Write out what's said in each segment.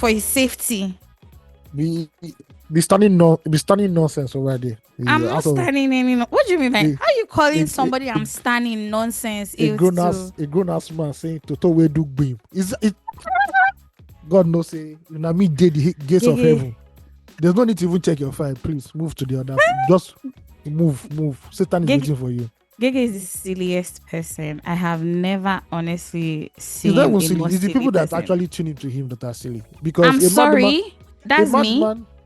for his safety. Be stunning nonsense over there. I'm not standing any. What do you mean? Like, how are you calling somebody I'm standing nonsense? A grown ass man saying Toto we do beam. Is it? God knows, say you know me did the gates of heaven. There's no need to even check your file. Please move to the other. Just move. Satan is waiting for you. Gege is the silliest person I have never honestly seen. He's not even silly. It's the people that actually tune into him that are silly. Because I'm sorry, that's me.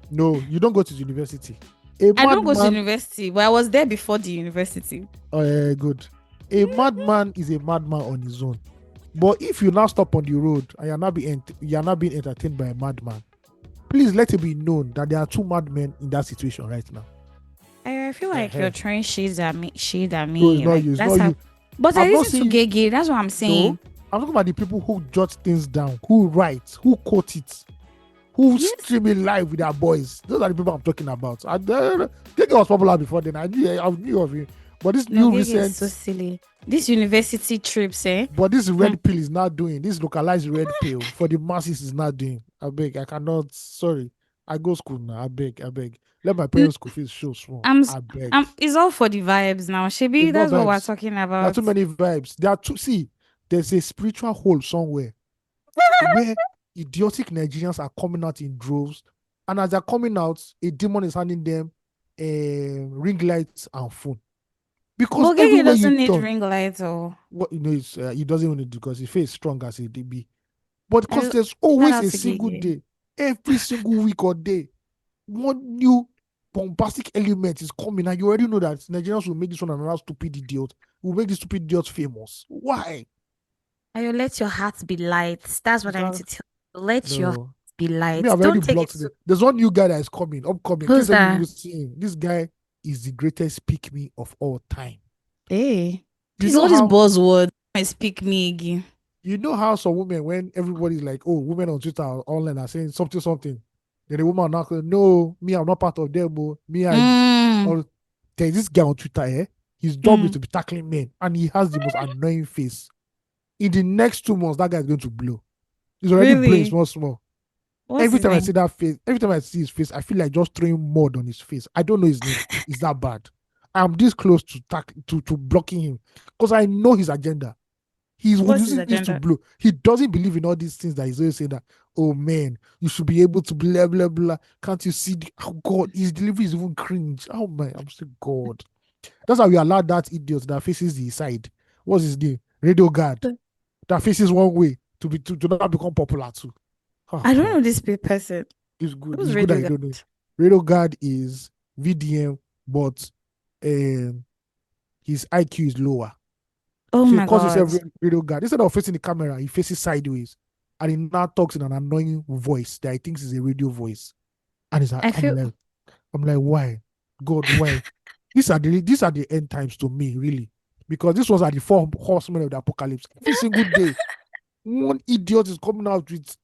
No, you don't go to university. I don't go to university, but I was there before the university. Oh, good. A madman is a madman on his own. But if you now stop on the road and you're not being entertained by a madman, please let it be known that there are two madmen in that situation right now. I feel like you're throwing shades at me. No, it's not you. But I listen to Gege. That's what I'm saying. No, I'm talking about the people who jot things down, who write, who quote it, who stream it live with their boys. Those are the people I'm talking about. Gege was popular before then. I knew of him. But this new recent is so silly. This university trips, But this red pill is not doing. This localized red pill for the masses is not doing. I beg. I cannot. Sorry. I go school now. I beg. Let my parents' school fees show small. I beg. It's all for the vibes now. Shebi, that's what we're talking about. There are too many vibes. There's a spiritual hole somewhere where idiotic Nigerians are coming out in droves, and as they're coming out, a demon is handing them ring lights and phone. Because Gege doesn't need ring lights or what he doesn't need it because his face is strong as a DB. But because there's always a single day, every single week or day, one new bombastic element is coming, and you already know that Nigerians will make this one another stupid idiot. Will make this stupid idiot famous. Why? Ayo, let your heart be light. That's what I need to tell you. Let your heart be light. I've already blocked it. There's one new guy that is upcoming. Who's that? This guy is the greatest pick me of all time. Hey, this all this buzzword. I speak me again. You know how some women, when everybody's like, oh, women on Twitter or online are saying something, then the woman now goes, no, me, I'm not part of them. Or there's this guy on Twitter, his job is to be tackling men, and he has the most annoying face. In the next 2 months, that guy is going to blow. He's already blowing small. Every time I see that face, every time I see his face, I feel like just throwing mud on his face. I don't know his name. It's that bad. I'm this close to blocking him because I know his agenda. He's using this to blow. He doesn't believe in all these things that he's always saying that, oh man, you should be able to blah, blah, blah. Can't you see? Oh God, his delivery is even cringe. Oh man, I'm saying God. That's how we allow that idiot that faces the side. What's his name? Radio guard. That faces one way to not become popular too. I don't know this person. It's good. It's good that you don't know. Radio guard is VDM, but his IQ is lower. Oh so my God. He calls himself radio guard. Instead of facing the camera, he faces sideways. And he now talks in an annoying voice that he thinks is a radio voice. And he's like, I'm like, why? God, why? These are the end times to me, really. Because this was at the 4 horsemen of the apocalypse. Every single day, one idiot is coming out with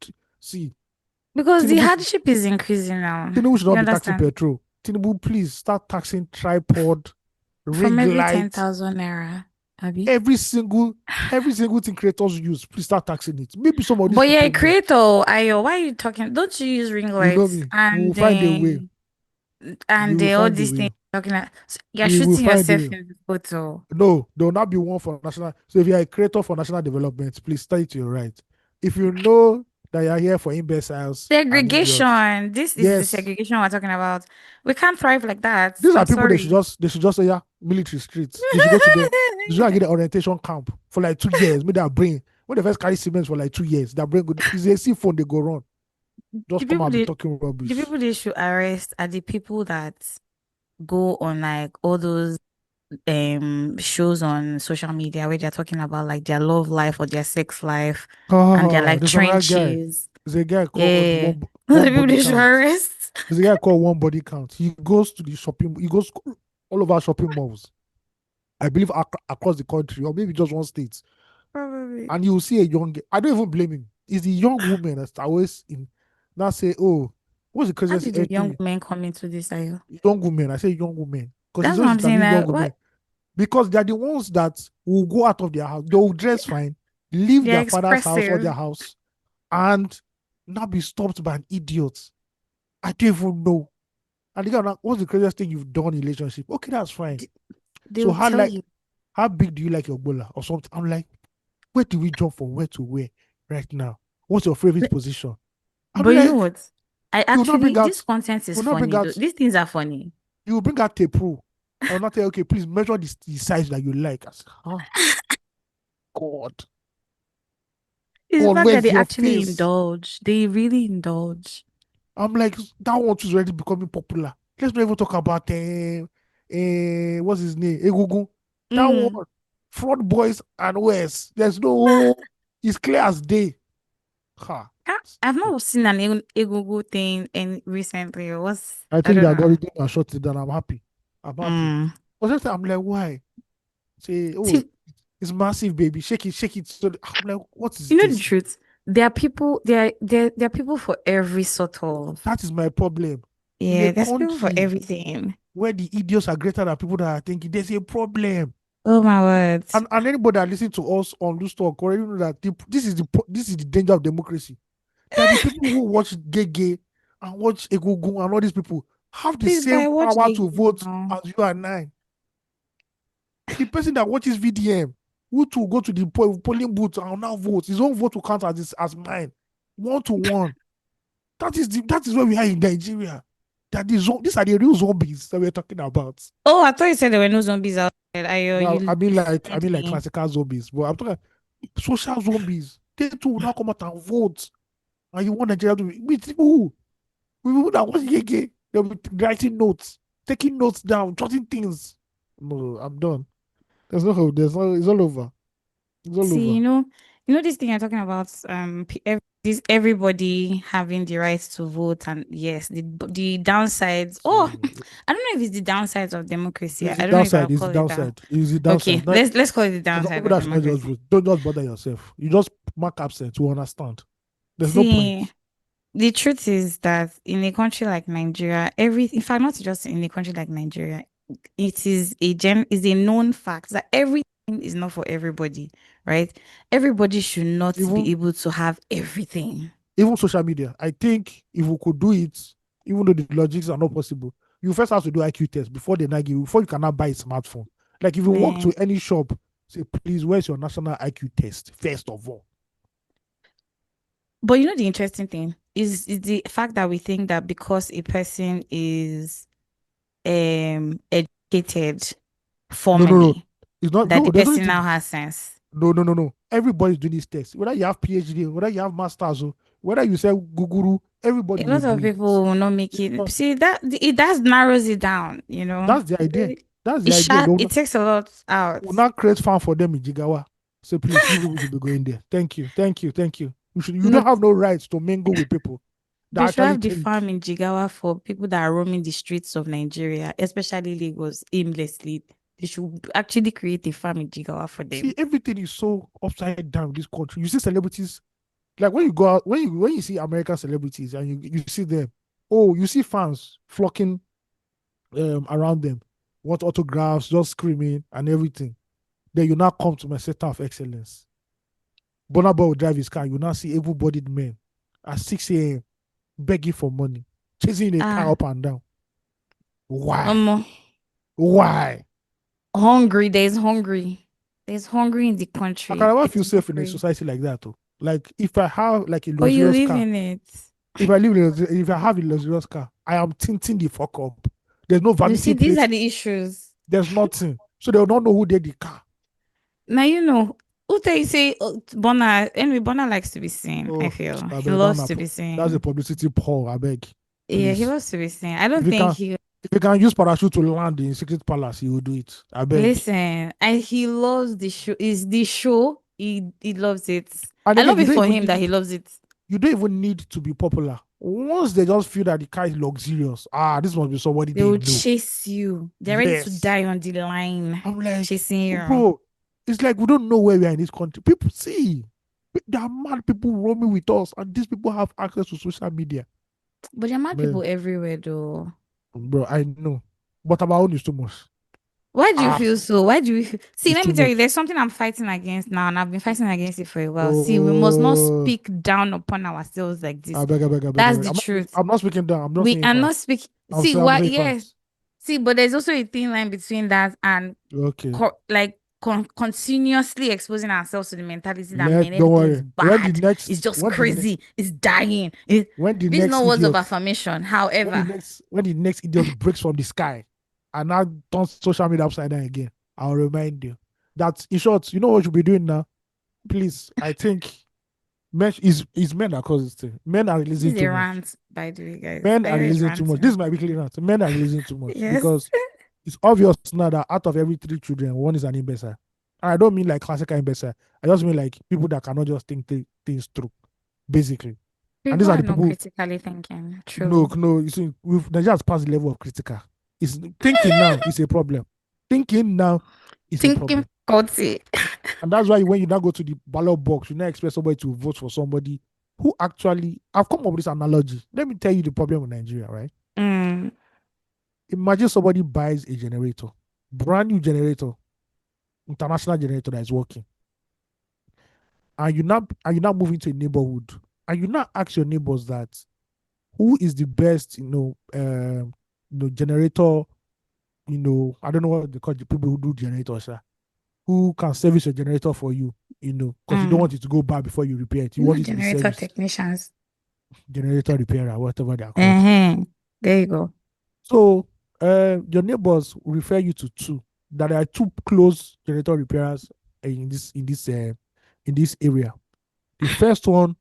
because Tinubu, the hardship is increasing now. Tinubu should not be taxing petrol. Tinubu, please start taxing tripod, from every light, 10,000 naira. Every single thing creators use, please start taxing it. Maybe some of these. But yeah, creator, Ayo, why are you talking? Don't you use ring lights? You know me. And we'll find a way. And all these things talking about. So you're shooting yourself in the photo. No, there will not be one for national. So if you're a creator for national development, please stay to your right. If you know that you're here for imbeciles, segregation. This is the segregation we're talking about. We can't thrive like that. These are people they should just say, yeah, military streets. They should go to them. They should get an orientation camp for like 2 years. Maybe their brain, when they first carry cements for like 2 years, their brain go. Is a C phone they go run. Just come out and talking rubbish. The people they should arrest are the people that go on like all those shows on social media where they're talking about like their love life or their sex life, and they're like trenches. There's a guy called the people they should arrest. There's a guy called One Body Count. He goes to the shopping. He goes all over shopping malls. I believe across the country, or maybe just one state. Probably. And you will see a young. I don't even blame him. It's the young woman that's always in. Now say, oh, what's the craziest? How did the young men come into this? Young women. I say young women. That's what I'm saying. Because they're the ones that will go out of their house. They will dress fine, leave their father's house or their house, and now be stopped by an idiot. I don't even know. And again, what's the craziest thing you've done in relationship? Okay, that's fine. D- So They'll tell you. how big do you like your bola or something? I'm like, where do we jump from where to where right now? What's your favorite But position? I'm but you know like, what? I you will not actually, bring this out, content you is will not bring funny though. out, These things are funny. you will bring out tape rule. I will not tell you, okay, please measure the size that you like. I said, oh God. It's the God, fact that where's they your actually face? indulge. They really indulge. I'm like, that one is already becoming popular. Let's not even talk about what's his name? Egungun. That Mm. one, fraud boys and West. There's no, it's clear as day. Ha. I've not seen an Egungun thing in recently. I I think don't that know. already I shot it down. I'm happy. I'm happy. Mm. But just I'm like, why? Say, oh, See, it's massive, baby. Shake it, shake it. So I'm like, what is you know the this? truth. There are people. There are people for every sort of. That is my problem. In a Yeah, there's people for country everything. where the idiots are greater than people that are thinking, there's a problem. Oh my word. And anybody that listens to us on this talk already know that this is the danger of democracy. That the people who watch Gege and watch Egungun and all these people have the Please, same boy, watch power Gig to vote now. as you and I. The person that watches VDM, who to go to the polling booth and now vote, his own vote will count as mine, 1 to 1. That is where we are in Nigeria. These are the real zombies that we're talking about. Oh, I thought you said there were no zombies outside. No, You I misled mean like me. classical zombies, but I'm talking social zombies. They too will now come out and vote. And you want Nigeria to be with who? With people that watch Yege. They'll be writing notes, taking notes down, jotting things. No, I'm done. There's no, it's all over. It's all See, over. this thing you're talking about, this everybody having the right to vote, and yes, the downsides. Oh, See, I don't know if it's the downsides of democracy. it's the I don't know if I'll downside. It's the call it that. downside. It's the Okay, downside. Not, let's call it the for some downside people of that should not just democracy. vote. Don't just bother yourself. You just mark absent to understand. There's no point. See, the truth is that in a country like Nigeria, in fact, not just in a country like Nigeria, it is a known fact that everything is not for everybody, right? Everybody should not Even be able to have everything. even social media. I think if we could do it, even though the logics are not possible, you first have to do IQ test before they nag you, before you cannot buy a smartphone. Like if you walk to Man. any shop, say, please, where's your national IQ test? First of all. But the interesting thing is the fact that we think that because a person is educated No, no, no. formally, It's not that no, the there's no need person to now be has sense. no, no, no, no. Everybody's doing this test. Whether you have PhD, whether you have masters, whether you say Guguru, everybody A will lot do of it. people will not make it. Because See that it that narrows it down. that's the idea. It, That's the it idea. sha- it takes a lot out. We'll not create farm for them in Jigawa. So please, you people should be going there. Thank you, thank you, thank you. You No, don't have no rights to mingle with people that they should actually have the think. farm in Jigawa for people that are roaming the streets of Nigeria, especially Lagos, aimlessly. They should actually create a farm in Jigawa for See, them. everything is so upside down in this country. You see celebrities like when you go out, when you see American celebrities and you see them, oh, you see fans flocking around them, want autographs, just screaming and everything. Then you now come to my center of excellence. Burna Boy will drive his car. You now see able-bodied men at 6 a.m. begging for money, chasing a car Ah, up and down. Why? um, Why? hungry. There's hungry. There's hungry in the I can country. never It's feel safe in a hungry. society like that. Though. Like if I have like a But you luxurious live car, in it. if I have a luxurious car, I am tinting the fuck up. There's no You see, vanity these plate. are the issues. There's nothing. So they'll not know who did the car. Now who tell you say Bona likes to be seen, I Oh, feel. I He beg loves to be that's a seen. publicity poor. I beg, Yeah, he please. loves to be seen. I If don't you think can, he if you can use parachute to land in Secret Palace, he will do it. I beg. listen. He loves the show. Is the show. He loves it. And I again, love it for him that he loves it. you don't even need to be popular. Once they just feel that the car is luxurious, this must be somebody They they will know. chase you. They're ready to Yes. die on the line, I'm like, chasing you. bro, it's like we don't know where we are in this country. People see. There are mad people roaming with us, and these people have access to social media. But there are mad Man, people everywhere though. bro, I know. But our own is too much. Why do you Ah, feel so? Why do you feel... See, it's let too me tell you, much. there's something I'm fighting against now, and I've been fighting against it for a while. See, we must not Oh, speak down upon ourselves like I this. beg, I beg, I beg, I That's beg. the truth. I'm not speaking down. I'm not We saying are not facts. speaking. See, I'm what? saying Yes. facts. See, but there's also a thin line between that and Okay. continuously exposing ourselves to the mentality that Man, men, don't everything is worry. bad, it's just crazy, it's dying. when the These are next not words of idiot affirmation. However, when the next idiot breaks from the sky and now turns social media upside down again, I'll remind you that in short, you know what you'll be doing now? Please, I think men is men that cause this thing. Men are this releasing is a too much. rant, by the way, guys. Men are Ayo is releasing too much. This ranting. is my weekly rant. Men are releasing too much Yes. because it's obvious now that out of every three children, one is an imbecile. And I don't mean like classical imbecile. I just mean like people that cannot just think things through, basically. And People these are are the not people. critically thinking, No, truly. no. You see, we've Nigeria has passed the level of critical. It's thinking now is a problem. Thinking now is a Thinking problem. faulty. And that's why when you now go to the ballot box, you now expect somebody to vote for somebody who actually, I've come up with this analogy. Let me tell you the problem with Nigeria, right? Mm, Imagine somebody buys a generator, brand new generator, international generator that is working, and you now move into a neighborhood, and you now ask your neighbors that who is the best, generator, I don't know what they call the people who do generators, who can service your generator for you, because you don't mm. want it to go bad before you repair it. You You know, want it to be generator serviced, technicians. generator repairer, whatever they are called. Uh-huh. There you go. So your neighbors will refer you to two. That there are two close generator repairers in this area. The first one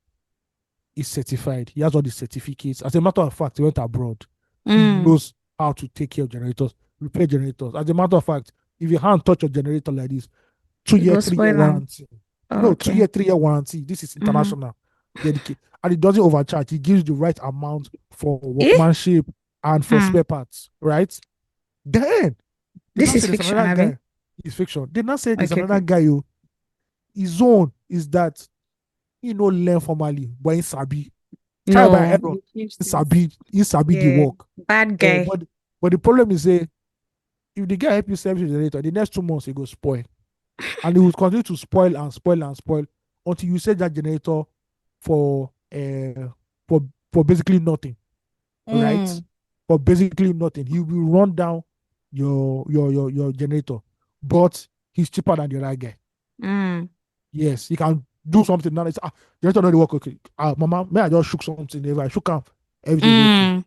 is certified. He has all the certificates. As a matter of fact, he went abroad. He Mm. knows how to take care of generators, repair generators. As a matter of fact, if your hand touch a generator like this, two You year, go 3 year spoil them. warranty. Oh, No, okay. 3 year 3 year warranty. This is Mm-hmm. international. Dedicated. And it doesn't overcharge. He gives the right amount for Eh? workmanship and for Hmm. spare parts, right? Then they This now is say there's fiction, another Abby. guy. It's fiction. They now say there's Okay, another okay. guy who his own is that he no learn formally, but in sabi. Try by No, error. you changed it. He sabi the Yeah. work. Bad Eh, guy. but the problem is if the guy help you service the generator, the next 2 months it go spoil. And it will continue to spoil and spoil and spoil until you set that generator for for for basically nothing, right? Mm. For basically nothing. He will run down your generator. But he's cheaper than the other guy. Mm. Yes, he can do something now. It's generator not dey work okay. Mama, may I just shook something? If I shook him, everything is okay. Mm.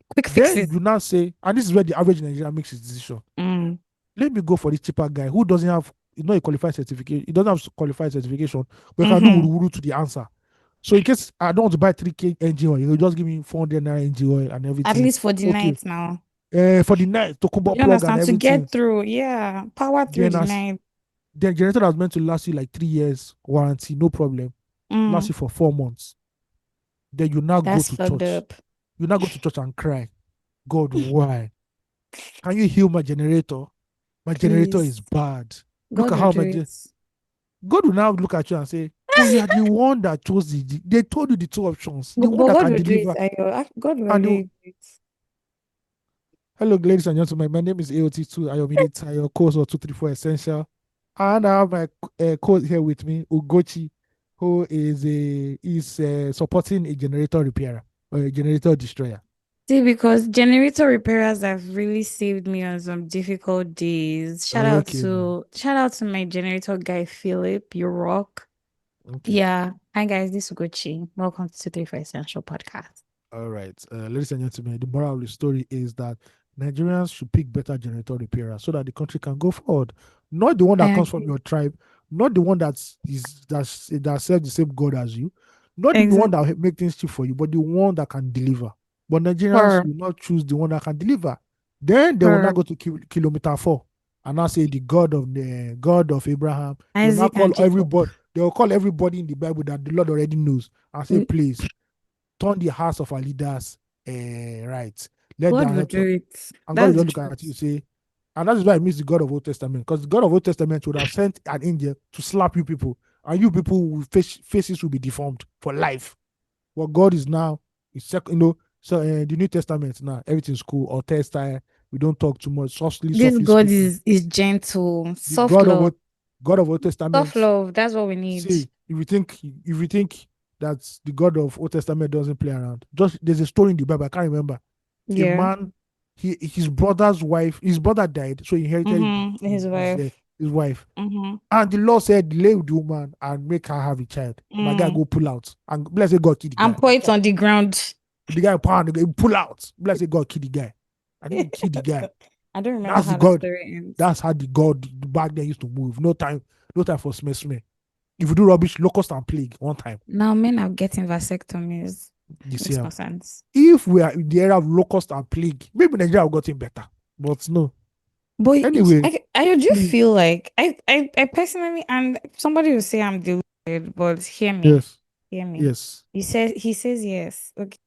Quick Then fixes. you now say, and this is where the average Nigerian makes his decision. Mm. Let me go for this cheaper guy who doesn't have, he's not a qualified certificate, he doesn't have qualified certification, but he can do Mm-hmm. wuru to the answer. So in case I don't want to buy 3K engine oil, he'll just give me 400 naira engine oil and At everything. least for the Okay. night now. For the night, Tokumbo You plug and understand? To everything. get through. Yeah. Power through Then the as night. the generator that's meant to last you like 3 years warranty, no problem. Last Mm. you for 4 months. Then you now go That's to fucked church. up. You now go to church and cry. God, why? Can you heal my generator? My generator is Please. bad. Look God at will how do my it. God will now look at you and say, but you are the one that chose they told you the two options. The one But that God can will do it. deliver. God will And really do it. hello, ladies and gentlemen. My name is AOT2 and your course of 234 Essential. And I have my coach here with me, Ugochi, who is supporting a generator repairer or a generator destroyer. See, because generator repairers have really saved me on some difficult days. Okay, now. Shout out to my generator guy Philip. You rock. Okay. Yeah. Hi guys, this is Ugochi. Welcome to 234 Essential Podcast. All right, ladies and gentlemen, the moral of the story is that Nigerians should pick better generator repairers so that the country can go forward. Not the one that I comes from agree. your tribe, not the one that serves the same God as you, not the one that Exactly. will make things cheap for you, but the one that can deliver. But Nigerians Her, will not choose the one that can deliver. Then they will not her, go to kilometer 4 and now say the God of Abraham. They will Isaac not call and Jacob. everybody. They will call everybody in the Bible that the Lord already knows and say, Mm, please turn the hearts of our leaders right. Let God them will help do to, it. and God will That's the just look at you truth. say, and that is why I miss the God of Old Testament, because the God of Old Testament would have sent an angel to slap you people, and you people will faces will be deformed for life. What God is now is so the New Testament now everything's cool or textile. We don't talk too much. Softly, This softly God speaking. is gentle, The soft love, God of Old soft Testament. love. That's what we need. See, if you think that the God of Old Testament doesn't play around, just there's a story in the Bible. I can't remember. A Yeah. man, his brother's wife, his brother died, so he inherited Mm-hmm. His wife. his wife. Mm-hmm. And the Lord said, lay with the woman and make her have a child. My guy Mm. go pull out. And blessed God kill the And guy. pour it on the ground. The guy pound, the guy pull out. Blessed God kill the guy. I think he killed the guy. I don't remember That's the how that God. story ends. That's how the God back then used to move. No time for smell. If you do rubbish, locust and plague one time. Now men are getting vasectomies. You see Makes him. no sense. If we are in the era of locust and plague, maybe Nigeria have gotten better. But no. But Anyway, I do please. feel like I personally, and somebody will say I'm deluded, but Yes. hear me. Yes. He says yes. Okay.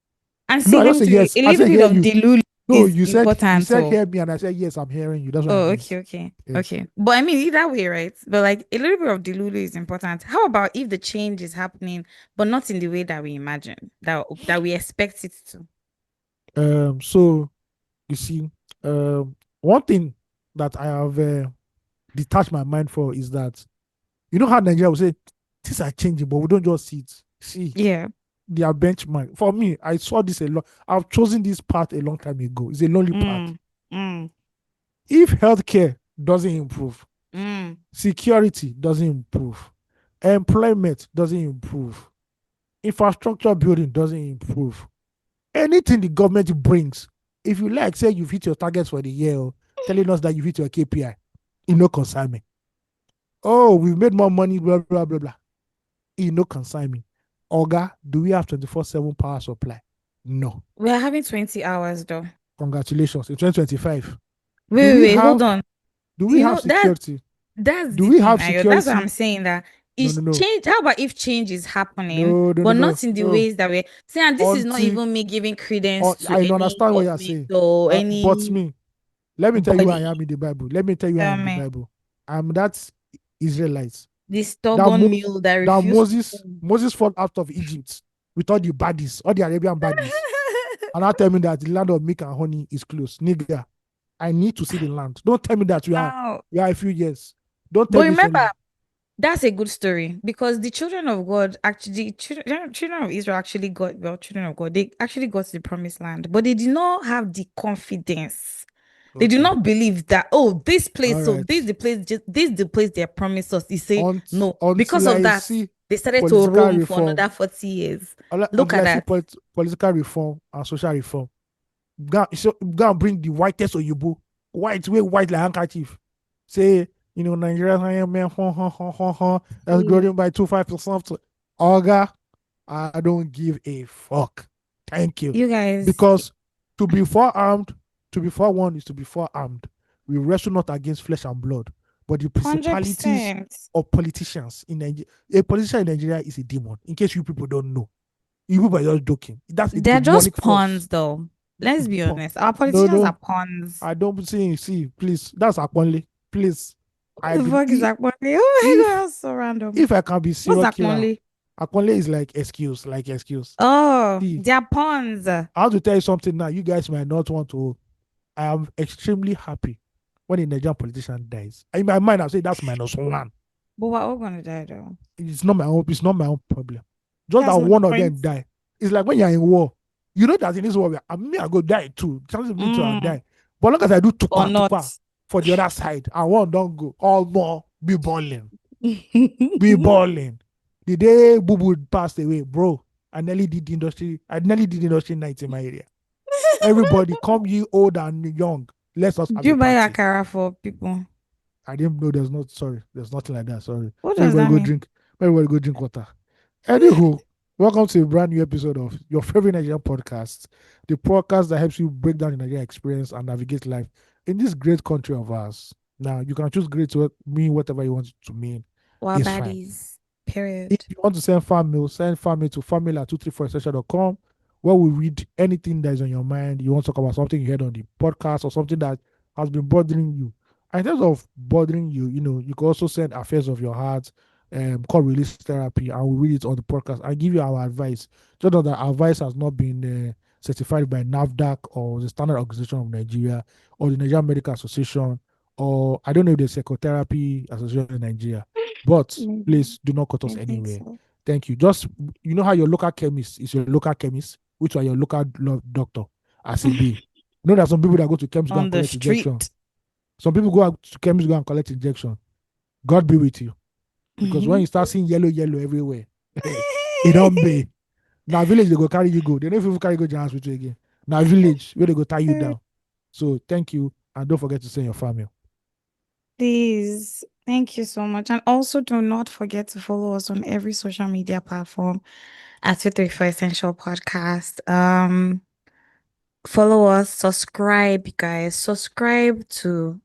And No, see, I let don't me say tell you, yes. a I little said bit hear of you. delude No, is you important. said So, hear me, and I said yes, I'm hearing you. That's what I oh, meant. okay, okay, Yes. okay. But I mean, either way, right? But like a little bit of delude is important. How about if the change is happening, but not in the way that we imagine, that we expect it to? So you see, one thing that I have detached my mind for is that you know how Nigeria will say things are changing, but we don't just see it. See, Yeah. their benchmark. For me, I saw this a lot. I've chosen this path a long time ago. It's a lonely path. Mm, mm, If healthcare doesn't improve, mm. security doesn't improve, employment doesn't improve, infrastructure building doesn't improve, anything the government brings, if you like, say you've hit your targets for the year, telling us that you've hit your KPI, it no concern me. Oh, we've made more money, blah, blah, blah, blah. It no concern me. Oga, do we have 24/7 power supply? No. We are having 20 hours though. Congratulations. In 2025. Do Wait, we hold have on. do we You have know that security? that's Do the we thing, have Ayo. That's what I'm security? saying. That No, is no, no. change. How about if change is happening, No, no, no, but no, not in the no. ways that we say, and this is not Until even me giving credence to I any understand what you're government saying. or But any me, let me tell you who I body. am in the Bible. Let me tell you who I am in the Me, Bible. I'm that Israelites. the That, stubborn Mo- mule that that refused to move. Moses fought out of Egypt with all the baddies, all the Arabian baddies. And now tell me that the land of milk and honey is close. Nigga, I need to see the land. Don't tell me that Now, we are a few years. Don't tell but me remember, sorry. that's a good story because the children of God actually, children of Israel actually got, well, children of God, they actually got to the promised land, but they did not have the confidence. They do Okay. not believe that, oh, this place, All so right. this the place, just this the place they promised us. They say no. Because Until of I that, see they started to political roam for reform, another 40 years. Look until at I see that. political reform and social reform, go and bring the whitest Oyibo, white like handkerchief. Say, Nigerian men, that's See, growing by 2.5%. Oga, I don't give a fuck. Thank you. you guys, Because to be forearmed, to be forewarned is to be forearmed. We wrestle not against flesh and blood, but the principalities 100%. of politicians in Nigeria. A politician in Nigeria is a demon. In case you people don't know, you people are just joking. That's a They're just demonic force. pawns, though. Let's be honest. Our No, politicians are no, pawns. I don't see, please. That's Akwanle. Please. I What the do fuck is Akmonle? Oh my if god, that's so random. if I can be What's serial killer, Akmonle? Akwanle is like excuse. Oh, See, they're pawns. But I have to tell you something now. You guys might not want to. I am extremely happy when a Nigerian politician dies. In my mind, I'll say that's -1. we're all gonna die though. It's not my own problem. Just That's that not the one of point. them die. It's like when you're in war. You know that in this war, I go die too. Chances of me to Mm, die. But long as I do or tupa not. tupa for the other side, and one don't go, all more be balling. Be balling. The day Boo Boo passed away, bro, I nearly did industry night in my area. Everybody, come you old and young. Let's us have Do a you buy party. akara for people? I didn't know there's nothing like that. Sorry. What does Everybody that go mean? drink. Everybody go drink water. Anywho, welcome to a brand new episode of your favorite Nigerian podcast, the podcast that helps you break down the Nigerian experience and navigate life in this great country of ours. Now, you can choose great to mean whatever you want it to mean. Wild It's fine. baddies. If Period. you want to send fan mail to family@234essential.com, where we read anything that is on your mind. You want to talk about something you heard on the podcast or something that has been bothering you. And in terms of bothering you, you can also send affairs of your heart, called release therapy, and we read it on the podcast and give you our advice. Just know that our advice has not been certified by NAFDAC or the Standard Organization of Nigeria or the Nigerian Medical Association, or I don't know if the Psychotherapy Association in Nigeria. But Maybe. please do not cut us I think anywhere. so. Thank you. Just, you know how your local chemist is your local chemist, which are your local doctor as a B. You know, there are some people that go to chemist go On and the collect injection. street. Some people go out to chemist go and collect injection. God be with you. Because when Mhm. you start seeing yellow, yellow everywhere, it don't be. Now village they go carry you go. They don't even carry go to hospital again. Now village where they go tie you down. So thank you, and don't forget to send your family. Please. Thank you so much. And also do not forget to follow us on every social media platform at Twitter for Essential Podcast. Follow us, subscribe, guys. Subscribe to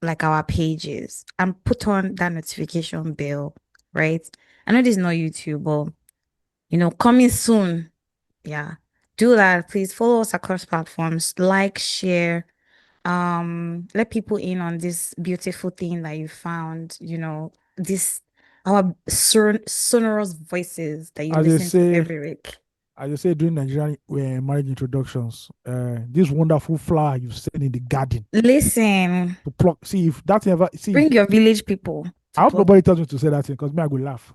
like our pages and put on that notification bell, right? I know this is not YouTube, but coming soon. Yeah. Do that. Please follow us across platforms. Like, share, let people in on this beautiful thing that you found, this our sonorous voices that you As they listen to say, every week. as they say during Nigerian marriage introductions, this wonderful flower you've seen in the garden Listen, to pluck. See if that ever see. bring your village people I to hope pluck. nobody tells me to say that thing because me I go laugh.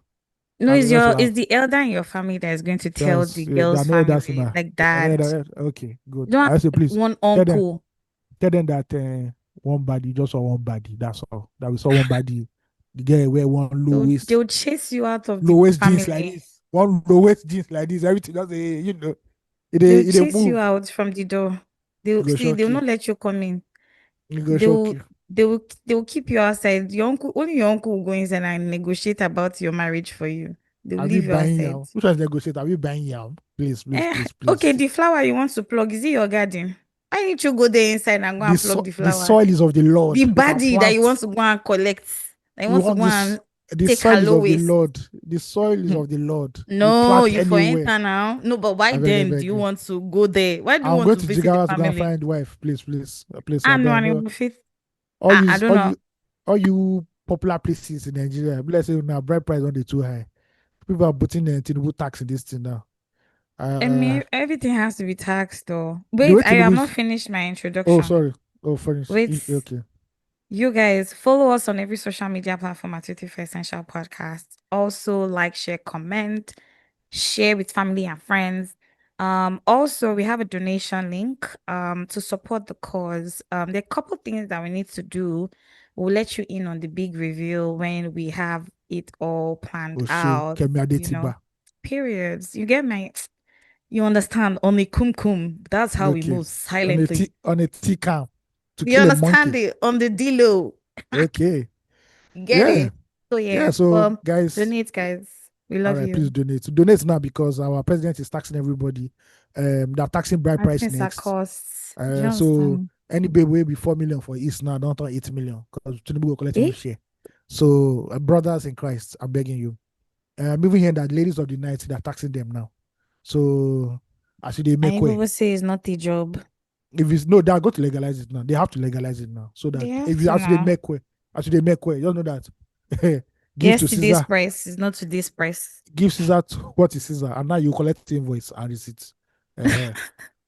No, I go it's just your laugh. it's the elder in your family that is going to tell the Yes, there girl's are no elders family, now. like There are no dad. okay, good. You don't I say have please one tell them uncle. tell them that one body, just saw one body. That's all. That we saw one body. The girl wear one They'll chase you out of low the waist jeans like family. this. One low waist jeans like this. Everything just They'll it a chase you move. out from the door. It They'll go see, shock they'll you. not let you come in. It go shock They'll you. they'll keep you outside. Your uncle, only your uncle will go inside and negotiate about your marriage for you. They'll Are we leave you buying outside. yam? Which one is negotiate? Are we buying yam? Please, please, please, Okay, please. the flower you want to plug, is it your garden? Why need you go there inside and go and pluck the The flower? soil is of the The Lord. We can body that you plant. want to go and collect, that you We want to want go this. and The take soil is hello of the waste. Lord. The soil is of the Lord. We No, plant you for anywhere. enter now. No, but why I beg, I then do beg you you. want to go there? Why do you I'm want going to to visit the Jigawa to go and family? find wife. Please, please, please. I I know, beg. and No, you fit. all I you, don't all know. you, all you popular places in Nigeria. Let's say now bride price on the too high. People are putting the Tinubu tax in this thing now. I Uh, mean, everything has to be taxed though. the way Wait, I have Tinubu not is. finished my Oh, introduction. sorry. Oh, finish. Wait, Okay. you guys follow us on every social media platform at Twitter for Essential Podcast. Also, like, share, comment, share with family and friends. Also we have a donation link to support the cause. There are a couple things that we need to do. We'll let you in on the big reveal when we have it all planned Oh, she out, Kemi Adetiba. periods. You get my you understand on the kum kum. That's how we Okay. move silently. On a T cam to You kill a understand monkey. it on the D-Lo. Okay. You get Yeah. it. So Yeah. yeah, So but guys, donate, guys. We all love right, please you. donate. So donate now because our president is taxing everybody. They're taxing bride I price think that next. costs. Do you So understand? any baby will be 4 million for East now, don't turn 8 million because Tinubu will collect him Eh? share. So brothers in Christ, I'm begging you. I'm even hearing that ladies of the night they're taxing them now. So as they And make you way. people say it's not a job. If it's no, they are going to legalize it now. They have to legalize it now. So They that have if you to actually now. make way, actually make way, you know that give to Yesterday's Caesar, price is not today's price. give Caesar what is Caesar, and now you collect the invoice and receipt. Uh,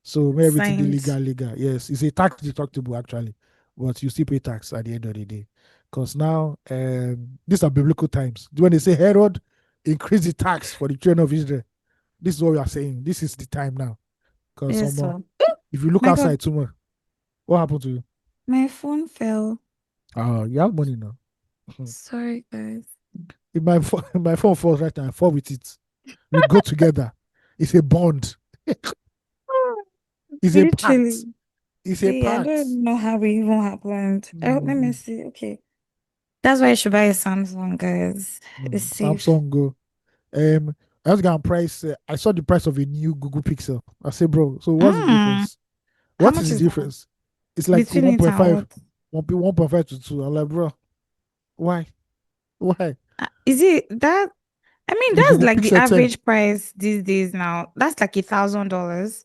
so make everything the Signed. legal. Yes, it's a tax deductible actually, but you still pay tax at the end of the day. Because now these are biblical times. When they say Herod increase the tax for the children of Israel, this is what we are saying. This is the time now. Because Yes, sir. if you look My God, outside too much, what happened to you? my phone fell. You have money now. Sorry, guys. If my phone falls right now, I fall with it. We go together. It's a bond. It's a pact. Literally. It's a See, I don't pact. even know how it even happened. Let me Mm, see. Okay. That's why you should buy a Samsung, guys. It's safe. Samsung Go. I was gonna price. I saw the price of a new Google Pixel. I say, bro. So what's the Mm, difference? how What much is the is that? difference? It's like Between it and 1.5, what? 1.5 to 2. I'm like, bro, why? Why? Is it that? I mean, The that's Google like the Pixel 10. average price these days now. That's like $1,000.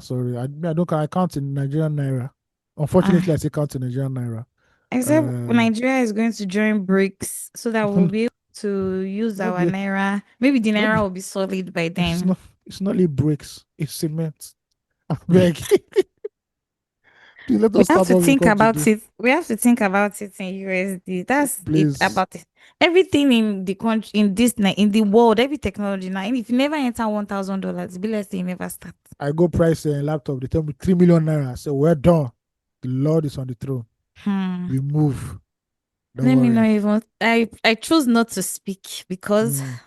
Sorry. I don't. I count in Nigerian naira. Ah, Unfortunately, I say count in Nigerian naira. except Uh, Nigeria is going to join BRICS so that we'll be able to use our Not naira. Maybe the not naira be will be solid by it's then. not it's not only bricks, it's cement. Beg. Please let We us have start to what we've think come to about do. it. We have to think about it in USD. That's it Please. about it. Everything in the country, in this, in the world, every technology now. And if you never enter $1,000, be let's say you never start. I go price a laptop. They tell me 3 million naira. I say, well done. The Lord is on the throne. Hmm. We move. Don't Let me worry. not even. I choose not to speak because, Mm,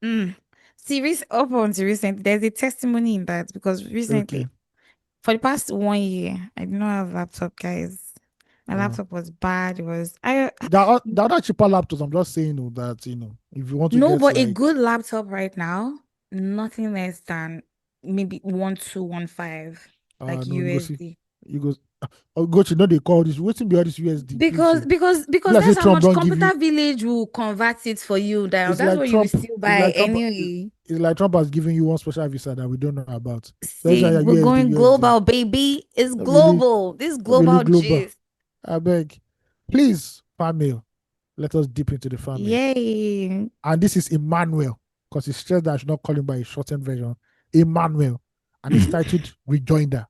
mm, see, up until recently, there's a testimony in that because okay. recently, for the past 1 year, I did not have laptop, guys. My Uh, laptop was bad. It was I the other cheaper laptops, I'm just saying that, if you want to no, get but a like, good laptop right now, nothing less than maybe 1215, like no, you go see. USD. You go, oh, go to know they call this. Waiting be all this USD, please. Because So, because because let's say that's how Trump much don't give you. Computer Village will convert it for you down. It's That's like what you will Trump. still It's buy like Trump. anyway. It's like Trump has given you one special visa that we don't know about. So it's See, like we're USD, going USD. global, baby. It's Not really, global. This not really global global. gist. I beg. Please, fan mail. Let us dip into the fan mail. Yay. And this is Emmanuel, because it's stressed that I should not call him by a shortened version. Emmanuel. And it's titled Rejoinder.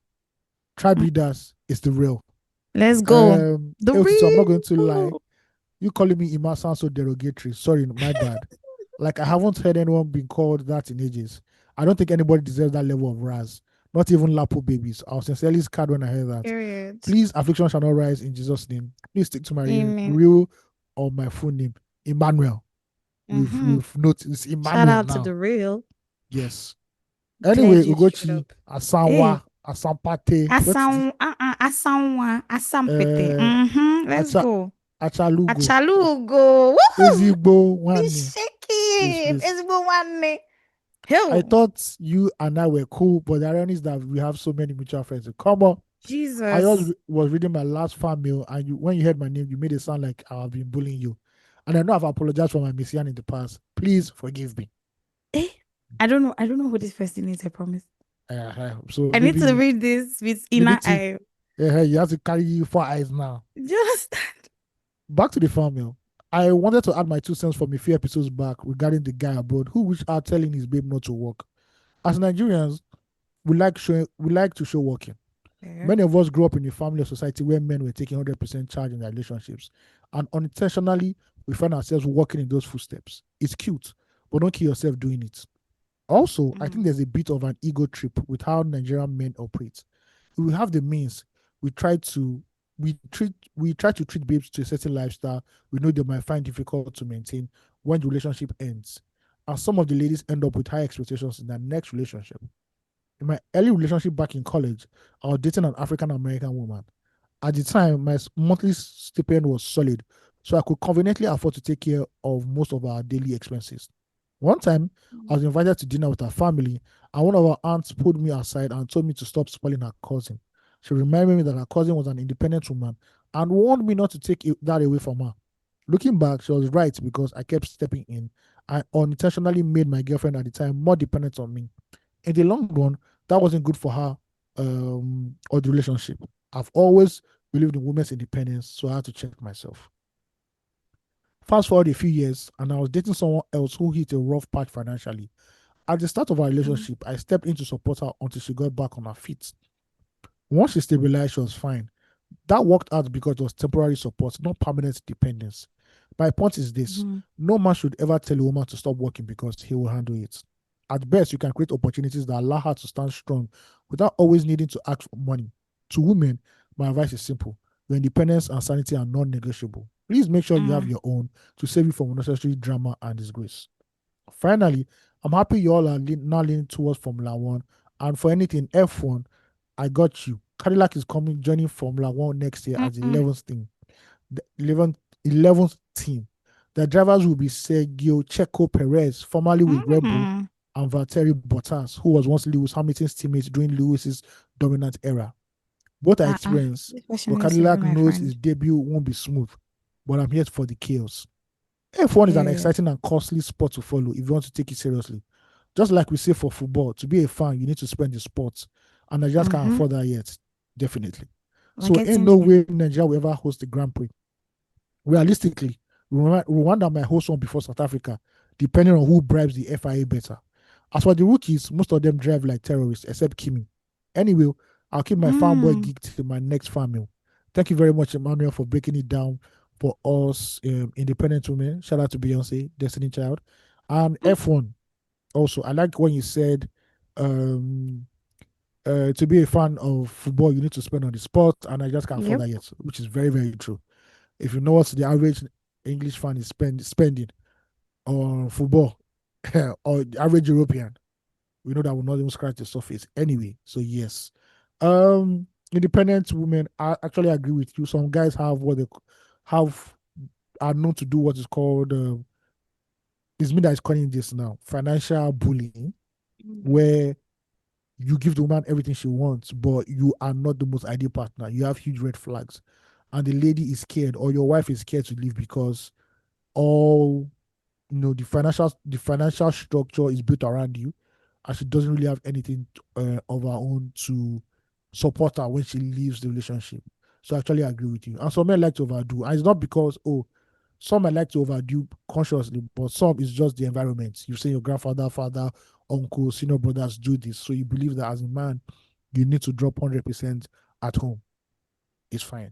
Tribe leaders is the real. Let's go. The AOT2, I'm not going to lie. real. You calling me Ima sounds so derogatory. Sorry, my bad. Like, I haven't heard anyone being called that in ages. I don't think anybody deserves that level of raz. Not even Lapo babies. I was sincerely scared when I heard that. Period. Please, affliction shall not rise in Jesus' name. Please stick to my Amen. real or my full name, Emmanuel. Mm-hmm. We've noticed it's Shout Emmanuel out to now. the real. Yes. Anyway, Glad you showed Ugochi, up. Hey, Asanwa, Asampate, what's this? Asanwa, Asampete. Uh, Mm-hmm. Let's Acha, go. Achalugo, Achalugo. Woohoo! Ezigbo He's Wani. Please, shaking. please. It's been 1 minute. I Who? thought you and I were cool, but the irony is that we have so many mutual friends. Come on. I Jesus. just was reading my last fan mail, and when you heard my name, you made it sound like I've been bullying you. And I know I've apologized for my messiah in the past. Please forgive me. Eh? I don't know who this person is, I promise. So I need to maybe read this with you inner need to, eye. you have to carry 4 eyes now. Just Back to the fan mail. I wanted to add my 2 cents from a few episodes back regarding the guy abroad who reached out telling his babe not to work. As Nigerians, we like to show working. fair. Many of us grew up in a family or society where men were taking 100% charge in their relationships, and unintentionally we find ourselves walking in those footsteps. It's cute, but don't kill yourself doing it. Also, I think Mm, there's a bit of an ego trip with how Nigerian men operate. If we have the means, we try to we try to treat babes to a certain lifestyle we know they might find difficult to maintain when the relationship ends. And some of the ladies end up with high expectations in their next relationship. In my early relationship back in college, I was dating an African American woman. At the time, my monthly stipend was solid, so I could conveniently afford to take care of most of our daily expenses. One time, I was invited to dinner with her family, and one of her aunts pulled me aside and told me to stop spoiling her cousin. She reminded me that her cousin was an independent woman and warned me not to take that away from her. Looking back, she was right because I kept stepping in. I unintentionally made my girlfriend at the time more dependent on me. In the long run, that wasn't good for her or the relationship. I've always believed in women's independence, so I had to check myself. Fast forward a few years, and I was dating someone else who hit a rough patch financially. At the start of our mm, relationship, I stepped in to support her until she got back on her feet. Once she stabilized, she was fine. That worked out because it was temporary support, not permanent dependence. My point is this: mhm, no man should ever tell a woman to stop working because he will handle it. At best, you can create opportunities that allow her to stand strong without always needing to ask for money. To women, my advice is simple: your independence and sanity are non negotiable. Please make sure you have mm. your own to save you from unnecessary drama and disgrace. Finally, I'm happy you all are now leaning towards Formula One. And for anything F1, I got you. Cadillac is coming joining Formula One next year as the Mm-mm. 11th team. The 11th team. The drivers will be Sergio Checo Perez, formerly with Red Bull, Mm. and Valtteri Bottas, who was once Lewis Hamilton's teammate during Lewis's dominant era. Both are experienced, This person but needs to be Cadillac my knows his friend. debut won't be smooth. But I'm here for the chaos. F1 is an Period. exciting and costly sport to follow if you want to take it seriously. Just like we say for football, to be a fan, you need to spend the sport. And I just can't Mm-hmm. afford that yet. Definitely. We're So ain't getting no there. way Nigeria will ever host the Grand Prix. Realistically, Rwanda might host one before South Africa, depending on who bribes the FIA better. As for the rookies, most of them drive like terrorists, except Kimi. Anyway, I'll keep my fanboy Mm. geek to my next fan mail. Thank you very much, Emmanuel, for breaking it down for us independent women. Shout out to Beyonce, Destiny Child. And F1 also. I like when you said um, to be a fan of football, you need to spend on the sport, and I just can't afford Yep. that yet, which is very, very true. If you know what the average English fan is spending on football, or the average European, we know that will not even scratch the surface anyway. So yes, independent women, I actually agree with you. Some guys have what they have are known to do what is called it's me that is calling this now financial bullying, Mhm. where you give the woman everything she wants, but you are not the most ideal partner. You have huge red flags, and the lady is scared, or your wife is scared to leave because all the financial structure is built around you, and she doesn't really have anything of her own to support her when she leaves the relationship. So I actually agree with you. And some men like to overdo, and it's not because some might like to overdo consciously, but some is just the environment. You say your grandfather, father, uncle, senior brothers do this, so you believe that as a man you need to drop 100% at home. It's fine.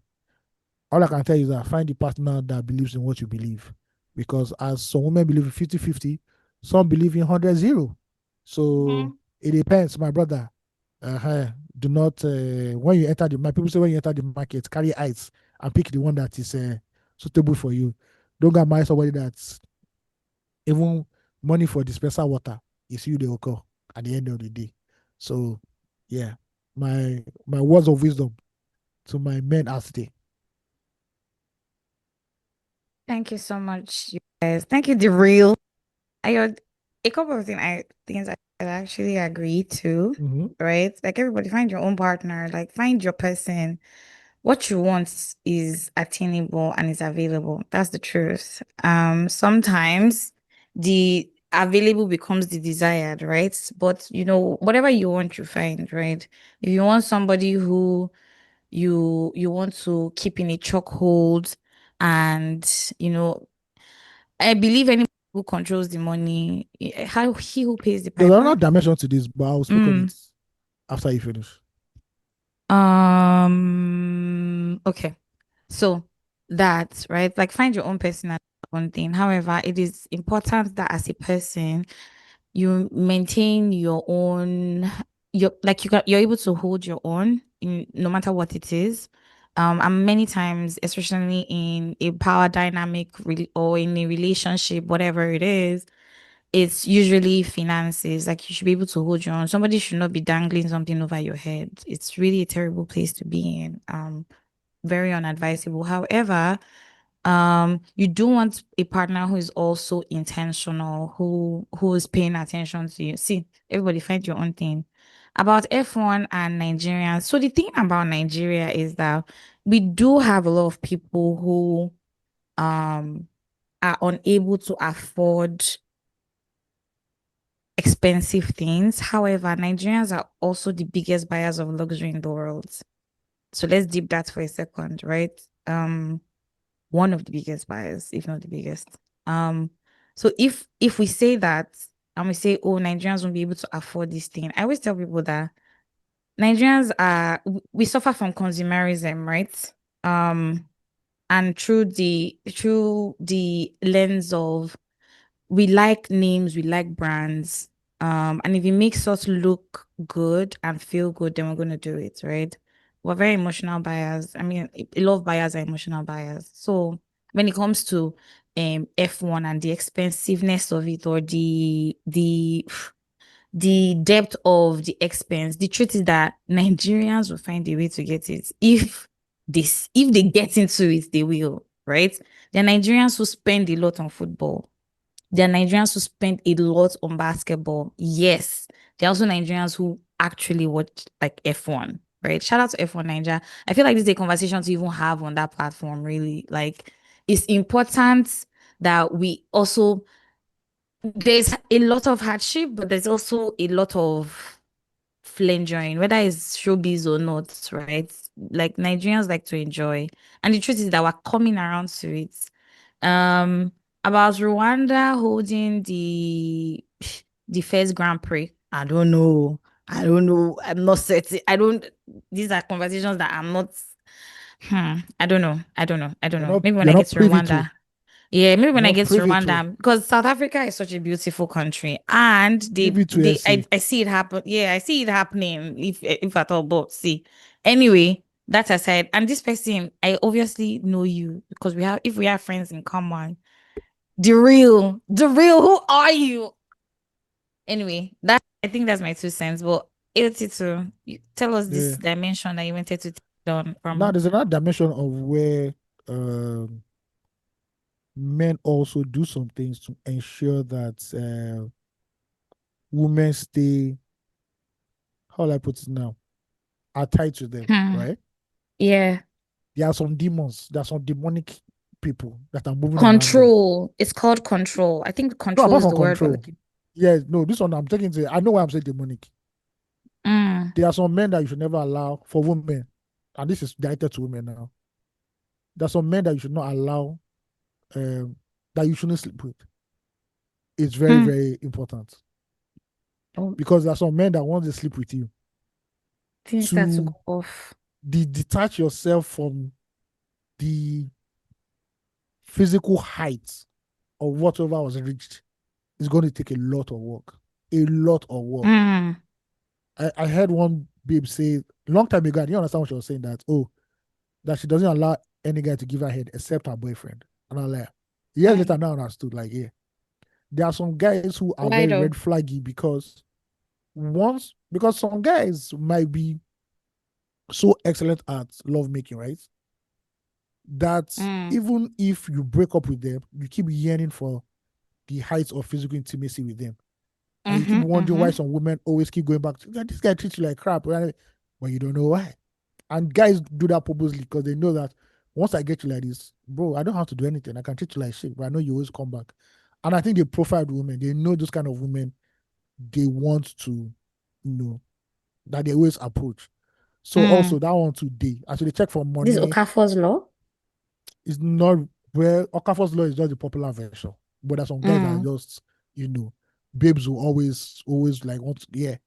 All I can tell you is that find the partner that believes in what you believe. Because as some women believe in 50-50, some believe in 100-0. So Mhm. it depends, my brother. Do not, when you enter the market, people say when you enter the market, carry eyes and pick the one that is suitable for you. Don't go marry somebody that's even money for dispenser water is you they will call at the end of the day. So, yeah, my words of wisdom to my men out there. Thank you so much, you guys. Thank you, the real. I got a couple of things I actually agree to, Mm-hmm. right? Like everybody find your own partner, like find your person. What you want is attainable and is available. That's the truth. Sometimes the available becomes the desired, right? But whatever you want, you find, right? If you want somebody who you want to keep in a chokehold and I believe anyone who controls the money, how he who pays the There's piper. another dimension to this, but I'll speak on Mm. it after you finish. Okay. So that, right? Like find your own person at one thing. However, it is important that as a person, you maintain your own, you're able to hold your own in no matter what it is. And many times, especially in a power dynamic or in a relationship, whatever it is, it's usually finances. Like you should be able to hold your own. Somebody should not be dangling something over your head. It's really a terrible place to be in. Very unadvisable. However, you do want a partner who is also intentional, who is paying attention to you. See, everybody find your own thing. About F1 and Nigeria. So the thing about Nigeria is that we do have a lot of people who um are unable to afford expensive things. However, Nigerians are also the biggest buyers of luxury in the world. So let's deep that for a second, right? One of the biggest buyers, if not the biggest. Um, so if we say that and we say, oh, Nigerians won't be able to afford this thing, I always tell people that Nigerians we suffer from consumerism, right? Um, and through the lens of we like names, we like brands. And if it makes us look good and feel good, then we're going to do it, right? We're very emotional buyers. I mean, a lot of buyers are emotional buyers. So when it comes to F1 and the expensiveness of it or the depth of the expense, the truth is that Nigerians will find a way to get it. If they get into it, they will, right? There are Nigerians who spend a lot on football. There are Nigerians who spend a lot on basketball. Yes. There are also Nigerians who actually watch like F1, right? Shout out to F1 Nigeria. I feel like this is a conversation to even have on that platform, really. Like, it's important that we also, there's a lot of hardship, but there's also a lot of flanging, whether it's showbiz or not, right? Like Nigerians like to enjoy. And the truth is that we're coming around to it. Um, about Rwanda holding the first Grand Prix. I don't know. I don't know. I'm not certain. I don't. These are conversations that I'm not. I don't know. I don't know. I don't know. Maybe when You're I get not to privy to. Rwanda. Yeah, maybe You're when I not get to privy to. Rwanda, because South Africa is such a beautiful country, and Privy to I, SC. I see it happen. Yeah, I see it happening. If at all, but see. Anyway, that aside, and this person, I obviously know you because if we have friends in common. The real. Who are you? Anyway, that I think that's my 2 cents. But AOT2, tell us this Yeah. dimension that you wanted to take on Now from. there's another dimension of where um, men also do some things to ensure that women stay, how will I put it now, are tied to them, Hmm. right? Yeah. There are some demons, there are some demonic people that are moving around them. Control. It's called control. I think No, control apart is from the word we're control. looking. Yeah, no, this one I'm taking to, I know why I'm saying demonic. Mm. There are some men that you should never allow for women, and this is directed to women now. There are some men that you should not allow, that you shouldn't sleep with. It's very, Hmm. very important Oh, because there are some men that want to sleep with you things start to to go off. detach yourself from the physical height of whatever was reached. It's going to take a lot of work. A lot of work. Mm. I heard one babe say long time ago, I didn't understand what she was saying, that that she doesn't allow any guy to give her head except her boyfriend. And I'm like, years later Mm. now I understood, like, yeah. There are some guys who are Why very though? red flaggy because some guys might be so excellent at lovemaking, right? That Mm. even if you break up with them, you keep yearning for the heights of physical intimacy with them. And you keep Mm-hmm. wondering why Mm-hmm. some women always keep going back to, "Yeah, this guy treats you like crap," right? But you don't know why. And guys do that purposely because they know that once I get you like this, bro, I don't have to do anything. I can treat you like shit, but I know you always come back. And I think they profiled women. They know those kind of women they want to, that they always approach. So also Mm. that one today, as they check for This money, Okafor's law? is not where Okafor's law is just the popular version. But there's some guys that are Mm. just, you know, babes will always like want to, yeah.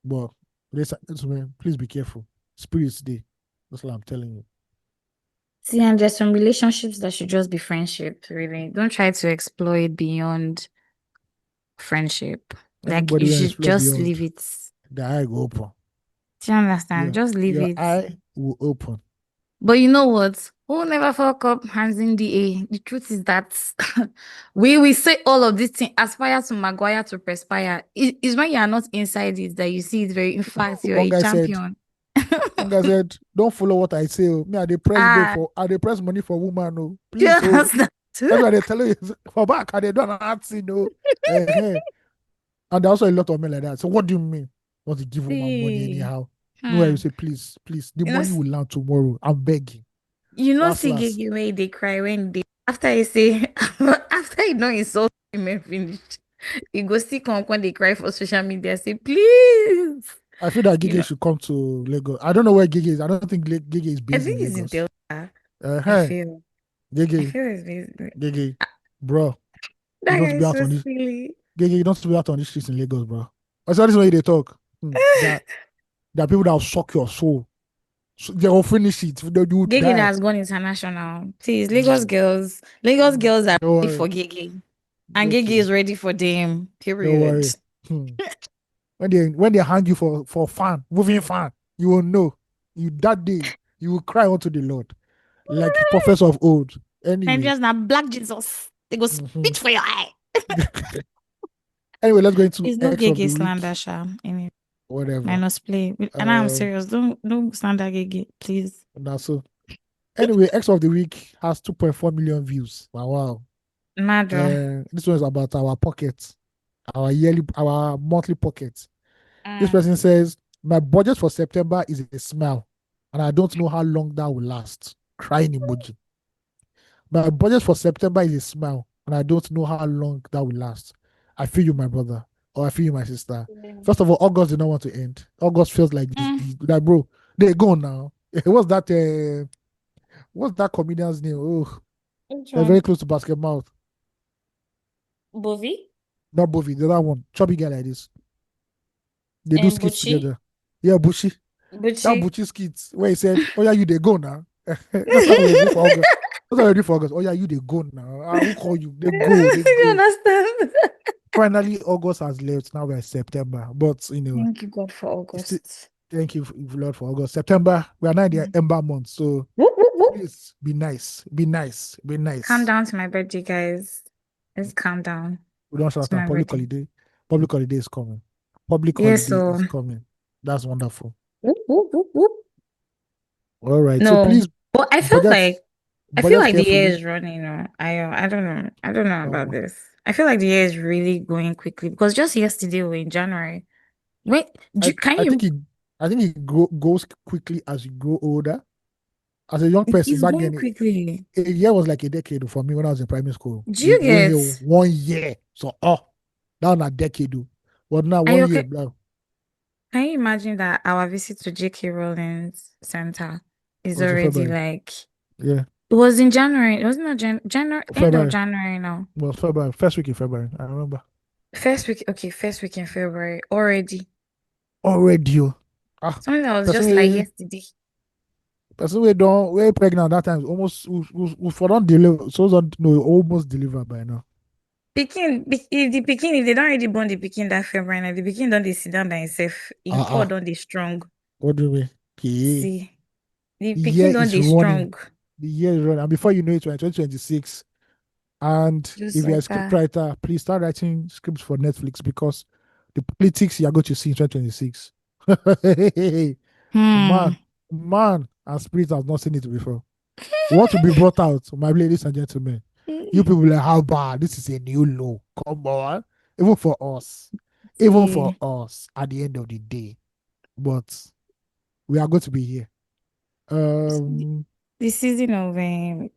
But listen, please be careful. Spirits day. That's what I'm telling you. See, and there's some relationships that should just be friendship, really. Don't try to exploit beyond friendship. Like Anybody you will should explore just beyond leave it. the eye go open. Do you understand? Yeah. Just leave Your it. eye will open. But you know what? Who never fuck up hands in the air? The truth is that we will say all of these things, aspire to Maguire to perspire. It's when you are not inside it that you see it very. In fact, you're One a guy said, champion. one guy said, don't follow what I say. Oh. Me, Ah, I dey press money for woman. Oh. do you Please, oh. understand? That's why they tell you for back, and they don't ask, you know. Uh-huh. And there's also a lot of men like that. So what do you mean? Want to give woman money See, anyhow? No, you hmm. say, please, please, the You know, money will land tomorrow. I'm begging. Last, see last. Gigi where they cry when they after you say after you know insult him and finished. You go see come when they cry for social media, say please. I feel that You Gigi know, should come to Lagos. I don't know where Gigi is. I don't think Gigi is I based think in it's in Lagos. Delta. I Uh-huh. feel. I Gigi, feel it's basically Gigi, bro, you that don't guy to be is out so on this. silly. Gigi, you don't to be out on the streets in Lagos, bro. I saw this way they talk. There are people that will suck your soul. So they will finish it. You will Gigi that die. has gone international. Please, Mm. Lagos girls are Don't ready worry. for Gigi. It's And Gigi okay. is ready for them. Don't Period. worry. Hmm. When they hang you for fan, moving fan, you will know. You that day you will cry unto the Lord, like prophets of old. Anyway, Nigerians now black Jesus. They go mhm. spit for your eye. Anyway, let's go into It's no X of Gigi the slander, week. Sha. Anyway, Whatever. minus play. And I'm Um, serious. Don't slander Gigi, please. now so anyway, X of the week has 2.4 million views. Wow, wow. Madro. This one is about our pockets, our monthly pockets. This Mm. person says, my budget for September is a smile, and I don't know how long that will last. Crying emoji. My budget for September is a smile, and I don't know how long that will last. I feel you, my brother, or I feel you, my sister. First of all, August did not want to end. August feels like this, Mm. this like, bro, they're gone now. What's that comedian's name? Oh, Which they're very one? close to basket mouth. Bovi? Not Bovi, the other one, chubby guy like this. They do And skits Buchi, together. Yeah, Bushi. That Buchi. Buchi skit where he said, "Oh yeah, you they go now." That's how we do for August. That's how we do for August. Oh yeah, you they go now. Ah, who call you? They go, they You go. understand? Finally, August has left. Now we're September. But Thank you, God, for it's still, August. thank you, Lord, for August. September, we are now in the Mm. Ember month. So Whoop, whoop, whoop. please be nice. Be nice. Be Calm nice. down to my birthday, guys. Let's calm down We don't shut to down. my Public birthday. holiday. Public holiday is coming. Public Yes, holiday so is coming. That's wonderful. whoop, whoop, whoop, whoop. All right. So No, please but budget I feel budget like the year carefully. is running. I don't know. I don't know about Um, this. I feel like the year is really going quickly because just yesterday we're in January. Wait, I, can I you? think it goes quickly as you grow older. As a young person It's back going then, quickly. a year was like a decade for me when I was in primary school. Do You you go here get? 1 year. So that was a decade. But now Are you 1 year, okay? blah, Can you imagine that our visit to J.K. Rowling's center is was in already February. like Yeah. it was in January. It was not January, end of February. January now. Was February. First week in February. I remember. First week, okay, first week in February already. Already. Ah, Something that was person just like we yesterday. person we don't we pregnant that time almost we for don't deliver so don't no almost deliver by now. If they don't already born the pikin that February, now the pikin don't they sit down by himself. In core Ah, don't they strong. what do you mean? Okay. See, the The pikin year don't is they running. strong. The year is running. And before you know it, we're in 2026. And Just if you're a like script that. writer, please start writing scripts for Netflix because the politics you are going to see in 2026. Hmm. Man, man, and spirit has not seen it before. What will be brought out, my ladies and gentlemen? You people are like, how bad? This is a new low. Come on. Even for us. Even for See, us at the end of the day. But we are going to be here. Um, the season of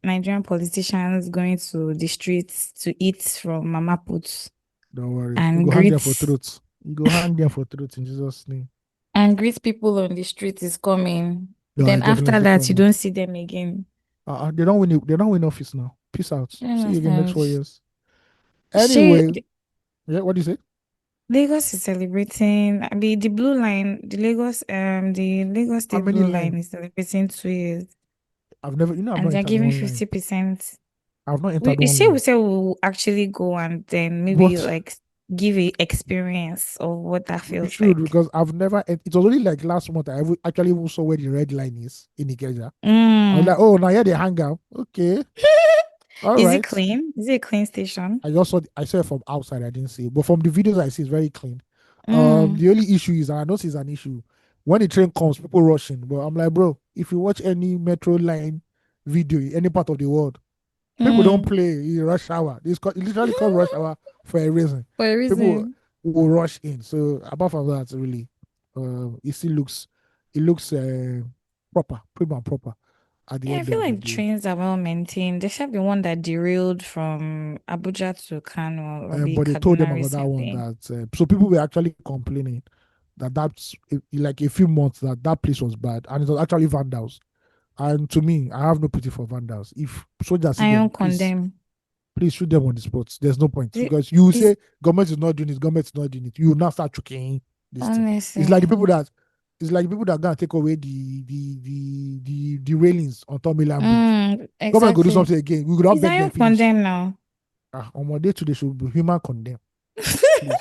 Nigerian politicians going to the streets to eat from Mama Puts don't worry. You and go hang there for greet truth. You go hang there for truth in Jesus' name. people on the street is coming. They are Then after definitely that, you coming. don't see them again. They don't win. They don't win office now. Peace out. Do you See you again next understand? 4 years. She Anyway, yeah. What do you say? Lagos is celebrating. I mean, the Lagos How State many Blue Line line? is celebrating 2 years, I've never. I've and not they're entered giving one line. 50%. I've not entered one Say we line. say we'll actually go and then maybe But like give a experience of what that we feels should like. because I've never. It was only like last month actually even saw where the red line is in Ikeja. I was Mm. like, oh, now here they hang out. Okay, all Is it right. clean? Is it a clean station? I saw it from outside. I didn't see it, but from the videos I see, it's very clean. Mm. The only issue is, and I notice it's an issue, when the train comes, people rushing. But I'm like, bro, if you watch any metro line video, in any part of the world, people don't Mm. play in rush hour. It's literally called rush hour for a reason. For a People reason. will rush in. So apart from that, really, it looks proper, prim and proper at the Yeah, I end feel of the like day. trains are well maintained. They should be one that derailed from Abuja to Kano or be But they told them Kaduna about that one recently. that so people were actually complaining that like a few months that place was bad and it was actually vandals. And to me, I have no pity for vandals. If soldiers see I them, don't condemn. please shoot them on the spot. There's no point Is, because you will is say government is not doing it, government is not doing it. You will now start choking this thing. It's like honestly, the people that it's like the people that are gonna take away the railings on Tomiland Bridge. Government go do exactly. something again. We could not Is beg I them don't finish. condemn now. On my day today should be human condemn. Please.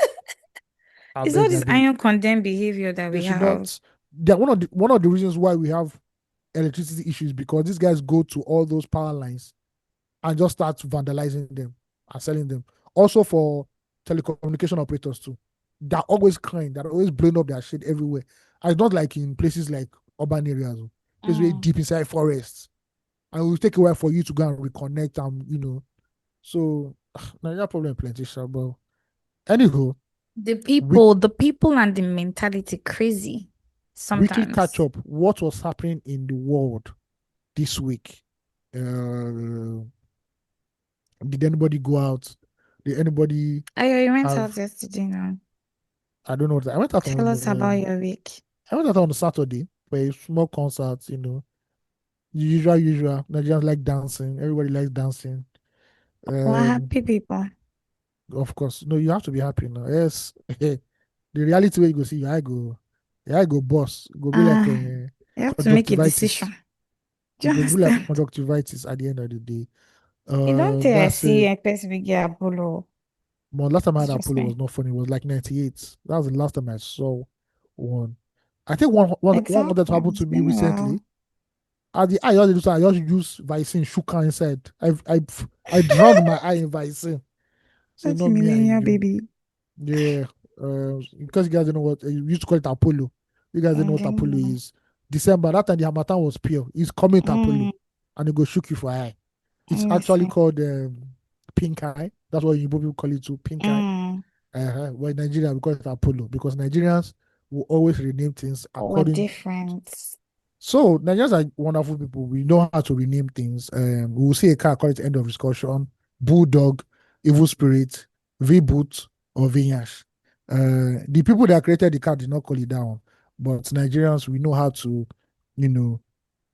I It's all beg, I this beg. iron condemn behavior that They we should have. not. They're one of the reasons why we have electricity issues because these guys go to all those power lines and just start vandalizing them and selling them. Also for telecommunication operators too. They're always crying. They're always blowing up their shit everywhere. And it's not like in places like urban areas, places where Mm. deep inside forests. And it will take a while for you to go and reconnect and. So Nigeria problem plenty, sure, but anywho, week, The people and the mentality crazy weekly catch sometimes. up. What was happening in the world this week? Uh, did anybody go out? Did anybody You went out have? yesterday now. I don't know. I went out Tell on. us about your week. I went out on Saturday for a small concert. Usual. Nigerians like dancing. Everybody likes dancing. Well, Um, happy people. of course, no, you have to be happy now. Yes, The reality where you go see your eye go boss. Go be like You have to make a conjunctivitis. decision. Do It you go be like understand? conjunctivitis at the end of the day. You don't think I That's see it. a person will get Apollo. But last time I It's had just Apollo was me. not funny. It was like 98. That was the last time I saw one. I think one wanted to Exactly. happen It's to me been a recently. while. At the eye, I just use Vicin, Shuka inside. I drowned my eye in Vicin. So That's a not me and millennial you. baby. Yeah. Because you guys don't know what you used to call it Apollo. You guys don't know what Apollo Okay. is. December, that time the Hamatan was pure. It's coming to Apollo. Mm, And it go shook you for eye. It's actually honestly. called pink eye. That's what you people call it too, pink eye. Mm. Well, in Nigeria, we call it Apollo because Nigerians will always rename things We're according. different. So Nigerians are wonderful people. We know how to rename things. We will see a car, call it end of discussion, bulldog, evil spirit, V-boot, or Vinyash. The people that created the car did not call it down, but Nigerians we know how to, you know,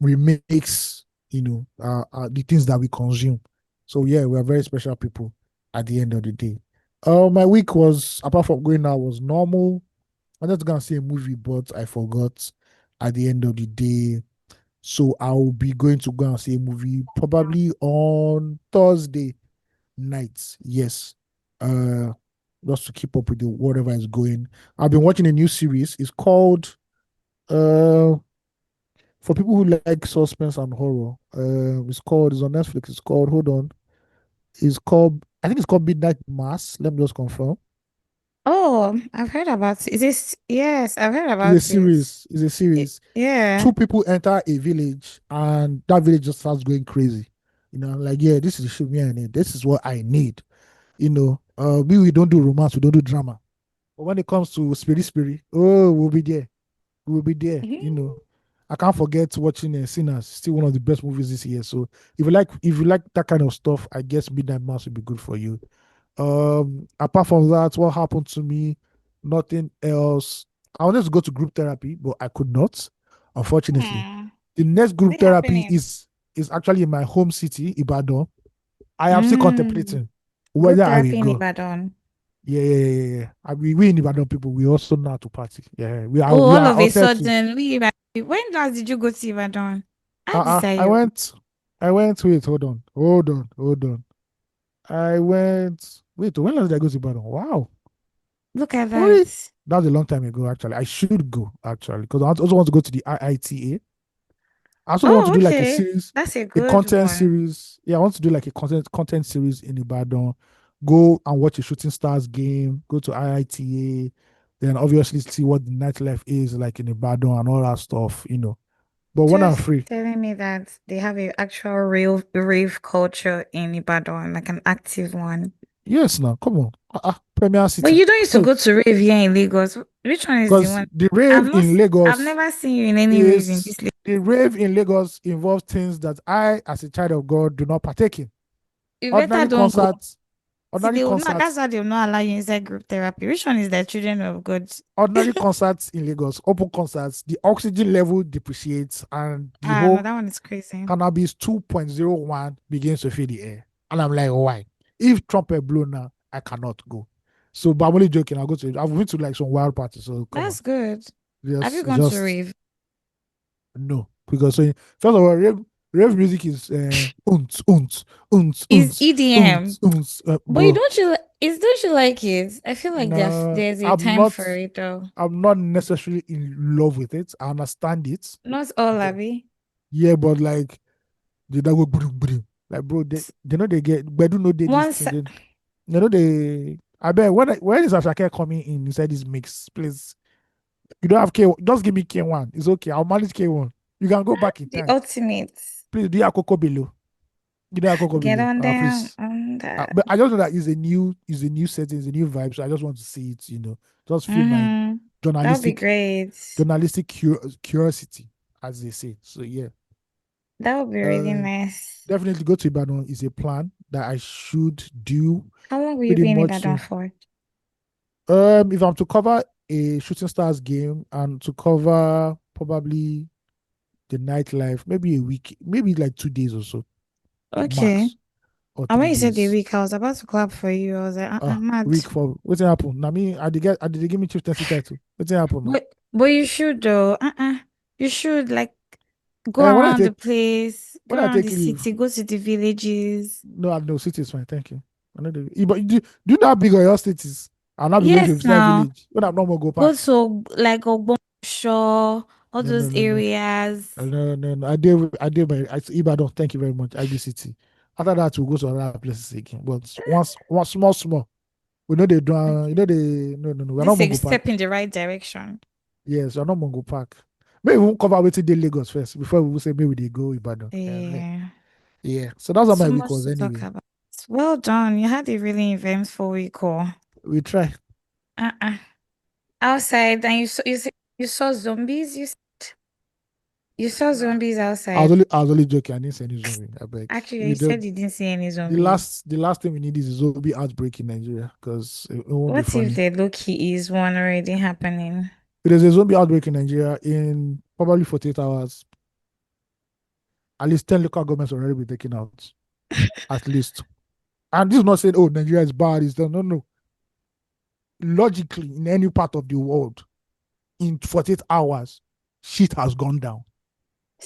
remix, the things that we consume. So yeah, we are very special people at the end of the day. My week was apart from going out was normal. I wanted to go and see a movie, but I forgot at the end of the day. So I'll be going to go and see a movie probably on Thursday night. Yes. Uh just to keep up with the whatever is going. I've been watching a new series. It's called for people who like suspense and horror. It's on Netflix. It's called hold on. I think it's called Midnight Mass. Let me just confirm. Oh, I've heard about it. Is this? Yes, I've heard It's a about it. series. It's a series. Yeah. Two people enter a village and that village just starts going crazy. Like, yeah, this is the shit me I need. This is what I need. We don't do romance, we don't do drama. But when it comes to spirit, oh, we'll be there. We'll be there. Mhm. I can't forget watching Sinners, still one of the best movies this year. So if you like that kind of stuff, I guess Midnight Mass would be good for you. Apart from that, what happened to me? Nothing else. I wanted to go to group therapy, but I could not, unfortunately. Hmm. The next Is group it therapy happening? is actually in my home city, Ibadan. I am still Mm. contemplating Group whether I will therapy in go. Ibadan. Yeah, yeah, yeah, yeah. Yeah. We in Ibadan people, we also know how to party. Yeah, we are Oh, we all are of a authentic. sudden, when last did you go to Ibadan? How Uh-uh. did I you? went I went wait, hold on. I went wait, when last did I go to Ibadan? Wow. Look at Really? that. That was a long time ago, actually. I should go, actually, because I also want to go to the IITA. I also want to Oh, do like a okay. series, That's a a good content one. series. Yeah, I want to do like a content series in Ibadan. Go and watch a Shooting Stars game. Go to IITA. Then obviously see what the nightlife is like in Ibadan and all that stuff. But when I'm Just free, telling me that they have a actual real rave culture in Ibadan, like an active one. yes, now come on, Premier But City, you don't used to go to rave here in Lagos. Which one is the because one? the rave in I've Lagos never seen you in any rave in is this Lagos. the rave in Lagos involves things that I, as a child of God, do not partake in. You better Ordinary don't go. concerts, See, ordinary they will not, that's concerts why they will not allow you inside group therapy. Which one is the children of God? ordinary concerts in Lagos, open concerts, the oxygen level depreciates and the Ah, no, whole that one is crazy. cannabis 2.01 begins to fill the air. And I'm like, why? If trumpet blow now, I cannot go. So, but I'm only joking. I'll go to. I've been to like some wild parties. So come on, That's good. Have you gone to just rave? no. Because so, first of all, rave music is unts, unts, unts, Is unts, EDM. unts, unts, But you bro. don't you don't you like it? I feel like No, there's a I'm time not. for it though. I'm not necessarily in love with it. I understand it. Not all, But Abby. yeah, but like they don't go boom, boom. Like bro, they know they get but do know they this Once thing. They know they I bet when is Ashake coming in inside this mix, please. You don't have K just give me K1. It's okay. I'll manage K1. You can go back in the time. ultimate. Please do your cocoa below. You know cocoa Get below. on there Please. on But that. I just know that is a new setting, it's a new vibe. So I just want to see it. Just feel my Mm-hmm. That would be journalistic great. journalistic curiosity, as they say. So yeah. That would be really Uh nice. Definitely go to Ibadan is a plan that I should do How long will you pretty be in much Ibadan soon. for? If I'm to cover a Shooting Stars game and to cover probably the nightlife, maybe a week, maybe like 2 days or so, Okay. max. or And when three you said a days. week, I was about to clap for you. I was like, Ah, mad. week for what's happen? Now me, I did they give me chieftaincy title. What's happen now? But you should though. You should like go Eh, around the place, go when I around take the leave, city, go to the villages. no, city is fine, thank you. I know but do you know how big are your cities? I'll not be going to Yes, visit now village. When I'm not gonna go go back. to like Ogbomosho, all No, no, those no, no. areas. No. I did my Ibadan, thank you very much. IBCT. After that we'll go to other places again. But once small. We know they do you know Okay. they no. We're not This is a Mongo step Park. in the right direction. Yes, we're not Mongo Park. Maybe we won't cover waiting day Lagos first before we will say maybe they go Ibadan. Yeah. Yeah. So that's how my So week much was to talk anyway. about. Well done. You had a really eventful week, oh. We try. Uh-uh. Outside, and you saw zombies. You saw Nah. zombies I was outside. only I was only joking. I didn't say any zombie. I beg. Actually, We you don't said you didn't see any the zombies. last thing we need is a zombie outbreak in Nigeria because it won't be What if funny. the low-key is one already happening? If there's a zombie outbreak in Nigeria in probably 48 hours, at least 10 local governments will already be taken out. At least. And this is not saying, oh, Nigeria is bad. It's done. No. Logically, in any part of the world, in 48 hours, shit has gone down.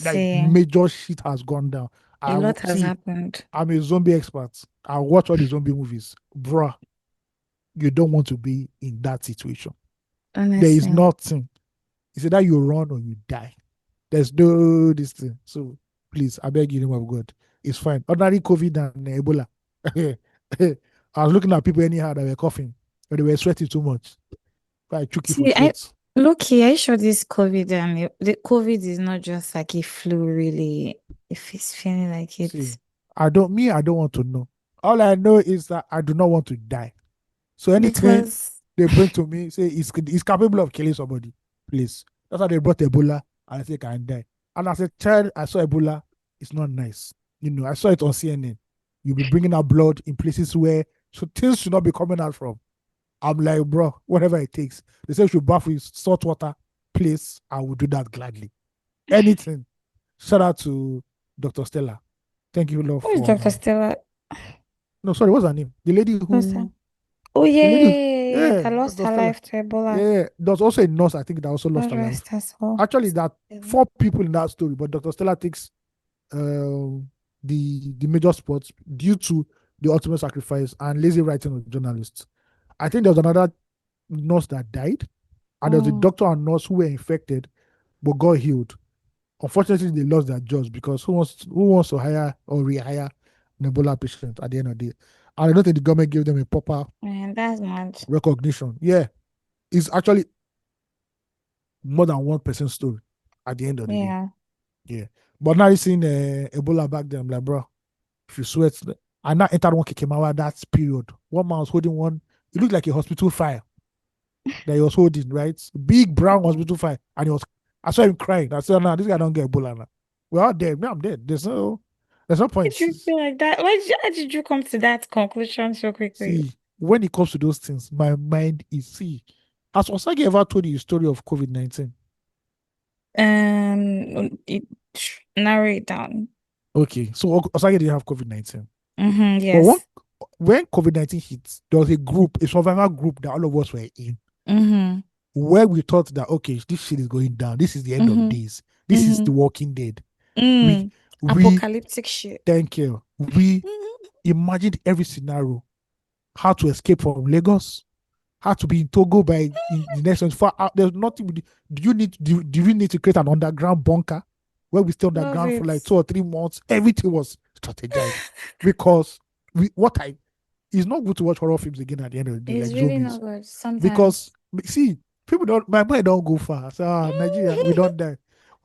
Like See, major shit has gone down. a I lot has see. happened, I'm a zombie expert. I watch all the zombie movies, bruh. You don't want to be in that situation. There is honestly. nothing. It's either you run or you die. There's no this thing. So please, I beg you, in the name of God, it's fine. Ordinary COVID and Ebola. I was looking at people anyhow that were coughing, but they were sweating too much. I took you for See, I sweat. Look, I sure this COVID and the COVID is not just like a flu, really. If it's feeling like See, it, I don't want to know. All I know is that I do not want to die. So anything because they bring to me, say it's capable of killing somebody, please. That's how they brought Ebola, and I think I can die. And as a child, I saw Ebola. It's not nice. I saw it on CNN. You'll be bringing out blood in places where so things should not be coming out from. I'm like, bro, whatever it takes. They say we should bath with salt water. Please, I will do that gladly. Anything. Shout out to Dr. Stella. Thank you, Lord, who is Dr. for Stella? no, sorry, what's her name? The lady Who's that? who Oh yeah, the lady, that yeah, lost Dr. her Stella. life to Ebola. Yeah, there's also a nurse, I think, that also lost God her life. rest her soul. Actually, that four people in that story, but Dr. Stella takes um, the major spots due to the ultimate sacrifice and lazy writing of journalists. I think there was another nurse that died, and there was a Mm, doctor and nurse who were infected but got healed. Unfortunately, they lost their jobs because who wants to hire or rehire an Ebola patient at the end of the day? And I don't think the government gave them a proper man, that's mad. recognition. Yeah, it's actually more than one person story at the end of the day. Yeah. Yeah. But now you seen Ebola back then, I'm like, bro, if you sweat, I now entered one Kekemawa that period. One man was holding one, it looked like a hospital file that he was holding, right? Big brown Mm. hospital file. And I saw him crying. I said, nah, this guy don't get Ebola now. We're all dead. Me, I'm dead. There's no Why point. did you feel like that? How did you come to that conclusion so quickly? See, when it comes to those things, my mind is, see, has Osage ever told you the story of COVID-19? Narrow it down. Okay, so Osage didn't have COVID-19. Mm-hmm, But yes. when COVID-19 hit, there was a survival group that all of us were in, Mm-hmm. where we thought that, okay, this shit is going down. This is the end of Mm-hmm. days. This is Mm-hmm. the Walking Dead. We, Mm. we, Apocalyptic shit. thank you. We imagined every scenario, how to escape from Lagos, how to be in Togo by in the next 24 hours. There's nothing. Do you need to create an underground bunker where we stay Love underground for it. like 2 or 3 months? Everything was strategized because what I it's not good to watch horror films again at the end of the day, It's like really zombies. not good Because sometimes. see, people don't my mind don't go far. So Nigeria, we don't die.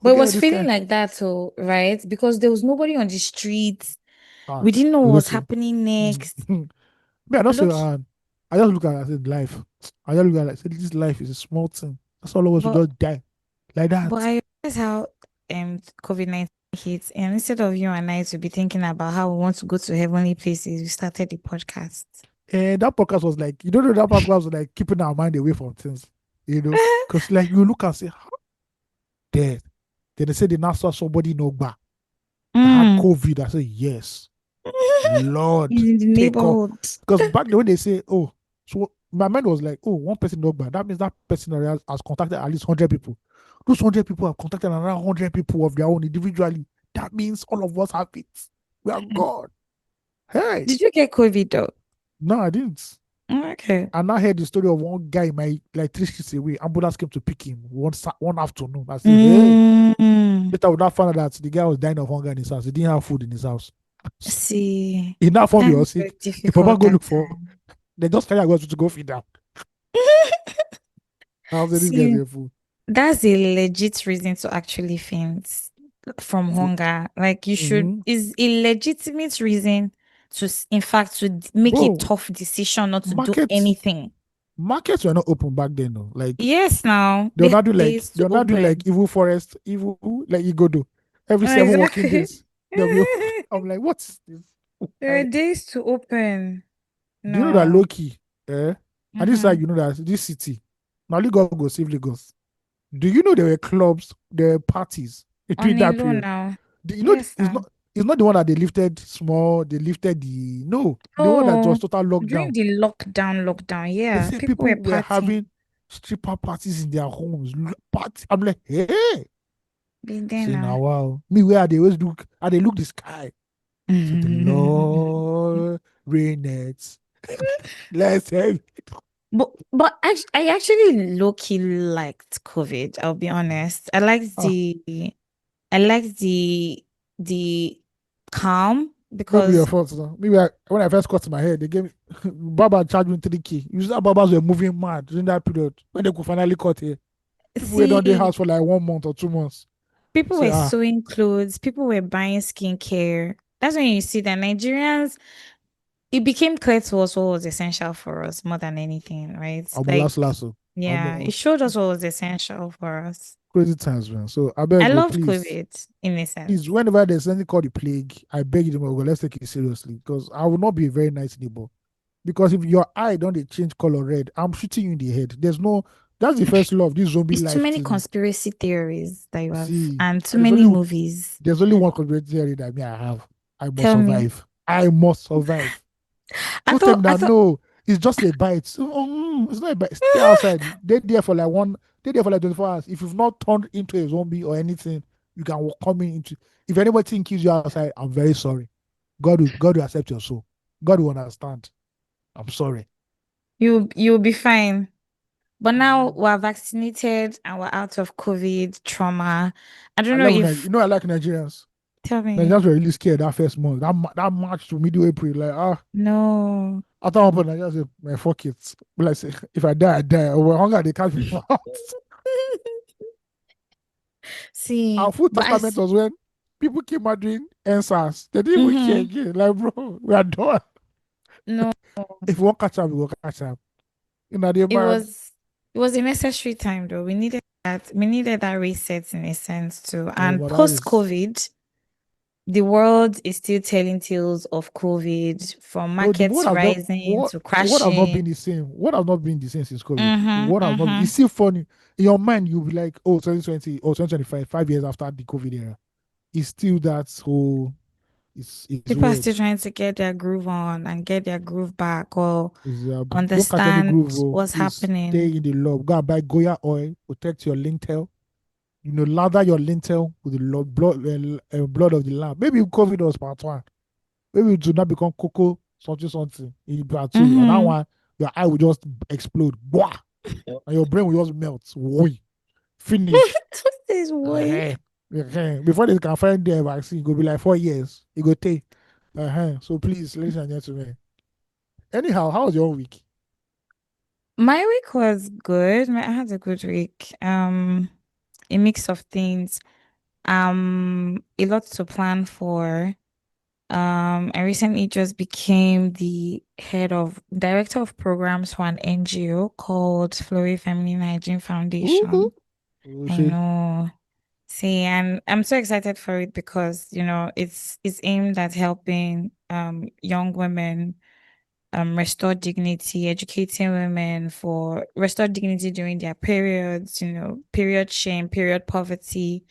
But it Forget all was this feeling guy. like that, so right? Because there was nobody on the streets. Ah, We didn't know what was listen. happening next. Me, I don't say Look, I just look at it and say life. I just look at it and say this life is a small thing. That's all of us will but just die. Like but that. I realize how COVID-19 hits, and instead of you and I to be thinking about how we want to go to heavenly places, we started the podcast. And that podcast was like, that podcast was like keeping our mind away from things. Because like you look and say, how dead? Then they say they now saw somebody in Ogba that had Mm. COVID. I say, yes. Lord, He's in the take off. neighborhood. Because back then when they say, oh, so my mind was like, oh, one person knocked back. That means that person has contacted at least 100 people. Those 100 people have contacted another 100 people of their own individually. That means all of us have it. We are God. Hey, Did you get COVID though? no, I didn't. Okay. And I heard the story of one guy, my like 3 streets away. Ambulance came to pick him one afternoon. I said, hey. Mm, Later, we now found out that the guy was dying of hunger in his house. He didn't have food in his house. see, He now found that me is sick. very The papa difficult go that look for. time. They just carry a go to go feed them. I say this guy's See, a fool. that's a legit reason to actually faint from hunger. Like you should Mm-hmm. is a legitimate reason to, in fact, to make a Bro, tough decision not to do markets anything. markets were not open back then. No. Like Yes, now they'll they have not do like days to they'll not do like open. evil forest, evil like you go do. Every Oh, 7 working exactly. days, they'll be open. I'm like, what's this? There are I, days to open. do you know that No. low key? Eh? And this is how Mm-hmm. you know that this city. Now Lagos go save Lagos. Do you know there were clubs, there were parties during On a that low period? now. You know, Yes, now. it's not the one that they lifted small, they lifted the one that was Oh, total during lockdown. the lockdown, They yeah, say people were people were partying. having stripper parties in their homes. Party. I'm like, hey, Be there say now now. wow. Me where they always look, and they look the sky. So the Lord reigneth. Let's have But I actually low-key liked COVID, I'll be honest. ah, I liked the calm maybe your because fault. No? Maybe when I first cut my hair, they gave me Baba charged me 3K. You see that Babas were moving mad during that period when they could finally cut hair. People were on their see, house for like 1 month or 2 months. people Say, were sewing clothes, people were buying skincare. That's when you see that Nigerians, it became clear to us what was essential for us more than anything, right? I'm Like, last last. So I'm yeah, it showed us what was essential for us. crazy times, man. So I I beg you, loved please. COVID in a Please, sense. whenever there's anything called the plague, I beg you, my God, let's take it seriously. Because I will not be a very nice neighbor. Because if your eye don't they change color red, I'm shooting you in the head. There's no that's the first law of this zombie It's too life many thing. conspiracy theories that you have, See, and too and many movies. there's only one conspiracy theory that me I have. I must Tell me. survive. I must survive. I Don't tell thought, me I that thought, no, it's just a bite. It's not a bite. Stay outside. Stay there for like 24 hours. If you've not turned into a zombie or anything, you can come in into if anybody kills you outside, I'm very sorry. God will accept your soul. God will understand. I'm sorry. you'll be fine. But now Mhm. we're vaccinated and we're out of COVID trauma. I don't I know love if, I like Nigerians. tell me, Nigerians were really scared that first month. That March to middle April, like no. after one point, Nigerians say, man, fuck it. But like say, if I die, I die. Or hunger, they can't be out. See, Our full but testament was when people came out doing answers. They didn't even care mhm, again. Like, bro, we are done. no, If we want catch up, we will catch up. You know, they it mad. was it was a necessary time though. We needed that reset in a sense too. Oh, And but that is post-COVID, the world is still telling tales of COVID from no. The world markets has not rising to the world has not been crashing. the same. What has not been the same since COVID. Mm-hmm. What has not been. Mm-hmm. It's still funny in your mind. You'll be like, oh, 2020 or 2025, 5 years after the COVID era. It's still that whole. It's People are weird. still trying to get their groove on and get their groove back or Don't catch any understand groove, oh. what's Please stay happening. in the love. Go and buy Goya oil. Protect your lintel. Lather your lintel with the blood of the lamb. Maybe COVID was part one. Maybe it will not become cocoa something something in part two. And that Mm-hmm. one, your eye will just explode. Bwah! And your brain will just melt. Woi. Finish. What's this way? uh Before they can find their vaccine, it will be like 4 years. It will take. So please, ladies and gentlemen. Anyhow, how was your week? My week was good. I had a good week. A mix of things. A lot to plan for. I recently just became the director of programs for an NGO called Florey Feminine Hygiene Ooh, Foundation. oh I shit. know. See, and I'm so excited for it because, it's aimed at helping young women restore dignity, educating women for restore dignity during their periods, period shame, period poverty.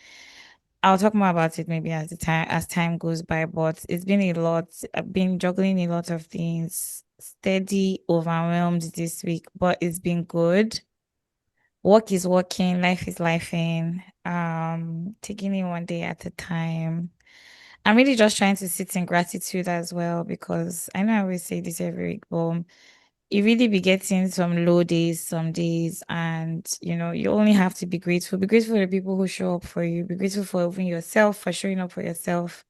I'll talk more about it maybe as time goes by, but it's been a lot. I've been juggling a lot of things, steady, overwhelmed this week, but it's been good. Work is working, life is lifing. Taking it one day at a time. I'm really just trying to sit in gratitude as well because I know I always say this every week, but you really be getting some low days, some days, and you only have to be grateful. Be grateful for the people who show up for you. Be grateful for even yourself, for showing up for yourself.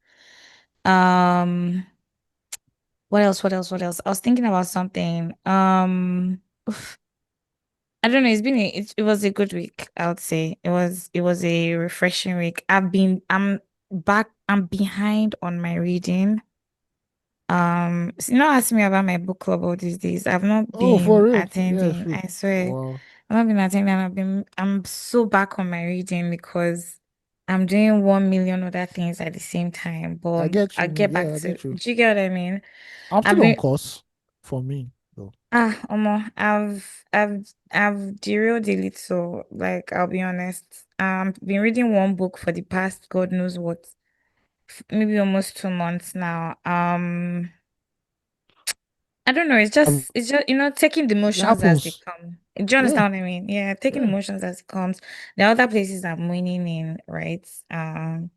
Um, what else? What else? What else? I was thinking about something. Oof, I don't know. It was a good week, I would say. It was a refreshing week. I'm behind on my reading. So not ask me about my book club all these days. I've not Oh, for been real? Yeah, attending. shoot. I swear, Wow. I've not been attending. I'm so back on my reading because I'm doing 1 million other things at the same time. I But get I'll you. get back Yeah, I to. get you. Do you get what I mean? I'm I've still on been course for me, though. Omo, I've derailed a little. Like I'll be honest. Been reading one book for the past God knows what, maybe almost 2 months now. I don't know. It's just taking the It emotions as they happens. come. Do you Yeah, understand what I mean? Yeah, taking yeah. emotions as it comes. The other places I'm winning in, right? Can't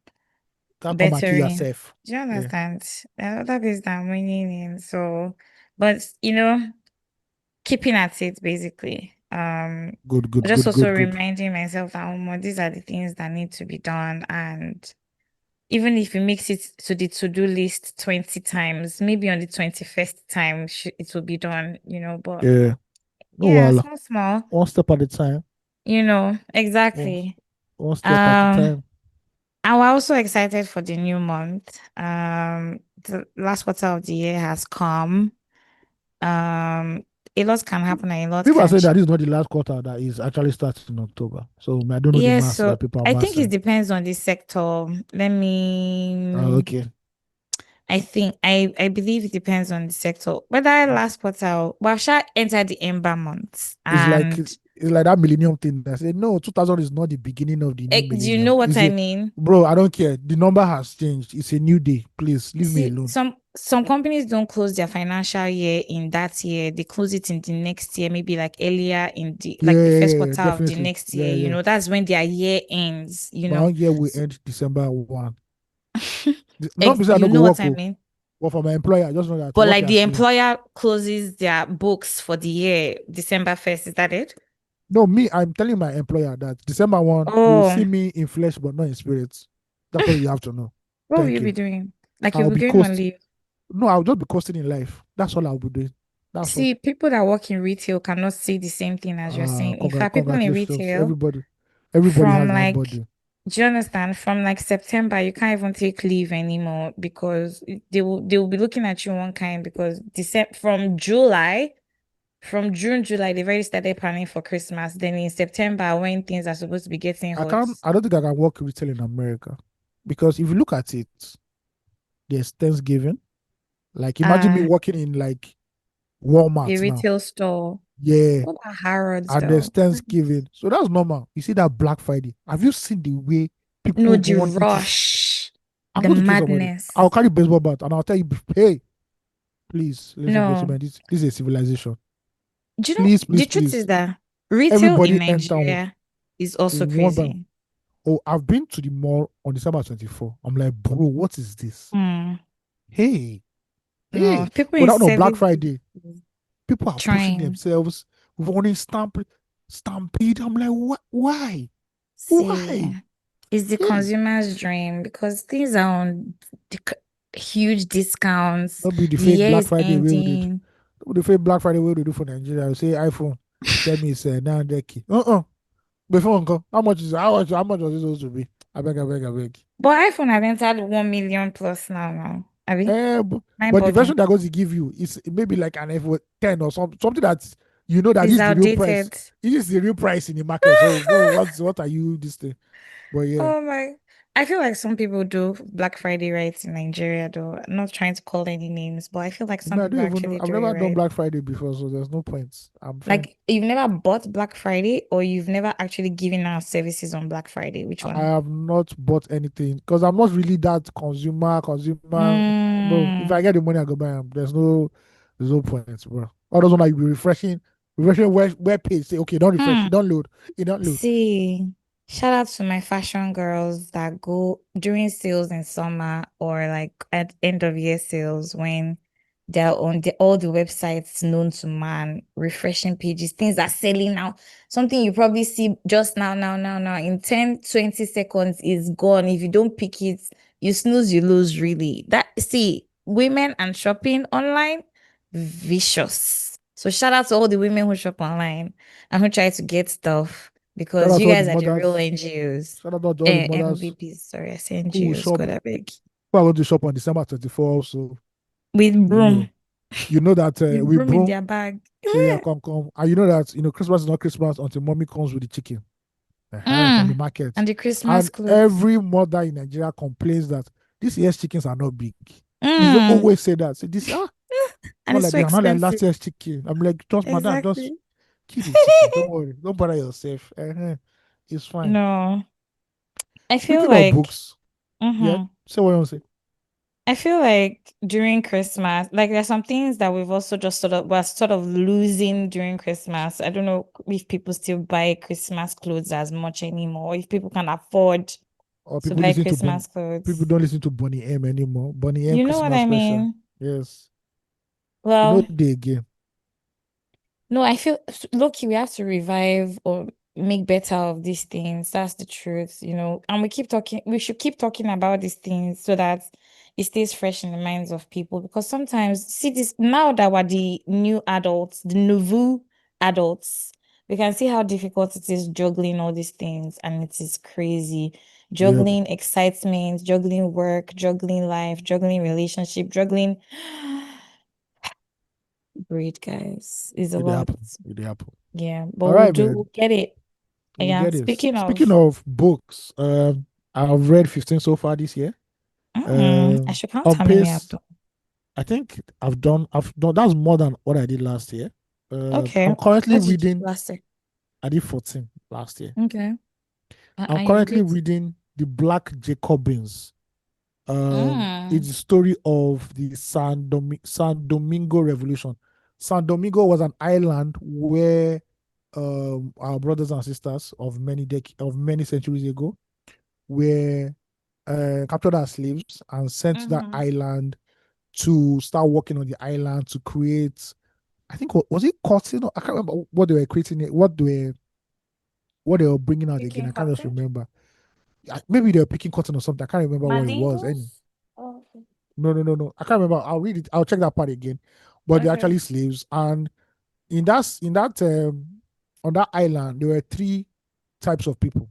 come and kill Bettering. yourself. Do you Yeah. understand? The other places I'm winning in. So, but keeping at it basically. Good, good, Just good, also good, good. reminding myself that these are the things that need to be done, and even if you mix it to the to-do list 20 times, maybe on the 21st time it will be done, but Yeah. No, yeah, well, small, small, one step at a time. One, exactly. one step at a Um, time. I'm also excited for the new month. The last quarter of the year has come. Um, a lot can happen and a lot People are can saying that change. this is not the last quarter that is actually starting in October. So I don't know the Yes, maths so that people are I think it massing. depends on the sector. Let me Okay. I believe it depends on the sector. Whether last quarter, well, I've sha entered the ember months, It's like and it's like that millennium thing. I say no, 2000 is not the beginning of the new do you know millennium. what Is I it, mean? bro? I don't care. The number has changed. It's a new day. Please leave me See, alone. some companies don't close their financial year in that year. They close it in the next year, maybe like earlier in the Yeah, like the yeah, first yeah, yeah, quarter of the definitely. next year. Yeah, yeah. That's when their year ends. But our year will So, end December 1. Not because I you don't go know what work, I oh, mean? but for my employer, I just know that But what like you are the saying. employer closes their books for the year, December 1st. Is that it? No, me, I'm telling my employer that December 1, you will see Oh, me in flesh, but not in spirit. That's what you have to know. what will Thank you be you. doing? Like you'll I'll be be going on coast. leave. No, I'll just be coasting in life. That's all I'll be doing. That's all. See, people that work in retail cannot say the same thing as you're saying. In fact, people in Congratulations. retail Everybody from has that like, body. do you understand? From like September, you can't even take leave anymore because they will be looking at you one kind because from June, July, they've already started planning for Christmas. Then in September, when things are supposed to be getting hot, I don't think I can work retail in America. Because if you look at it, there's Thanksgiving. Like imagine me uh, working in like a Walmart now. retail store. Yeah. What about Harrods And there's though? Thanksgiving. So that's normal. You see that Black Friday. Have you seen the way No, people the want it? rush, I'm the going to kill somebody. madness. I'll carry baseball bat and I'll tell you, hey, please, ladies and No. gentlemen, this is a civilization. Do you know Please, the please, truth is please. that retail in Everybody enter Nigeria is also one by one. crazy. Oh, I've been to the mall on December 24th. I'm like, bro, what is this? Hmm. Hey, No, hey. people But in now on Black service Friday, people are pushing trying. themselves, running stampede. I'm like, what? Why? See, Why? it's the Hey, consumer's dream because things are on huge discounts. not be the The fake year Black is Friday way we did. ending. Not be the fake Black Friday way we do for Nigeria. I say iPhone. Tell me it's 900 key. Before uncle, how much was it supposed to be? I beg, I beg, I beg. But iPhone have entered 1 million plus now. Abi, mind But the version boggling. they're going to give you is maybe like an iPhone 10 or something that you know that It's is the real price. outdated. It is the real price in the market. So, bro, what are you this thing? But yeah, Oh my. I feel like some people do Black Friday rights in Nigeria, though. I'm not trying to call any names, but I feel like some No, I people don't even know. actually I've do it never done right. Black Friday before, so there's no point. I'm fine. Like you've never bought Black Friday or you've never actually given out services on Black Friday. Which I one? have not bought anything because I'm not really that consumer. Bro, if I Mm, get the money, I go buy them. There's no point, bro. All those one like be refreshing web page. Say, okay, don't refresh, hmm. you don't load, you don't load. See, shout out to my fashion girls that go during sales in summer or like at end of year sales when they're on all the websites known to man, refreshing pages, things are selling now. Something you probably see just now. In 10, 20 seconds is gone. If you don't pick it, you snooze, you lose, really. See, women and shopping online, vicious. So shout out to all the women who shop online and who try to get stuff Shout because out you to all the guys are the real mothers. NGOs. Shout out to all the mothers MVPs, sorry, I say who will NGOs, shop, God I beg. who are going to shop on December 24th. So With you know, broom, you know that with we broom in bro. their bag. So yeah, come, and you know that Christmas is not Christmas until mommy comes with the chicken from the Mm. market. And the Christmas And clothes. every mother in Nigeria complains that this year's chickens are not big. Is Mm. always say that. Say this And not it's like so they are not like last expensive. year's chicken. I'm like, just madam, just Exactly. keep the chicken. Don't worry. Don't bother yourself. It's fine. No, I feel Speaking of like, books, yeah, mhm. say what you want to say. I feel like during Christmas, like there's some things that we've also just we're sort of losing during Christmas. I don't know if people still buy Christmas clothes as much anymore, if people can afford Or to people buy listen to Bonnie. Christmas People clothes. don't listen to Bonnie M anymore. Bonnie M You know what Christmas I special. mean? Yes. You know Well, they again. no, I feel lucky we have to revive or make better of these things. That's the truth, you know. And we should keep talking about these things so that it stays fresh in the minds of people. Because sometimes, see this now that we're the new adults, the nouveau adults, we can see how difficult it is juggling all these things, and it is crazy. Yep. Juggling excitement, juggling work, juggling life, juggling relationship, juggling breed, guys, is a It lot. happen. It happen. Yeah, but All right, we'll man. get it. We'll Yeah. get this. Speaking Speaking of, of books, I've read 15 so far this year. I should count On how many I've pace, done. I think I've done that's more than what I did last year. Okay. I'm currently What did you do reading, last year? I did 14 last year. Okay. I'm You currently read. reading The Black Jacobins. It's Mm. the story of the San Domingo Revolution. San Domingo was an island where our brothers and sisters of many centuries ago were captured as slaves and sent to that Mm-hmm. island to start working on the island to create. I think was it cotton? I can't remember what they were creating. What they were bringing out again. Picking I can't just cotton? remember. Maybe they were picking cotton or something. I can't remember what it was. Any Mandingos? Oh, okay. no. I can't remember. I'll read it. I'll check that part again. But they're Okay. actually slaves, and in that on that island there were three types of people.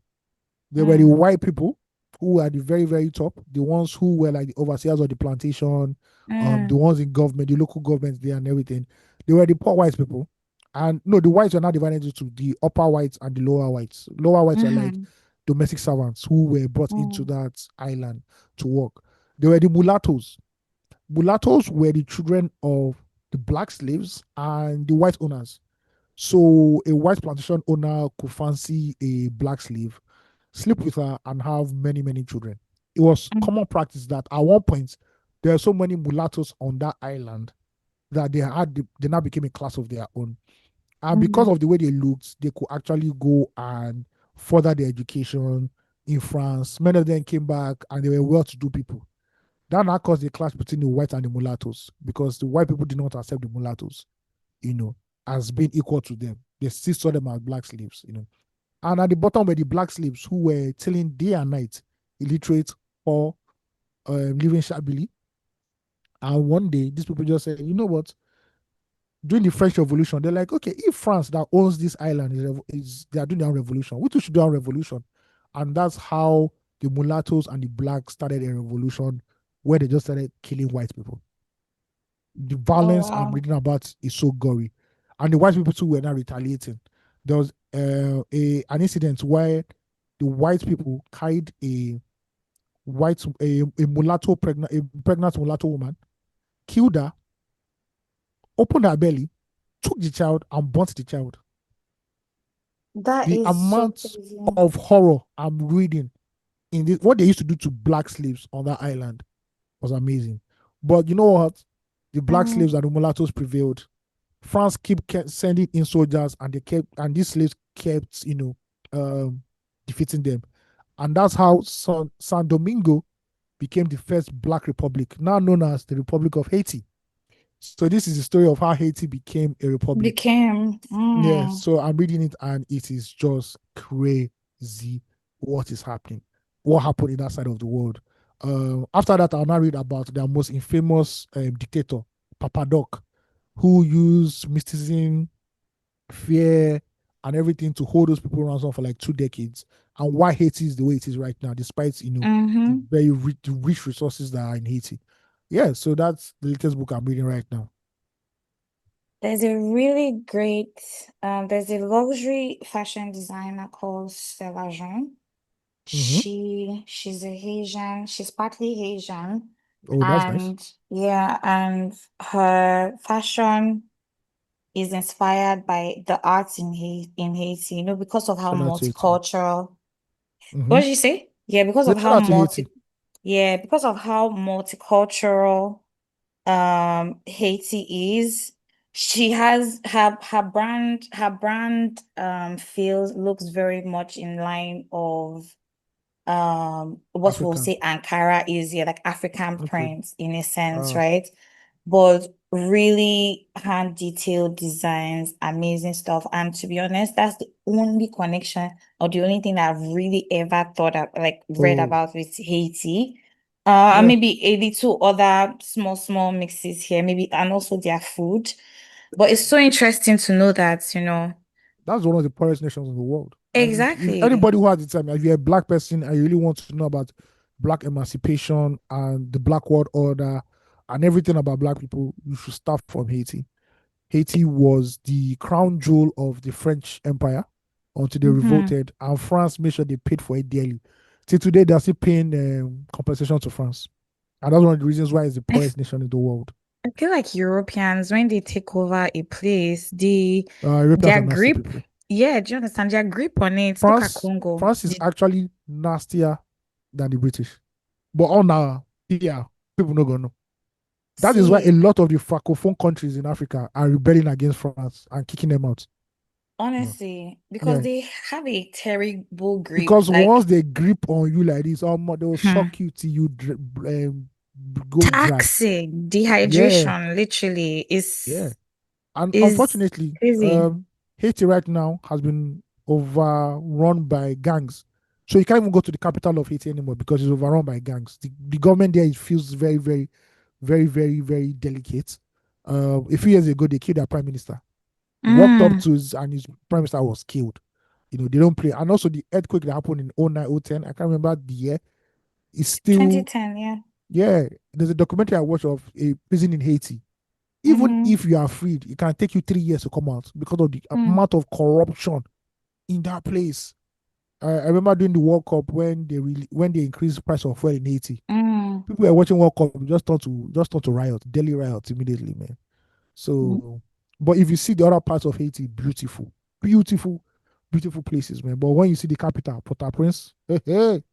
There were the Mm. white people who were at the very, very top, the ones who were like the overseers of the plantation, the Mm. ones in government, the local governments there and everything. They were the poor white people. And no, the whites were not divided into the upper whites and the lower whites. Lower whites are like Mm-hmm. domestic servants who were brought into Mm. that island to work. They were the mulattoes. Mulattoes were the children of the black slaves and the white owners. So a white plantation owner could fancy a black slave, sleep with her, and have many, many children. It was Mm. common practice that at one point there are so many mulattoes on that island that they now became a class of their own. And because Mm. of the way they looked, they could actually go and further their education in France. Many of them came back and they were well-to-do people. That now caused a clash between the whites and the mulattoes because the white people did not accept the mulattoes, you know, as being equal to them. They still saw them as black slaves. And at the bottom were the black slaves who were tilling day and night, illiterate or living shabbily. And one day, these people just said, you know what? During the French Revolution, they're like, okay, if France that owns this island is they are doing their own revolution, we too should do our revolution. And that's how the mulattoes and the blacks started a revolution where they just started killing white people. The Oh, violence I'm wow. reading about is so gory. And the white people too were not retaliating. There was an incident where the white people carried a mulatto pregnant mulatto woman, killed her, opened her belly, took the child, and burnt the child. That The is so amount crazy. of horror I'm reading in this, what they used to do to black slaves on that island was amazing. But you know what? The black Mm, slaves and the mulattoes prevailed. France kept sending in soldiers, and these slaves kept, um, defeating them, and that's how San Domingo became the first black republic, now known as the Republic of Haiti. So this is the story of how Haiti became a republic. became. Yeah, so I'm reading it and it is just crazy what is happening, what happened in that side of the world. After that, I'll now read about their most infamous dictator, Papa Doc, who used mysticism, fear, and everything to hold those people ransom for like 2 decades, and why Haiti is the way it is right now, despite the Mm-hmm. very rich resources that are in Haiti. Yeah, so that's the latest book I'm reading right now. There's a really great, there's a luxury fashion designer called Stella Jean. Hmm. She's a Haitian, she's partly Haitian, Oh, that's nice. and yeah, and her fashion is inspired by the arts in Haiti, because of how Shout out to Haiti. multicultural. Hmm. What did you say? Yeah, because Yeah, of shout how out to Haiti. multicultural Haiti is. She has her brand feels looks very much in line of what we'll African. say Ankara is, yeah, like African Okay. prints in a sense, Uh, right? But really hand detailed designs, amazing stuff. And to be honest, that's the only connection or the only thing that I've really ever thought of, like read oh, about with Haiti. And yeah. maybe 82 other small mixes here, maybe, and also their food. But it's so interesting to know that, That's one of the poorest nations in the world. And if exactly. anybody who has the time, if you're a black person and you really want to know about black emancipation and the black world order and everything about black people, you should start from Haiti. Haiti was the crown jewel of the French Empire until they Hmm. revolted, and France made sure they paid for it dearly. Till today, they're still paying compensation to France. And that's one of the reasons why it's the poorest nation in the world. I feel like Europeans, when they take over a place, Europeans their are nasty grip, people. yeah, do you understand? Their grip on it. Look at France, Congo. France is actually nastier than the British. But all now, yeah, people not gonna know. That is why a See, lot of the francophone countries in Africa are rebelling against France and kicking them out. Yeah, honestly, because yeah. they have a terrible grip. Because Like, once they grip on you like this, they will hmm, suck you till you go dry. taxing, Yeah, dehydration, literally, yeah. is And is unfortunately, crazy. Haiti right now has been overrun by gangs. So you can't even go to the capital of Haiti anymore because it's overrun by gangs. The government there, it feels very, very, very, very, very delicate. A few years ago, they killed their prime minister. Walked up Mm, to and his prime minister was killed. They don't play. And also the earthquake that happened in 09, 010, I can't remember the year. It's still, 2010, yeah. yeah. There's a documentary I watched of a prison in Haiti. Even Mm-hmm. if you are freed, it can take you 3 years to come out because of the Mm, amount of corruption in that place. I remember during the World Cup when when they increased the price of fuel in Haiti. mm, People were watching World Cup just thought to riot, daily riots immediately, man. mm. So, but if you see the other parts of Haiti, beautiful, beautiful, beautiful places, man. But when you see the capital, Port-au-Prince, hey, hey,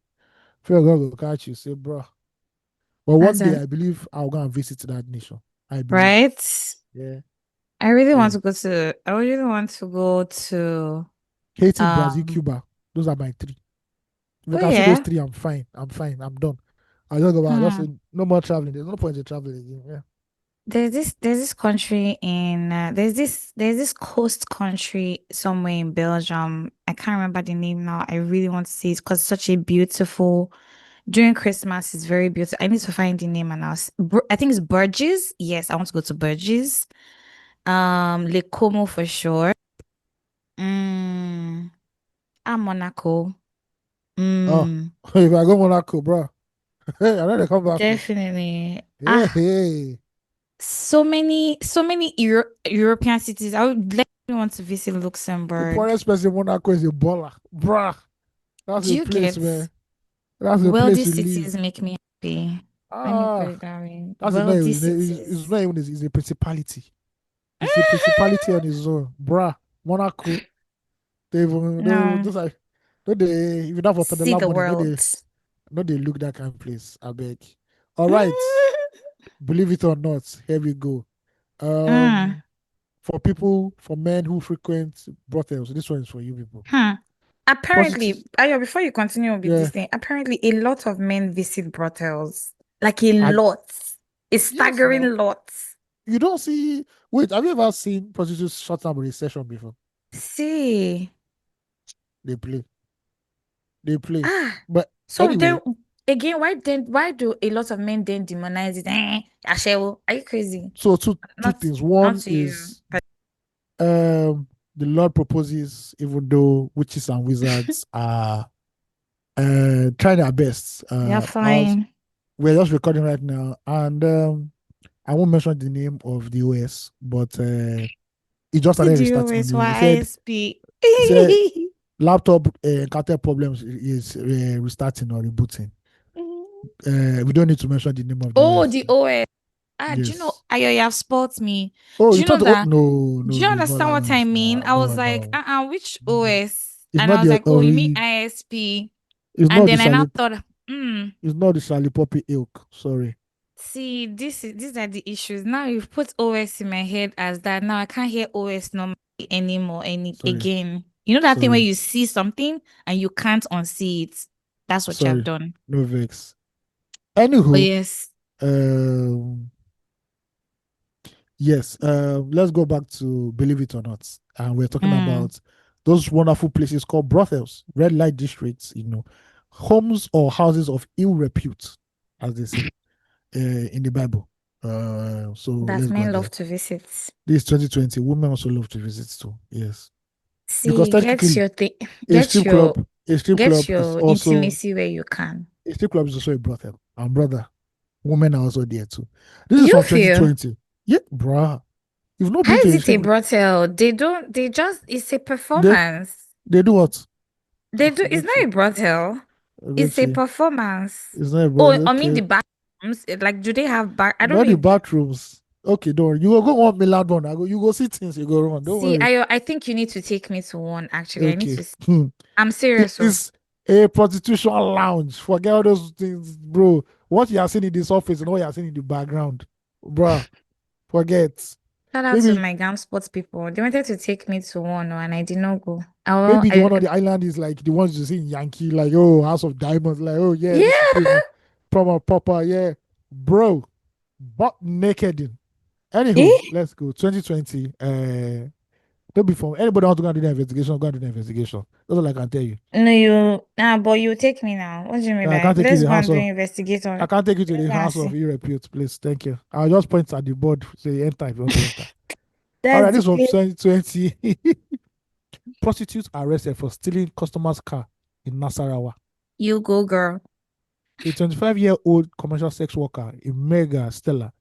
feel God will catch you, say, bro. But That's one day, it. I believe I'll go and visit that nation. I believe. Right? Yeah. So I really want to go to, Haiti, Brazil, um, Cuba. Those are my three. If I oh can see those yeah. three, I'm fine. I'm fine. I'm done. I just go back. I just say Hmm. no more traveling. There's no point in traveling again. Yeah. There's this country in there's this coast country somewhere in Belgium. I can't remember the name now. I really want to see it because it's such a beautiful during Christmas. It's very beautiful. I need to find the name and I think it's Burgess. Yes, I want to go to Burgess. Lake Como for sure. Mm, Monaco. Oh, Mm, if I go Monaco, bro, hey, I know they come back. Oh. definitely. Yeah, hey. So many European cities. I would definitely want to visit The Luxembourg. poorest person in Monaco is a baller, bruh. That's Do a you place, get? man. That's the Wealthy place you live. cities make me happy. Let me put Ah, it that way. that's it. No, Wealthy it's cities. not even. It's a principality. It's a principality on its own, bruh. Monaco. They No, just like no they if you don't have the see lab the money, world. no they look that kind of place. I beg. All right, believe it or not, here we go. Mm, Um, for men who frequent brothels, this one is for you people. hmm. Apparently, Prostitutes, Ayo, before you continue with yeah, this thing, apparently a lot of men visit brothels. Like a and lot. A yes, now staggering lot. you don't see. Wait, have you ever seen prostitutes shut down with a session before? See. They play, they play. Ah. But So then anyway, again, why do a lot of men then demonize it? Ashewo, are you crazy? so two Not things. not One to you. is the Lord proposes, even though witches and wizards are trying their best. You're fine. We're just recording right now, and I won't mention the name of the OS, but he just Did started you restarting on always me. YSP? He said laptop encounter problems is restarting or rebooting. We don't need to mention the name of the Oh, OS. the OS. Do you know, Yes. Ayo, you have spoiled me. Oh, Do you you know thought the that? no, Do no, you no, it's not understand that what one. I mean? No, I was no, like, no. which OS? It's And I not was the like, oh, you mean ISP? it's And not the then I now Charlie thought, hmm. it's not the Charlie Poppy ilk. Sorry. See, these are the issues. Now you've put OS in my head as that. Now I can't hear OS normally anymore Sorry. again. You know that thing where Sorry. you see something and you can't unsee it. That's what you have Sorry. done. No vex. But Anywho, yes. um, yes, let's go back to believe it or not. And we're talking Mm, about those wonderful places called brothels, red light districts, homes or houses of ill repute, as they say in the Bible. So that let's go men love there. to visit. This is 2020. Women also love to visit too. Yes, because See, technically, a get strip club, your a strip club is also intimacy where you can. a strip club is also a brothel. And brother, women are also there too. This is You from feel? 2020. Yeah, bruh. You've not How been to is a it a strip. brothel? They just, it's a They performance. they do what? It's not Ogochi. a brothel. It's a Ogochi. performance. It's not a Oh, brother. I mean Okay. the bathrooms. Like, do they have back? I don't Not know the if they bathrooms. Okay, don't worry. You go want me loud one. You go see things, you go run. Don't see. worry. I think you need to take me to one. Actually, I need Okay. to. I'm It serious. Oh, is a prostitution lounge. Forget all those things, bro. What you are seeing in this office and what you are seeing in the background. Bruh. Forget. shout out to Maybe my gam sports people. They wanted to take me to one, oh, and I did not go. Oh, maybe the one on the island is like the ones you see in Yankee, like oh House of Diamonds, like oh yeah, this is yeah. premium, proper, proper, yeah, bro, butt naked. Anywho, Eh? let's go. 2020. Don't be from anybody want to go and do the investigation, go and do the investigation. That's all I can tell you. No, but you take me now. What do you mean I by can't take you to let's the go house and do of I investigation? can't take you to Let's the go and house of see. irrepute, please. Thank you. I'll just point at the board, say enter if you want to enter. All right, That's the this from place. 2020. Prostitutes arrested for stealing customers' car in Nasarawa. You go, girl. A 25-year-old commercial sex worker, Mega Stella,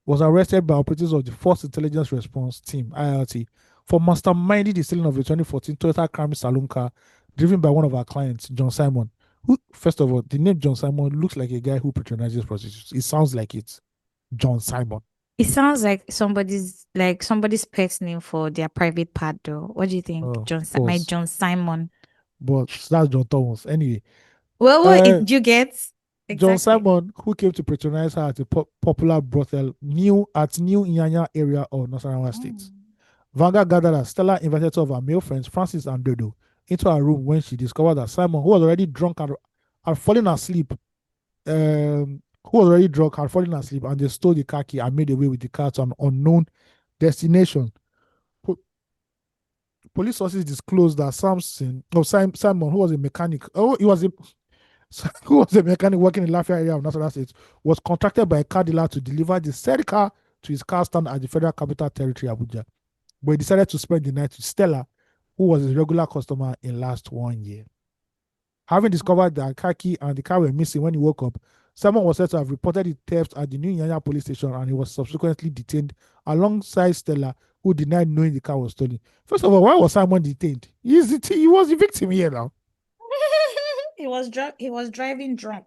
was arrested by operatives of the Force Intelligence Response Team (IRT) for masterminding the stealing of a 2014 Toyota Camry saloon car driven by one of our clients, John Simon. Who, first of all, the name John Simon looks like a guy who patronizes prostitutes. It sounds like it. John Simon. It sounds like somebody's pet name for their private part though. What do you think? Oh, My pause. John Simon. But that's John Thomas. Anyway, Well, uh, you get? John Exactly. Simon, who came to patronize her at a popular brothel New Inyanya area of Nasarawa State. Mm. Vanga gathered that Stella invited two of her male friends, Francis and Dodo, into her room when she discovered that Simon, who was already drunk, had fallen asleep. Who was already drunk, had fallen asleep, and they stole the car key and made away with the car to an unknown destination. Po- Police sources disclosed that Simon, who was a mechanic, who was a mechanic working in Lafayette area of National State, was contracted by a car dealer to deliver the said car to his car stand at the Federal Capital Territory, Abuja. But he decided to spend the night with Stella, who was his regular customer in last 1 year. Having discovered that car key and the car were missing when he woke up, Simon was said to have reported the theft at the New Yanya police station and he was subsequently detained alongside Stella, who denied knowing the car was stolen. First of all, why was Simon detained? He was the victim here now. He was driving drunk.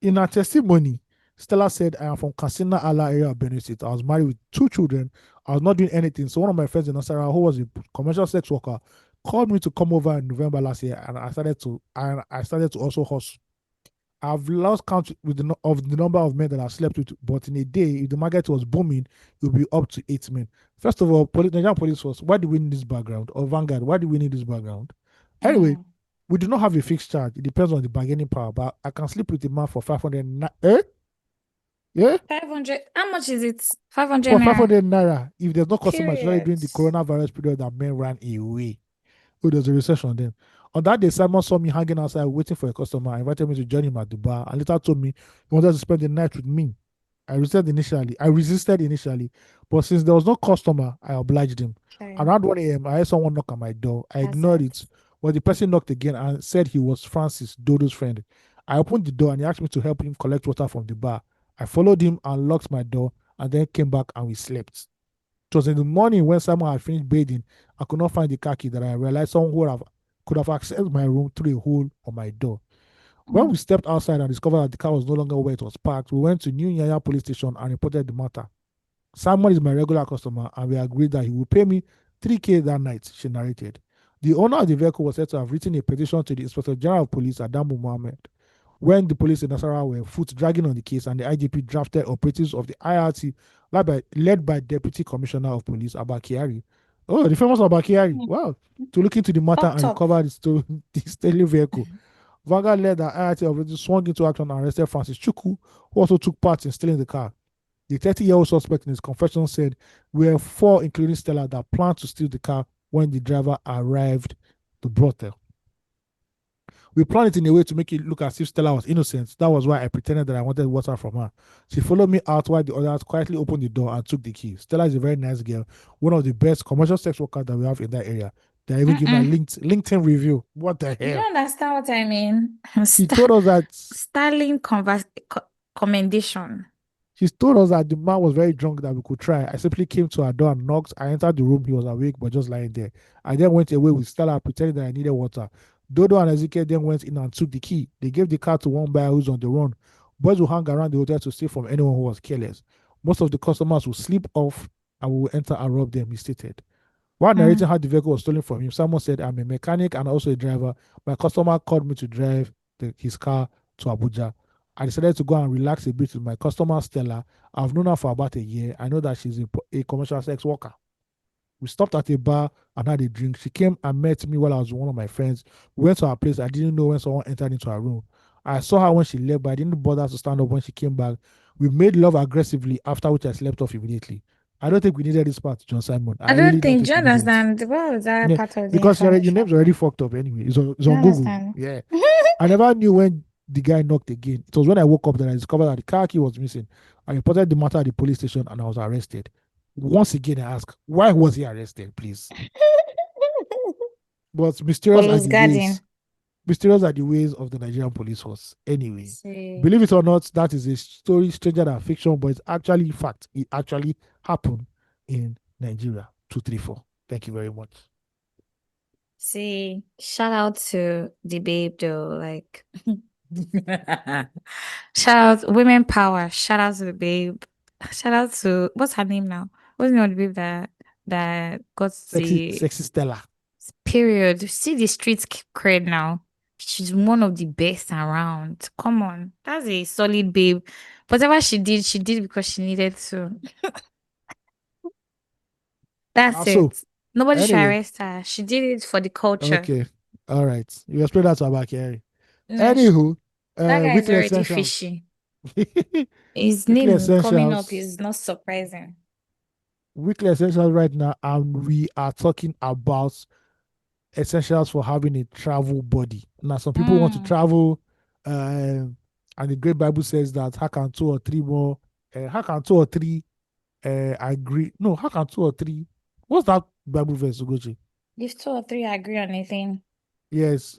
In her testimony, Stella said, I am from Kasina Ala area of Benue State. I was married with two children. I was not doing anything. So one of my friends in Nasarawa, who was a commercial sex worker, called me to come over in November last year, and I started to also hustle. I've lost count with of the number of men that I've slept with, but in a day, if the market was booming, it would be up to 8 men. First of all, Nigerian police force, why do we need this background? Or Vanguard, why do we need this background? Anyway, Mm. we do not have a fixed charge. It depends on the bargaining power, but I can sleep with a man for 500. Eh? Yeah? 500. How much is it? 500 For naira. 500 naira. If there's no customer, especially Period. during the coronavirus period that men ran away. Oh, there's a recession then. On that day, Simon saw me hanging outside waiting for a customer, invited me to join him at the bar, and later told me he wanted to spend the night with me. I resisted initially, but since there was no customer, I obliged him. Okay. Around 1 a.m., I heard someone knock on my door. I ignored Hazard. it, but the person knocked again and said he was Francis, Dodo's friend. I opened the door and he asked me to help him collect water from the bar. I followed him and locked my door and then came back and we slept. It was in the morning when Simon had finished bathing. I could not find the car key that I realized someone could have accessed my room through a hole on my door. When we Mm. stepped outside and discovered that the car was no longer where it was parked, we went to New Yaya police station and reported the matter. Simon is my regular customer and we agreed that he would pay me 3K that night, she narrated. The owner of the vehicle was said to have written a petition to the Inspector General of Police, Adamu Mohammed, when the police in Nasarawa were foot dragging on the case and the IGP drafted operatives of the IRT led by Deputy Commissioner of Police Abakiari. Oh, the famous Abakiari. Mm. Wow. To look into the matter Top and top. recover the stolen vehicle. Vanguard led the IRT operatives swung into action and arrested Francis Chuku, who also took part in stealing the car. The 30-year-old suspect in his confession said, we were four, including Stella, that planned to steal the car when the driver arrived to brothel. We planned it in a way to make it look as if Stella was innocent. That was why I pretended that I wanted water from her. She followed me out while the others quietly opened the door and took the key. Stella is a very nice girl, one of the best commercial sex workers that we have in that area. They're even giving her Mm-mm. LinkedIn review. What the You hell? don't understand what I mean. She told us that Sterling commendation. She told us that the man was very drunk that we could try. I simply came to her door and knocked. I entered the room. He was awake but just lying there. I then went away with Stella, pretending that I needed water. Dodo and Ezekiel then went in and took the key. They gave the car to one buyer who's on the run. Boys will hang around the hotel to steal from anyone who was careless. Most of the customers will sleep off and we will enter and rob them, he stated. While Mm. narrating how the vehicle was stolen from him, someone said, I'm a mechanic and also a driver. My customer called me to drive his car to Abuja. I decided to go and relax a bit with my customer, Stella. I've known her for about a year. I know that she's a commercial sex worker. We stopped at a bar and had a drink. She came and met me while I was with one of my friends. We went to her place. I didn't know when someone entered into her room. I saw her when she left, but I didn't bother to stand up when she came back. We made love aggressively, after which I slept off immediately. I don't think we needed this part, John Simon. I I don't really don't think, do think you we needed it. understand? What was that Yeah, part of the because your name's information? already fucked up anyway. It's Do you on Google. understand? Yeah. I never knew when the guy knocked again. It was when I woke up that I discovered that the car key was missing. I reported the matter at the police station and I was arrested. Once again, I asked, why was he arrested, please? But Police guarding. mysterious are the ways of the Nigerian police force. Anyway, See, believe it or not, that is a story stranger than fiction, but it's actually fact. It actually happened in Nigeria. 234. Thank you very much. shout out to the babe though. Like, shout out women power. Shout out to the babe. Shout out to what's her name now? What's the name of the babe that got Sexy, the sexy Stella. period? See the street cred now. She's one of the best around. Come on, that's a solid babe. Whatever she did because she needed to. That's Also, it. Nobody should anyway, arrest her. She did it for the culture. okay. All right. You explain that to Abakari. No, Anywho, that guy is weekly already essentials. fishy. His Weekly name coming up essentials. is not surprising. Weekly essentials right now, and we are talking about essentials for having a travel body. Now, some people want to Mm. travel, and the Great Bible says that how can two or three more, how can two or three agree? No, how can two or three? What's that Bible verse, Ugochi? If two or three agree on anything, Yes,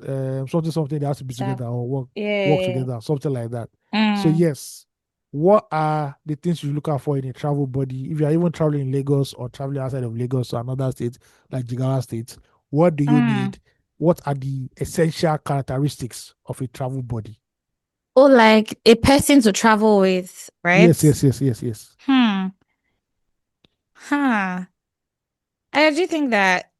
something that has to be so together or work yeah. together, something like that. So Mm. yes, what are the things you look out for in a travel body? If you are even traveling in Lagos or traveling outside of Lagos to another state like Jigawa State, what do you Mm. need? what are the essential characteristics of a travel buddy? Or like a person to travel with, right? Yes, yes, yes, yes, yes. Hmm. Huh. I do think that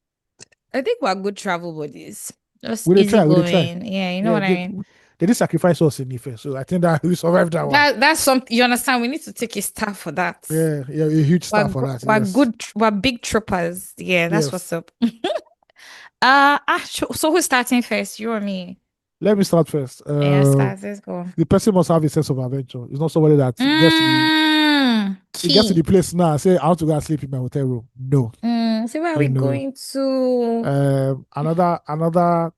I think we're good travel buddies. Just We they easy try, we they try. going. Yeah, you know Yeah, what I mean? they did sacrifice us in Ife, so I think that we survived that one. That's something you understand. We need to take a star for that. Yeah, yeah, a huge star for that. We're Yes, good. We're big troopers. Yeah, that's what's yes. up. So who's starting first? You or me? Let me start first. Yeah, start. Let's go. The person must have a sense of adventure. It's not somebody that gets to the Key. place now. Say I want to go and sleep in my hotel room. No, So where are we you know. going to? Another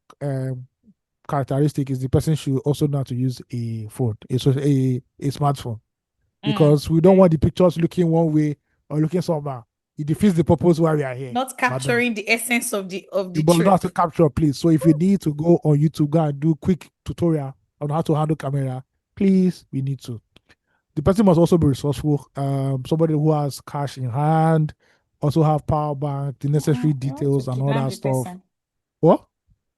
characteristic is the person should also know how to use a phone, a smartphone, because we don't Okay. want the pictures looking one way or looking somewhere. It defeats the purpose why we are here, Not madam. capturing the essence of You the must know how trip. to capture, please. So if you need to go on YouTube, go and do quick tutorial on how to handle camera, please, we need to. The person must also be resourceful. Somebody who has cash in hand, also have power bank, the necessary You want to details and all kidnap that the stuff. person. What?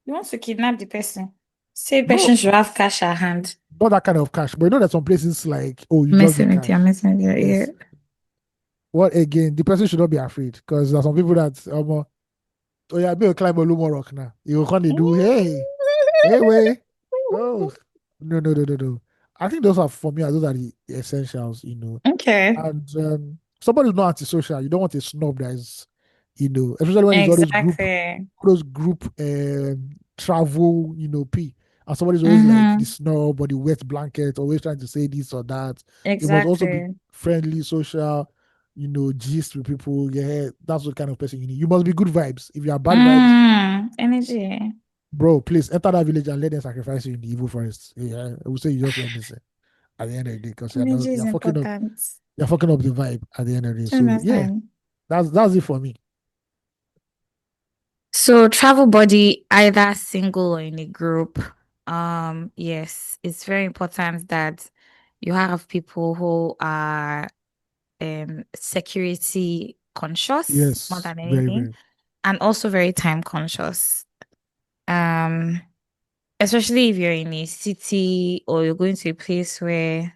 You want to kidnap the person. Say No, person should have cash at hand. not that kind of cash. But you know that some places like, oh, you just Messing need with you, cash. messing with you. Yeah. Yes. What again? The person should not be afraid because there's some people that oh yeah, be a climb a little rock now. You can do hey way. Oh no no no no no. I think those are for me. Those are the essentials, Okay. And somebody who's not antisocial, you don't want a snob that is, especially when it's Exactly. all those group travel, P. And somebody's always like the Mm-hmm. snob or the wet blanket, always trying to say this or that. You must also be Exactly. friendly, social, gist with people. Yeah, that's the kind of person you need. You must be good vibes. If you are bad vibes, Energy. bro, please enter that village and let them sacrifice you in the evil forest. Yeah, I would say you just went missing at the end of the day because you're not Energy is important. you're fucking up the vibe at the end of the day. Do you So yeah, understand? that's it for me. So travel body, either single or in a group. Yes, it's very important that you have people who are security conscious more Yes, than very, anything, very. and also very time conscious. Um, Especially if you're in a city or you're going to a place where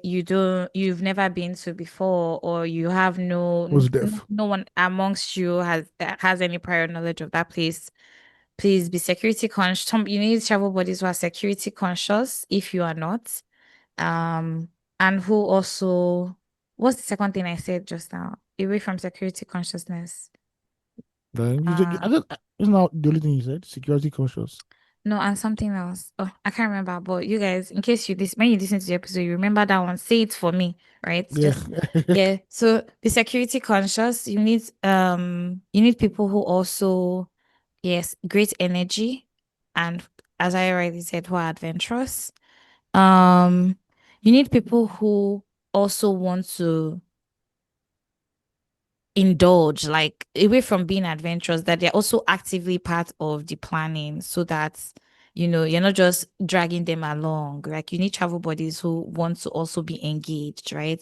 you've never been to before, or you have Most deaf. no one amongst you has any prior knowledge of that place. Please be security conscious. You need travel buddies who are security conscious if you are not. Um, and who also, what's the second thing I said just now? Away from security consciousness. Then Uh, isn't that the only thing you said? Security conscious. no, and something else. Oh, I can't remember. But you guys, in case when you listen to the episode, you remember that one. Say it for me, right? Yeah. Just yeah. So be security conscious. You need people who also, yes, great energy, and as I already said, who are adventurous. Um, you need people who also want to indulge, like away from being adventurous, that they're also actively part of the planning so that, you're not just dragging them along. Like you need travel buddies who want to also be engaged, right?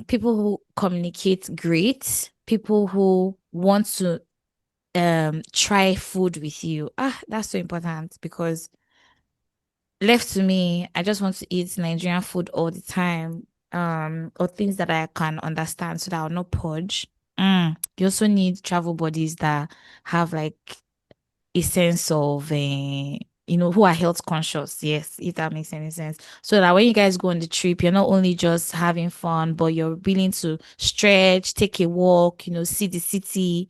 People who communicate great, people who want to try food with you. That's so important because left to me, I just want to eat Nigerian food all the time. Or things that I can understand so that I'll not purge. You also need travel buddies that have like a sense of who are health conscious. Yes, if that makes any sense. So that when you guys go on the trip, you're not only just having fun, but you're willing to stretch, take a walk, see the city,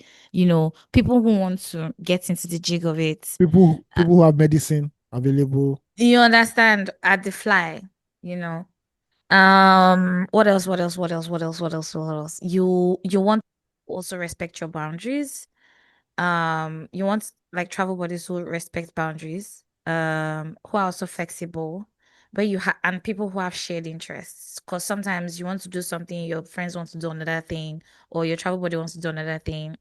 people who want to get into the jig of it. People who have medicine available. You understand at the fly, you know. What else? What else? What else? What else? What else? What else? You want to also respect your boundaries. You want like travel buddies who respect boundaries. Who are also flexible, but and people who have shared interests. Because sometimes you want to do something, your friends want to do another thing, or your travel buddy wants to do another thing.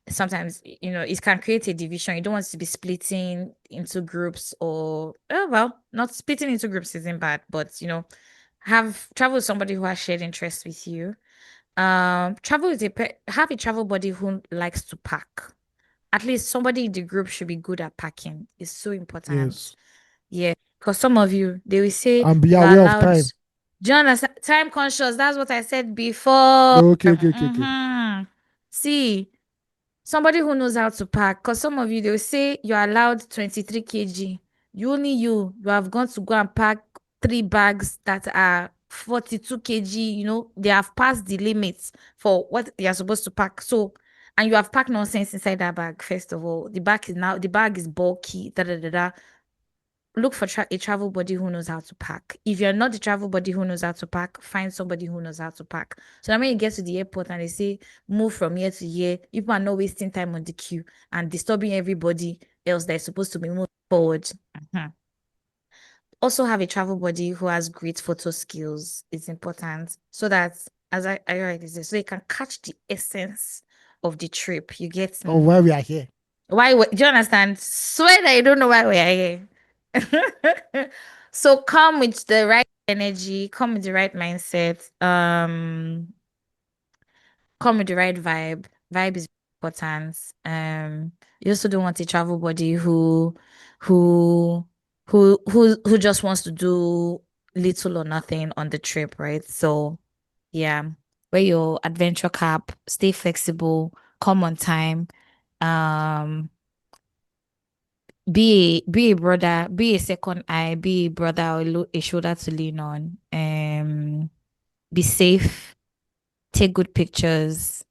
Sometimes it can create a division. You don't want to be splitting into groups, or well, not splitting into groups isn't bad, but have travel with somebody who has shared interests with you. Travel with have a travel buddy who likes to pack. At least somebody in the group should be good at packing. It's so important. Yes. Yeah, because some of you they will say And be you're aware of allowed. time. Do you understand? Time conscious. That's what I said before. Okay, okay, okay, okay. See, somebody who knows how to pack. Because some of you, they will say you're allowed 23 kg. You have gone to go and pack 3 bags that are 42 kg. They have passed the limits for what you're supposed to pack. So, and you have packed nonsense inside that bag, first of all. The bag is bulky, da da da da. Look for a travel buddy who knows how to pack. If you're not the travel buddy who knows how to pack, find somebody who knows how to pack. So that when you get to the airport and they say move from here to here, people are not wasting time on the queue and disturbing everybody else that is supposed to be moving forward. Mhm. Also have a travel buddy who has great photo skills. It's important so that as I already said, so you can catch the essence of the trip. You get Oh, me? why we are here. Do you understand? Swear that you don't know why we are here. So come with the right energy, come with the right mindset, come with the right vibe. Vibe is important. You also don't want a travel buddy who who just wants to do little or nothing on the trip, right? So yeah, wear your adventure cap, stay flexible, come on time. Um be a brother, be a second eye, be a brother or a shoulder to lean on. Be safe, take good pictures,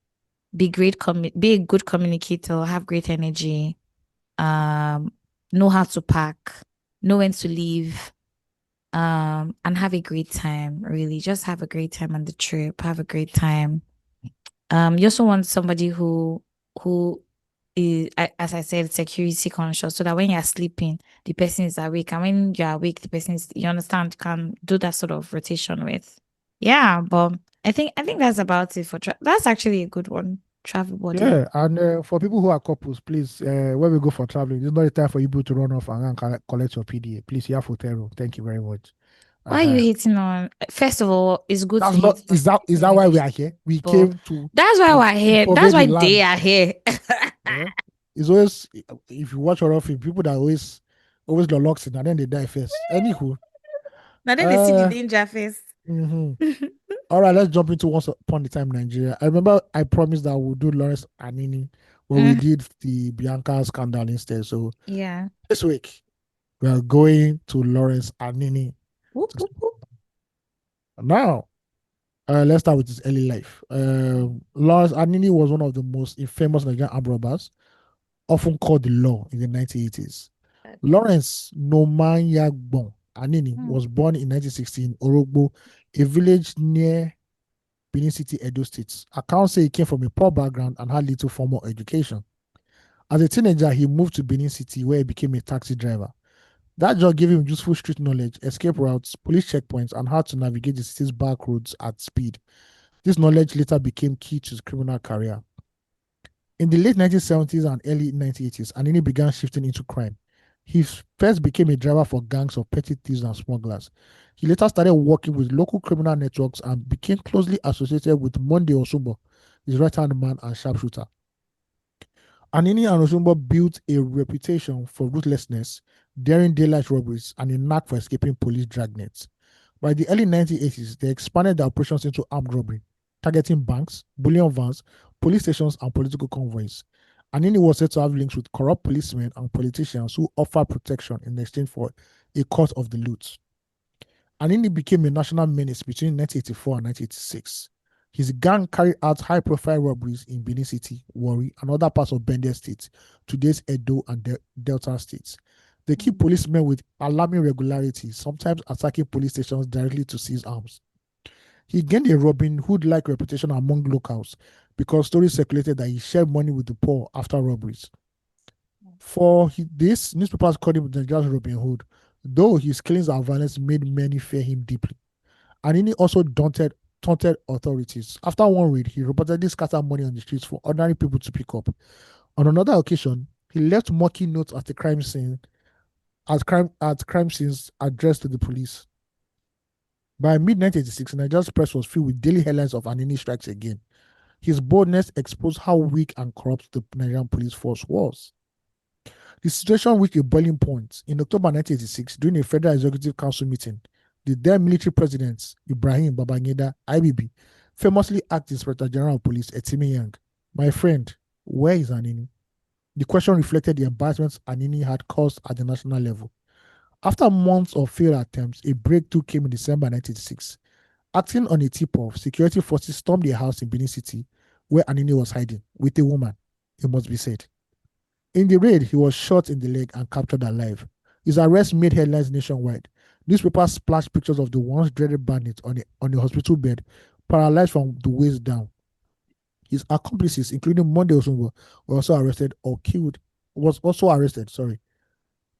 be a good communicator, have great energy, um, know how to pack, know when to leave, and have a great time, really. Just have a great time on the trip, have a great time. You also want somebody who is, as I said, security conscious, so that when you're sleeping, the person is awake, and when you're awake, the person is, you understand, can do that sort of rotation with. Yeah, but I think that's about it for that's actually a good one. Travel body. Yeah, and for people who are couples, please, when we go for traveling, it's not the time for you to run off and go and collect your PDA. Please, you have hotel room. Thank you very much. Why are you Uh-huh. hating on? First of all, it's good That's to not hate on is that why we accommodation, are here? We but came that's why to we're here. survey That's the why they land. are here. Yeah. It's always, if you watch horror film, people that always the locks in and then they die first. Anywho, Now then they see the uh, danger face. mhm. All right, let's jump into Once Upon a Time Nigeria. I remember I promised that we'll do Lawrence Anini, but we Mm, did the Bianca scandal instead. So yeah. this week we are going to Lawrence Anini. Whoop, whoop, whoop. Now, let's start with his early life. Lawrence Anini was one of the most infamous Nigerian armed robbers, often called the Law in the 1980s. Okay. Lawrence Nomanyagbon Anini Mm, was born in 1916 in Orogbo, a village near Benin City, Edo State. Accounts say he came from a poor background and had little formal education. As a teenager, he moved to Benin City where he became a taxi driver. That job gave him useful street knowledge, escape routes, police checkpoints, and how to navigate the city's back roads at speed. This knowledge later became key to his criminal career. In the late 1970s and early 1980s, Anini began shifting into crime. He first became a driver for gangs of petty thieves and smugglers. He later started working with local criminal networks and became closely associated with Monday Osumbo, his right-hand man and sharpshooter. Anini and Osumbo built a reputation for ruthlessness, daring daylight robberies, and a knack for escaping police dragnets. By the early 1980s, they expanded their operations into armed robbery, targeting banks, bullion vans, police stations, and political convoys. Anini was said to have links with corrupt policemen and politicians who offered protection in exchange for a cut of the loot. Anini became a national menace between 1984 and 1986. His gang carried out high-profile robberies in Benin City, Warri, and other parts of Bendel State, today's Edo and Delta states. They keep mm, policemen with alarming regularity, sometimes attacking police stations directly to seize arms. He gained a Robin Hood-like reputation among locals because stories circulated that he shared money with the poor after robberies. For this, newspapers called him the Nigeria's Robin Hood, though his killings and violence made many fear him deeply. Anini also taunted authorities. After one raid, he reportedly scattered money on the streets for ordinary people to pick up. On another occasion, he left mocking notes at the crime scenes addressed to the police. By mid-1986, Nigeria's press was filled with daily headlines of Anini strikes again. His boldness exposed how weak and corrupt the Nigerian police force was. The situation reached a boiling point in October 1986 during a Federal Executive Council meeting. The then military president, Ibrahim Babangida, IBB, famously asked the Inspector General of Police, Etimi Yang, "My friend, where is Anini?" The question reflected the embarrassments Anini had caused at the national level. After months of failed attempts, a breakthrough came in December 1986. Acting on a tip-off, security forces stormed a house in Benin City where Anini was hiding with a woman, it must be said. In the raid, he was shot in the leg and captured alive. His arrest made headlines nationwide. Newspapers splashed pictures of the once dreaded bandit on a hospital bed, paralyzed from the waist down. His accomplices, including Monday Osumbo, were also arrested or killed. Was also arrested. Sorry.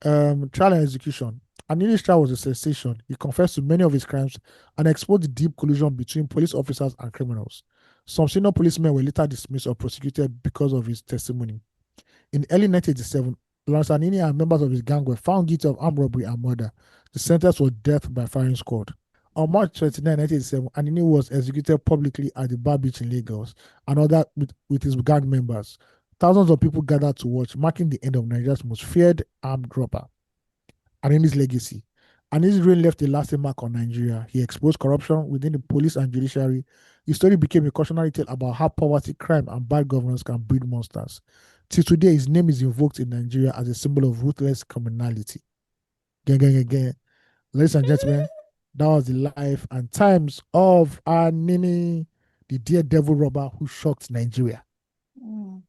Trial and execution. Anini's trial was a sensation. He confessed to many of his crimes and exposed the deep collusion between police officers and criminals. Some senior policemen were later dismissed or prosecuted because of his testimony. In early 1987, Lawrence Anini and members of his gang were found guilty of armed robbery and murder. The sentence was death by firing squad. On March 29, 1987, Anini was executed publicly at the Bar Beach in Lagos and other with his gang members. Thousands of people gathered to watch, marking the end of Nigeria's most feared armed robber. Anini's legacy. Anini's reign left a lasting mark on Nigeria. He exposed corruption within the police and judiciary. His story became a cautionary tale about how poverty, crime, and bad governance can breed monsters. Till today, his name is invoked in Nigeria as a symbol of ruthless criminality. Gang, gang, gang, gang. Ladies and gentlemen, that was the life and times of Anini, the daredevil robber who shocked Nigeria. Mm.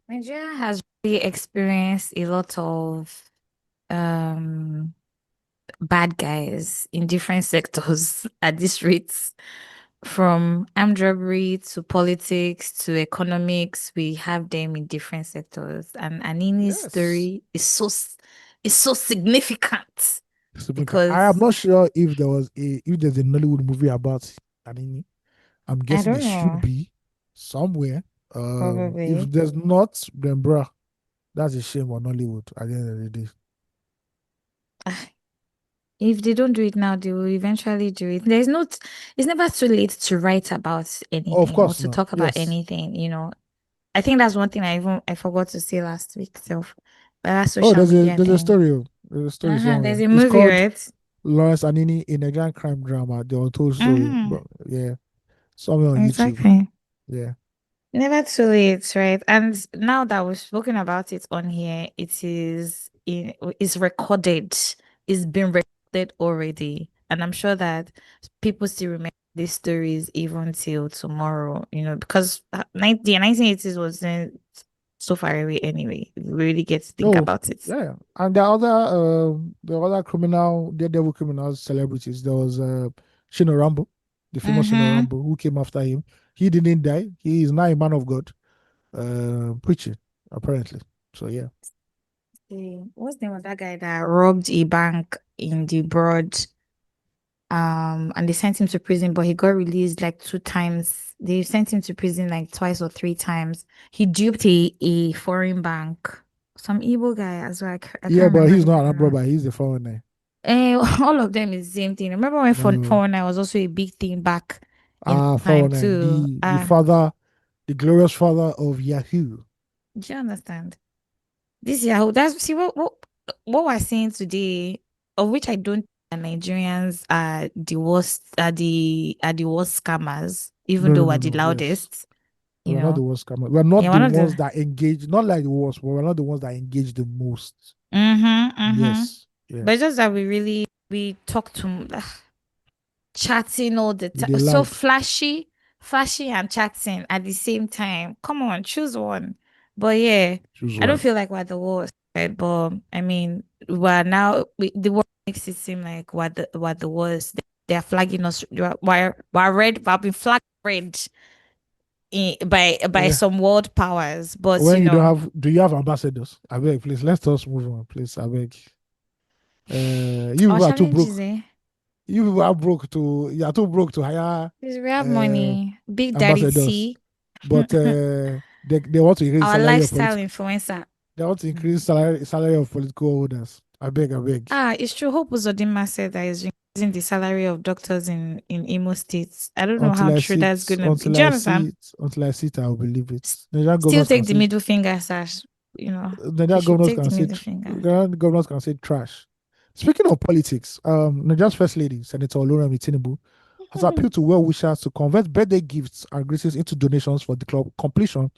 Nigeria has really experienced a lot of um bad guys in different sectors at this rate. From armed robbery to politics to economics, we have them in different sectors. And Anini's Yes. story is so significant I am because not sure if there's a Nollywood movie about Anini. I'm I guessing there don't should know, be somewhere. If probably. there's not, then bruh, that's a shame on Nollywood at the end of the day. Ah, if they don't do it now, they will eventually do it. It's never too late to write about Oh, of anything or course to not. talk about Yes. anything. I think that's one thing I forgot to say last week. So, but that Oh, social media there's a thing. story. There's a story There's somewhere. a It's movie, called right? Lawrence Anini, a Nigerian crime drama, the untold story. Mm-hmm. But yeah, somewhere on YouTube. Exactly. Yeah. Never too late, right? And now that we've spoken about it on here, it's recorded. It's been recorded already. And I'm sure that people still remember these stories even till tomorrow, because the 1980s wasn't so far away anyway. We really get to think Oh, about it. yeah. And the other criminal, daredevil criminals, celebrities. There was Shino Rambo, the famous Shino Mm-hmm. Rambo, who came after him. He didn't die. He is now a man of God, preaching apparently. So yeah. What's the name of that guy that robbed a bank in the broad? And they sent him to prison, but he got released like two times. They sent him to prison like twice or three times. He duped a foreign bank, some evil guy as well. I Yeah, can't but remember he's his not an name armed now. robber. He's the foreigner. All of them is the same thing. Remember when No, 419 was also a big thing back in time foreigner. too? The father, the glorious father of Yahoo. Do you understand? This Yahoo, that's see what we're seeing today, of which I don't think that Nigerians are the worst, are the worst scammers, even No, though no, we're no, the no. Yes. loudest, you We're not know. the worst scammer. We're Yeah, not the one of ones the that engage, not like the worst, but we're not the ones that engage the most. mm-hmm, mm-hmm. Yes. Yeah. But it's just that we talk to chatting all the We time. they So loud. flashy and chatting at the same time. Come on, choose one. But yeah, Choose I don't one. feel like we're the worst, right? But I mean, the world makes it seem like we're the worst. They're flagging us. We're red. We've been flagged red by Yeah. some world powers. But When you don't have, do you have ambassadors? I beg, please. Let us move on, please. I beg. You our people are too challenges, broke. eh? You people are broke to. You are too broke to hire Is we have uh, money, Big Daddy ambassadors. T, But they want to increase the our salary of lifestyle political. influencer. They want to increase salary of political holders. I beg, I beg. It's true. Hope Uzodinma said that is in the salary of doctors in Imo State. I don't know Until how I true see that's it, gonna be. until Do you I understand? see it, until I see it, I will believe it. S- Nigerian Still governors can take the say, middle finger, Sash. You know, they Nigerian should governors take can the say, middle finger. Nigerian governors can say trash. Speaking of politics, Nigeria's first lady, Senator Olorami Tinubu, has appealed to well-wishers to convert birthday gifts and greetings into donations for the completion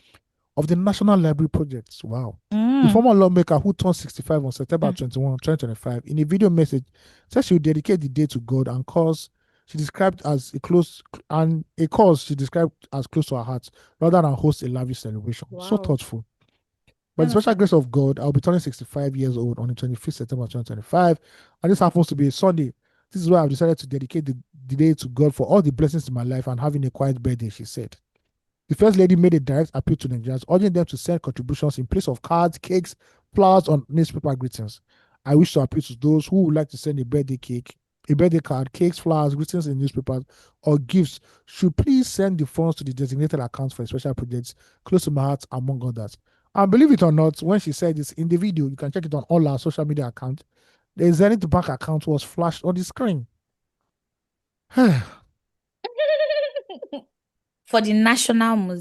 of the National Library projects. Wow. The Mm. former lawmaker who turned 65 on September Mm. 21, 2025, in a video message, said she would dedicate the day to God and cause she described as a close and a cause she described as close to her heart rather than host a lavish celebration. So Wow. thoughtful. By the special Honestly. grace of God, I'll be turning 65 years old on the 25th September 2025. And this happens to be a Sunday. This is why I've decided to dedicate the day to God for all the blessings in my life and having a quiet birthday, she said. The First Lady made a direct appeal to Nigerians, urging them to send contributions in place of cards, cakes, flowers, or newspaper greetings. I wish to appeal to those who would like to send a birthday cake, a birthday card, cakes, flowers, greetings in newspapers, or gifts. Should please send the funds to the designated accounts for special projects close to my heart, among others. And believe it or not, when she said this in the video, you can check it on all our social media accounts. The Zenith Bank account was flashed on the screen. For the National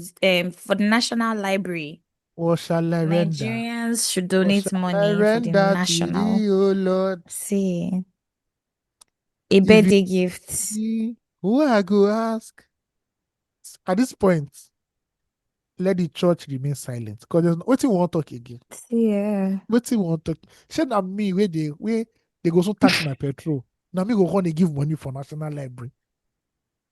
Library, What shall I render? Nigerians should What donate shall I money for the render to national. thee, O Lord? See, a If it birthday gift. be who I go ask. At this point, let the church remain silent. Because there's what you want to talk again. Yeah. What you want to talk. Say that me where they go so tax my petrol. Now me go on they give money for National Library.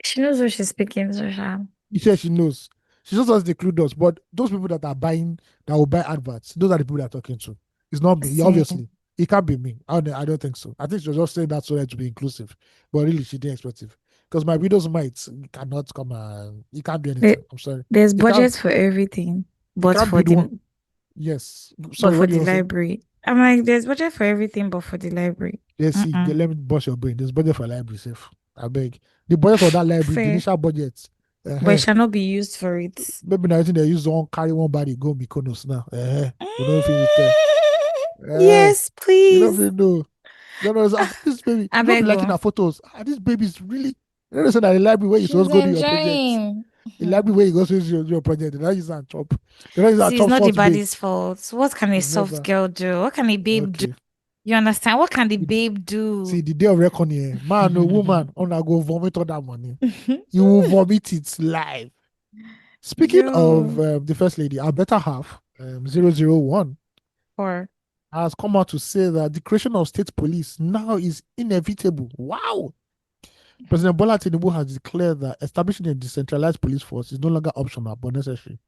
She knows what she's speaking to her. He says she knows. She just doesn't include us. But those people that are buying, that will buy adverts, those are the people that are talking to. It's not me. See, Obviously. It can't be me. I don't think so. I think she was just saying that so that to be inclusive. But really, she didn't expect it. Because my widow's mites cannot come and he can't do there- anything. I'm sorry. there's He can't budget for everything, he but can't for build one. the Yes. Sorry, what do you want to say? library. I'm like, there's budget for everything, but for the library. Yes, see, Mm-mm. let me bust your brain. There's budget for library safe. I beg. The budget for that library, the Fair, initial budget. but it Uh-huh. shall not be used for it. Maybe now they use one carry one body go Mykonos now. We don't feel Mm, there. yes, You don't please. even know. You know, this baby, I you don't be beg liking you. her photos. This baby's really, you know, so that the library where you She's supposed to go do your project. enjoying. The Hmm. library where you go to do your project. They don't use that chop. They don't use that See, it's chop not the salt base. body's fault. What can a It's soft never. girl do? What can a babe do? Okay. You understand? What can the See, babe do? see, the day of reckoning, man or woman, on go vomit all that money. You will vomit it live. Speaking of Yo. the first lady, our better half, 001, Or has come out to say that the creation of state police now is inevitable. Wow. President Bola Tinubu has declared that establishing a decentralized police force is no longer optional but necessary.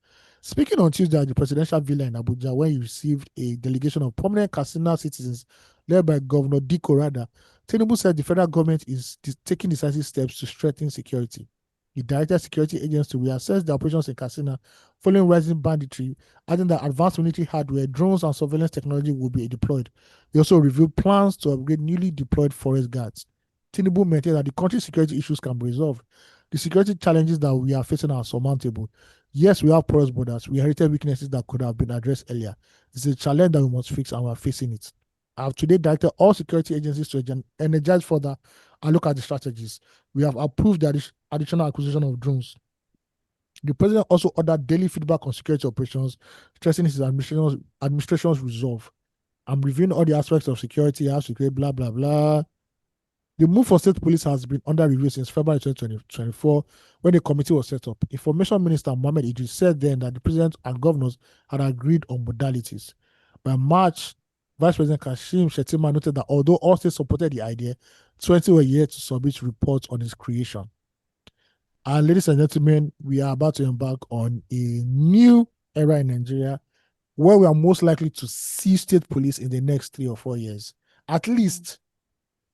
Speaking on Tuesday at the presidential villa in Abuja, where he received a delegation of prominent Katsina citizens led by Governor Diko Rada, Tinubu said the federal government is taking decisive steps to strengthen security. He directed security agents to reassess their operations in Katsina following rising banditry, adding that advanced military hardware, drones, and surveillance technology will be deployed. He also revealed plans to upgrade newly deployed forest guards. Tinubu maintained that the country's security issues can be resolved. The security challenges that we are facing are surmountable. Yes, we have porous borders. We inherited weaknesses that could have been addressed earlier. It's a challenge that we must fix, and we are facing it. I have today directed all security agencies to energize further and look at the strategies. We have approved the additional acquisition of drones. The president also ordered daily feedback on security operations, stressing his administration's resolve. I'm reviewing all the aspects of security, how security, blah, blah, blah. The move for state police has been under review since February 2024 when the committee was set up. Information Minister Mohammed Idris said then that the president and governors had agreed on modalities. By March, Vice President Kashim Shettima noted that although all states supported the idea, 20 were yet to submit reports on its creation. And ladies and gentlemen, we are about to embark on a new era in Nigeria where we are most likely to see state police in the next 3 or 4 years. At least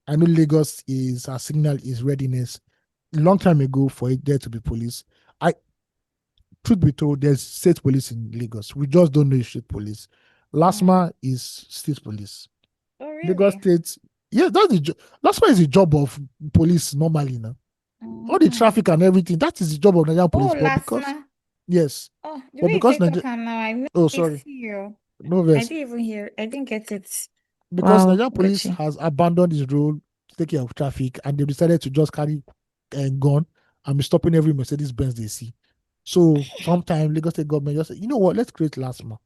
I know Lagos is a signal is readiness a long time ago for it there to be police. I Truth be told, there's state police in Lagos. We just don't know the state police. mm. LASMA is state police. Oh, Lagos really? State, yeah, that's the that's why it's the job of police normally now. All the Mm. traffic and everything, that is the job of Nigerian Oh, police. But last because month. yes, Oh, the but way you because take Nigeria, talk am now, I know oh I sorry, see you. no I verse. didn't even hear. I didn't get it. Because Wow, Nigerian police Gucci. has abandoned its role to take care of traffic, and they decided to just carry a gun and be stopping every Mercedes Benz they see. So sometimes Lagos State government just say, you know what, let's create LASMA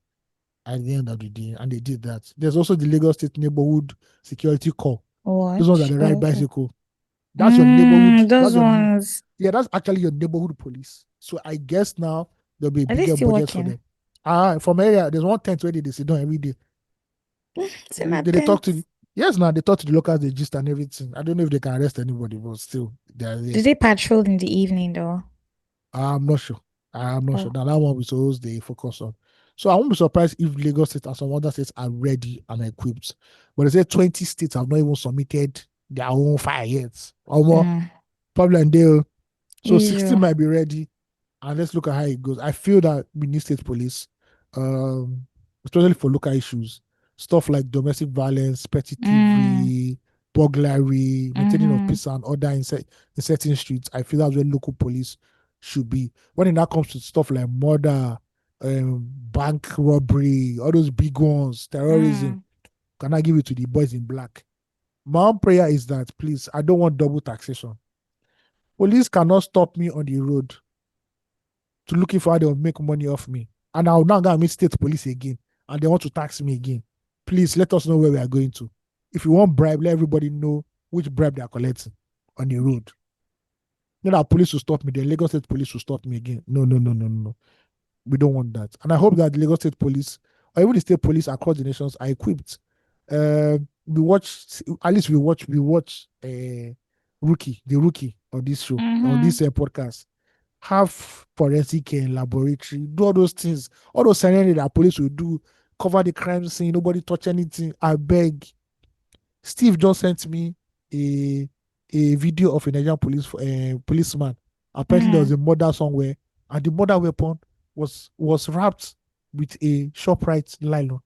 at the end of the day, and they did that. There's also the Lagos State Neighborhood Security Corps. Those ones are What? the ride Oh. bicycle. That's your neighborhood. Those ones. Yeah, that's actually your neighborhood police. So I guess now there'll be a Are they bigger still budget for working? them. From area, there's one tent where they sit down every day. It's in a They talk tent. to yes, now they talk to the locals, they gist and everything. I don't know if they can arrest anybody, but still they're there. Do they patrol in the evening though? I'm not sure. I'm not sure. Oh. Now that one we suppose they focus on. So I won't be surprised if Lagos State and some other states are ready and equipped. But they say 20 states have not even submitted their own fire yet. Or more, Mm. probably and they. So 16 Israel. might be ready, and let's look at how it goes. I feel that we need state police, um, especially for local issues, stuff like domestic violence, petty Mm. thievery, burglary, maintaining of Mm-hmm. peace and order in certain streets. I feel that's where local police should be. When it now comes to stuff like murder, bank robbery, all those big ones, terrorism, Mm. can I give it to the boys in black? My own prayer is that please, I don't want double taxation. Police cannot stop me on the road to looking for how they'll make money off me. And I'll now go and meet state police again. And they want to tax me again. Please let us know where we are going to. If you want bribe, let everybody know which bribe they are collecting on the road. Not that police will stop me, the Lagos State police will stop me again. No, no, no, no, no. We don't want that. And I hope that the Lagos State police or even the state police across the nations are equipped. We watch at least we watch the rookie on this show, on Mm-hmm. this podcast. Have forensic laboratory, do all those things, all those scenarios that police will do, cover the crime scene, nobody touch anything. I beg. Steve just sent me a video of a Nigerian policeman. Apparently there was Mm. a murder somewhere, and the murder weapon was wrapped with a Shoprite nylon.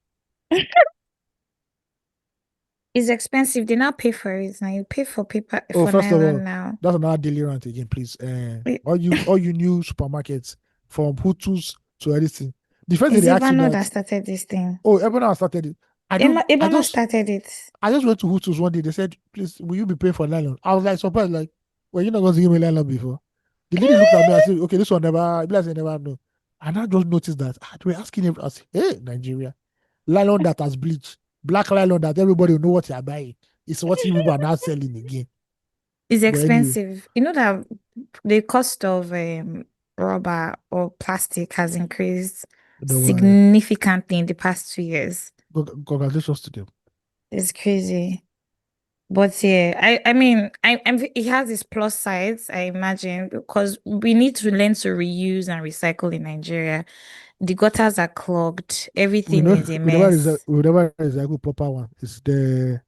It's expensive. They now pay for it now. You pay for paper Oh, for first of nylon all, now. that's another daily rant again, please. Wait, All you new supermarkets, from Hutus to anything. The first thing is they asked you Ivano that that, started this thing? oh, everyone has started it. I don't. I Ibano just started it. I just went to Hutus one day. They said, please, will you be paying for nylon? I was like surprised, like, well, you're not going to give me nylon before. The lady looked at me and said, okay, this one never, bless I never know. And I just noticed that they were asking him, I said, hey, Nigeria, nylon that has bleached, black nylon that everybody will know what you're buying. It's what you people are now selling again. It's But anyway, expensive. You know that the cost of rubber or plastic has increased don't worry. significantly in the past 2 years. Congratulations to them. It's crazy. But yeah, I mean, it has its plus sides, I imagine, because we need to learn to reuse and recycle in Nigeria. The gutters are clogged. We Everything know is a mess. we never recycle proper one. It's this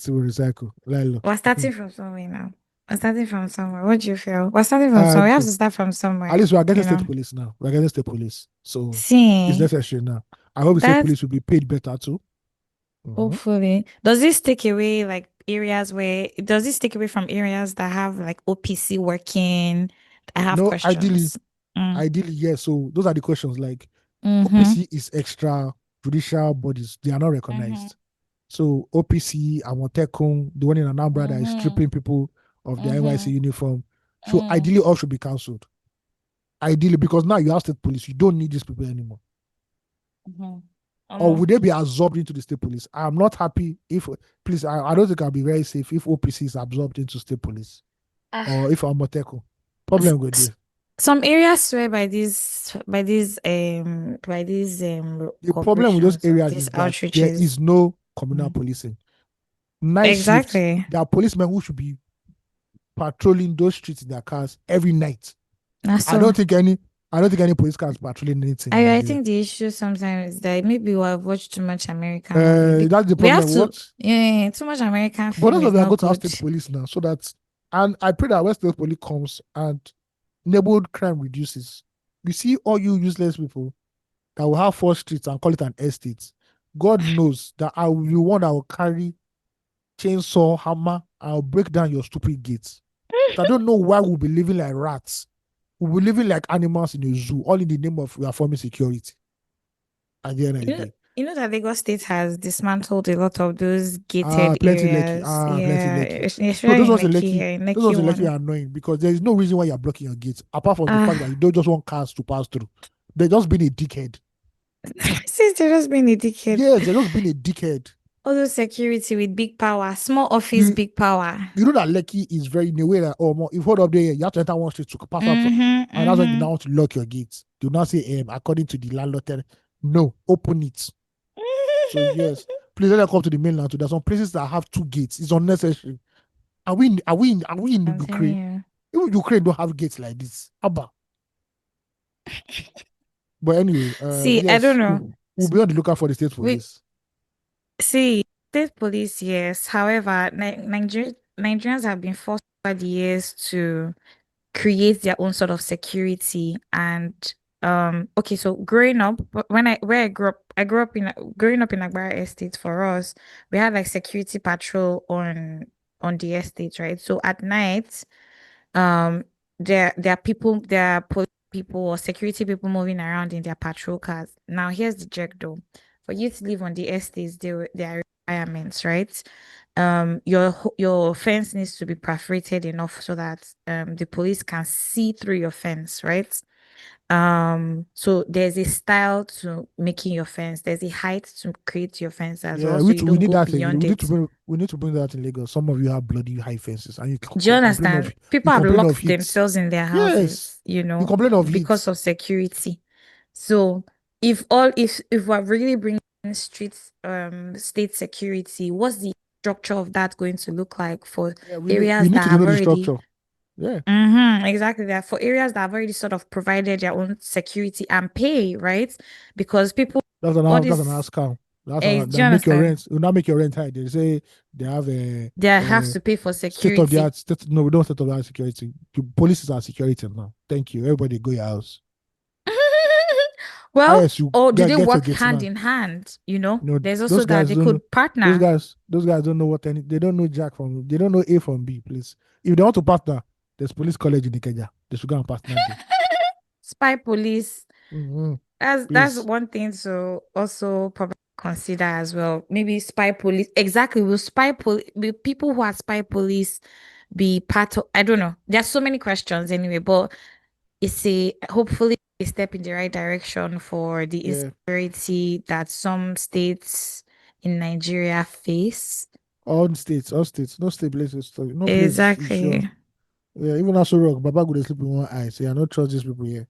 to recycle. Lilo. We're starting from somewhere now. We're starting from somewhere. What do you feel? We're starting from somewhere. We have And to start from at somewhere, least we are getting you know. state police now. We are getting state police. So it's See, necessary now. I hope the state that police will be paid better too. Mhm. hopefully. Does this take away like areas where does this take away from areas that have like OPC working? I have No, ideally, questions. Mm. ideally, yes. So those are the questions. Like Mm-hmm. OPC is extra judicial bodies. They are not Mm-hmm. recognized. So OPC, Amotekun, the one in Anambra that is Mm-hmm. stripping people of their NYC Mm-hmm. uniform. So Mm. ideally, all should be cancelled. Ideally, because now you have state police, you don't need these people anymore. Mm-hmm. Or would they be absorbed into the state police? I'm not happy if, please, I don't think I'll be very safe if OPC is absorbed into state police or Ah, if Amotekun. s- Problem with s- this. some areas swear by these The problem with those corporations or areas these is that there outreaches. is no communal Mm. policing. Night shifts, Exactly. there are policemen who should be patrolling those streets in their cars every night. That's I so don't think any I don't think any police cars patrolling anything in I Nigeria. think the issue sometimes is that maybe we have watched too much American movie. That's the We have problem. to, What? yeah, too much American But film that's why is we are not going to have good. state police now, so that, and I pray that when state police comes and neighborhood crime reduces, you see all you useless people that will have 4 streets and call it an estate. God knows that I will be one that will carry chainsaw, hammer, and I'll break down your stupid gates. But I don't know why we'll be living like rats. We'll be living like animals in a zoo, all in the name of we are forming security at the end of the You know, day. You know that Lagos State has dismantled a lot of those gated Plenty Lekki. areas. Plenty Yeah, Lekki. No, especially in Lekki, yeah, in those Lekki ones in Lekki one. are annoying because there is no reason why you're blocking your gates apart from the fact that you Ah, don't just want cars to pass through. They're just being a dickhead. since they're just being a dickhead. Yes, they're just being a dickhead. All those security with big power, small office, You big power. you know that Lekki is very in a way that oh more if you hold up there, you have to enter one street to pass out, Mm-hmm, and that's when you mm-hmm. now want to lock your gates. Do not say according to the landlord. No, open it. So yes, please let them come to the mainland too. There's some places that have two gates. It's unnecessary. Are we in I'm telling Ukraine? you. Even Ukraine don't have gates like this. Abba. But anyway, See, I don't yes, know. we'll be on the lookout for the state We police. see state police, yes. However, Nigerians have been forced over the years to create their own sort of security. And okay, so growing up, when I where I grew up in growing up in Agbara Estate. For us, we had like security patrol on the estate, right? So at night, there are people, there are police people or security people moving around in their patrol cars. Now here's the jerk though. For you to live on the estates, there are requirements, right? Your fence needs to be perforated enough so that the police can see through your fence, right? So there's a style to making your fence, there's a height to create your fence as well, Yeah, so you we don't need go that. We beyond need to it. bring that in Lagos. Some of you have bloody high fences, and Do you complain of understand? People have locked heat. themselves in their Yes, houses, you complain of because heat. of security. So if we're really bringing street state security, what's the structure of that going to look like for Yeah, we areas need that to have know the already structure. Yeah, exactly that, for areas that have already sort of provided their own security and pay, right? Because people all that's an this scam. do you That make your understand? rent. Will not make your rent high. They say they have They have a to pay for state of the security. art. No, we don't state of the art security. The police is our security now. Thank you. Everybody go your house. Well, Yes, you or do they get your work gates hand now. in hand? You know, There's also those that guys they don't know. could partner. Those guys don't know they don't know Jack from, they don't know A from B, please. If they want to partner, there's police college in Ikeja. They should go and partner there. Spy police. Mm-hmm. That's Please. one thing to also probably consider as well. Maybe spy police. Exactly. Will people who are spy police be part of, I don't know. There's so many questions anyway, but it's a hopefully a step in the right direction for the Yeah. insecurity that some states in Nigeria face. All states, no state places, no place is sure. Exactly. Yeah, even also rock, Baba go dey sleep with one eye. So I not trust these people here.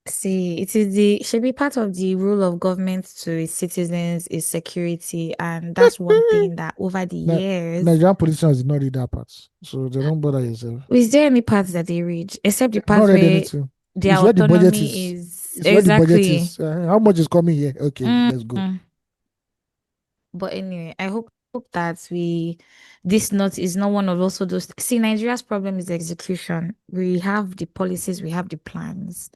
See, it is the should be part of the rule of government to its citizens is security, and that's one thing that over the Na- years, Nigerian politicians did not read that part. So they don't bother yourself. is there any parts that they read except the I've not parts read where anything. their It's where the budget autonomy is. is It's where the budget exactly. is. How much is coming here? Okay, let's go. Mm. But anyway, I hope that this not is not one of also those. See, Nigeria's problem is execution. We have the policies, we have the plans.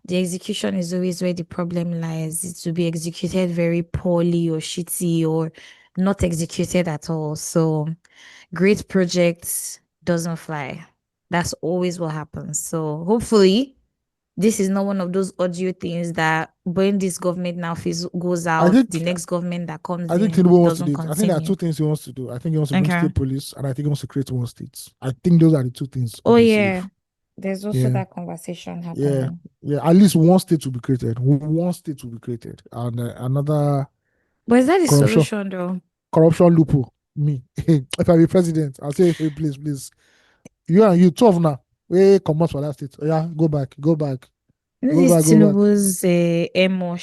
The execution is always where the problem lies. It's to be executed very poorly or shitty or not executed at all. So great projects doesn't fly. That's always what happens. So hopefully this is not one of those audio things that when this government now goes I out, the think next government that comes I think in Tinubu wants to doesn't do it. I think there are continue. two things he wants to do. I think he wants to bring Okay. state police, and I think he wants to create one state. I think those are the two things will Oh be yeah. safe. There's also Yeah, that conversation yeah, happening. yeah. At least one state will be created. One state will be created, and another But is that the corruption solution though? loophole. Me, if I be president, I'll say, hey, please, please, you 12 now. Hey, come out for that state. Oh, yeah, This go is back, go back. Tinubu's MO,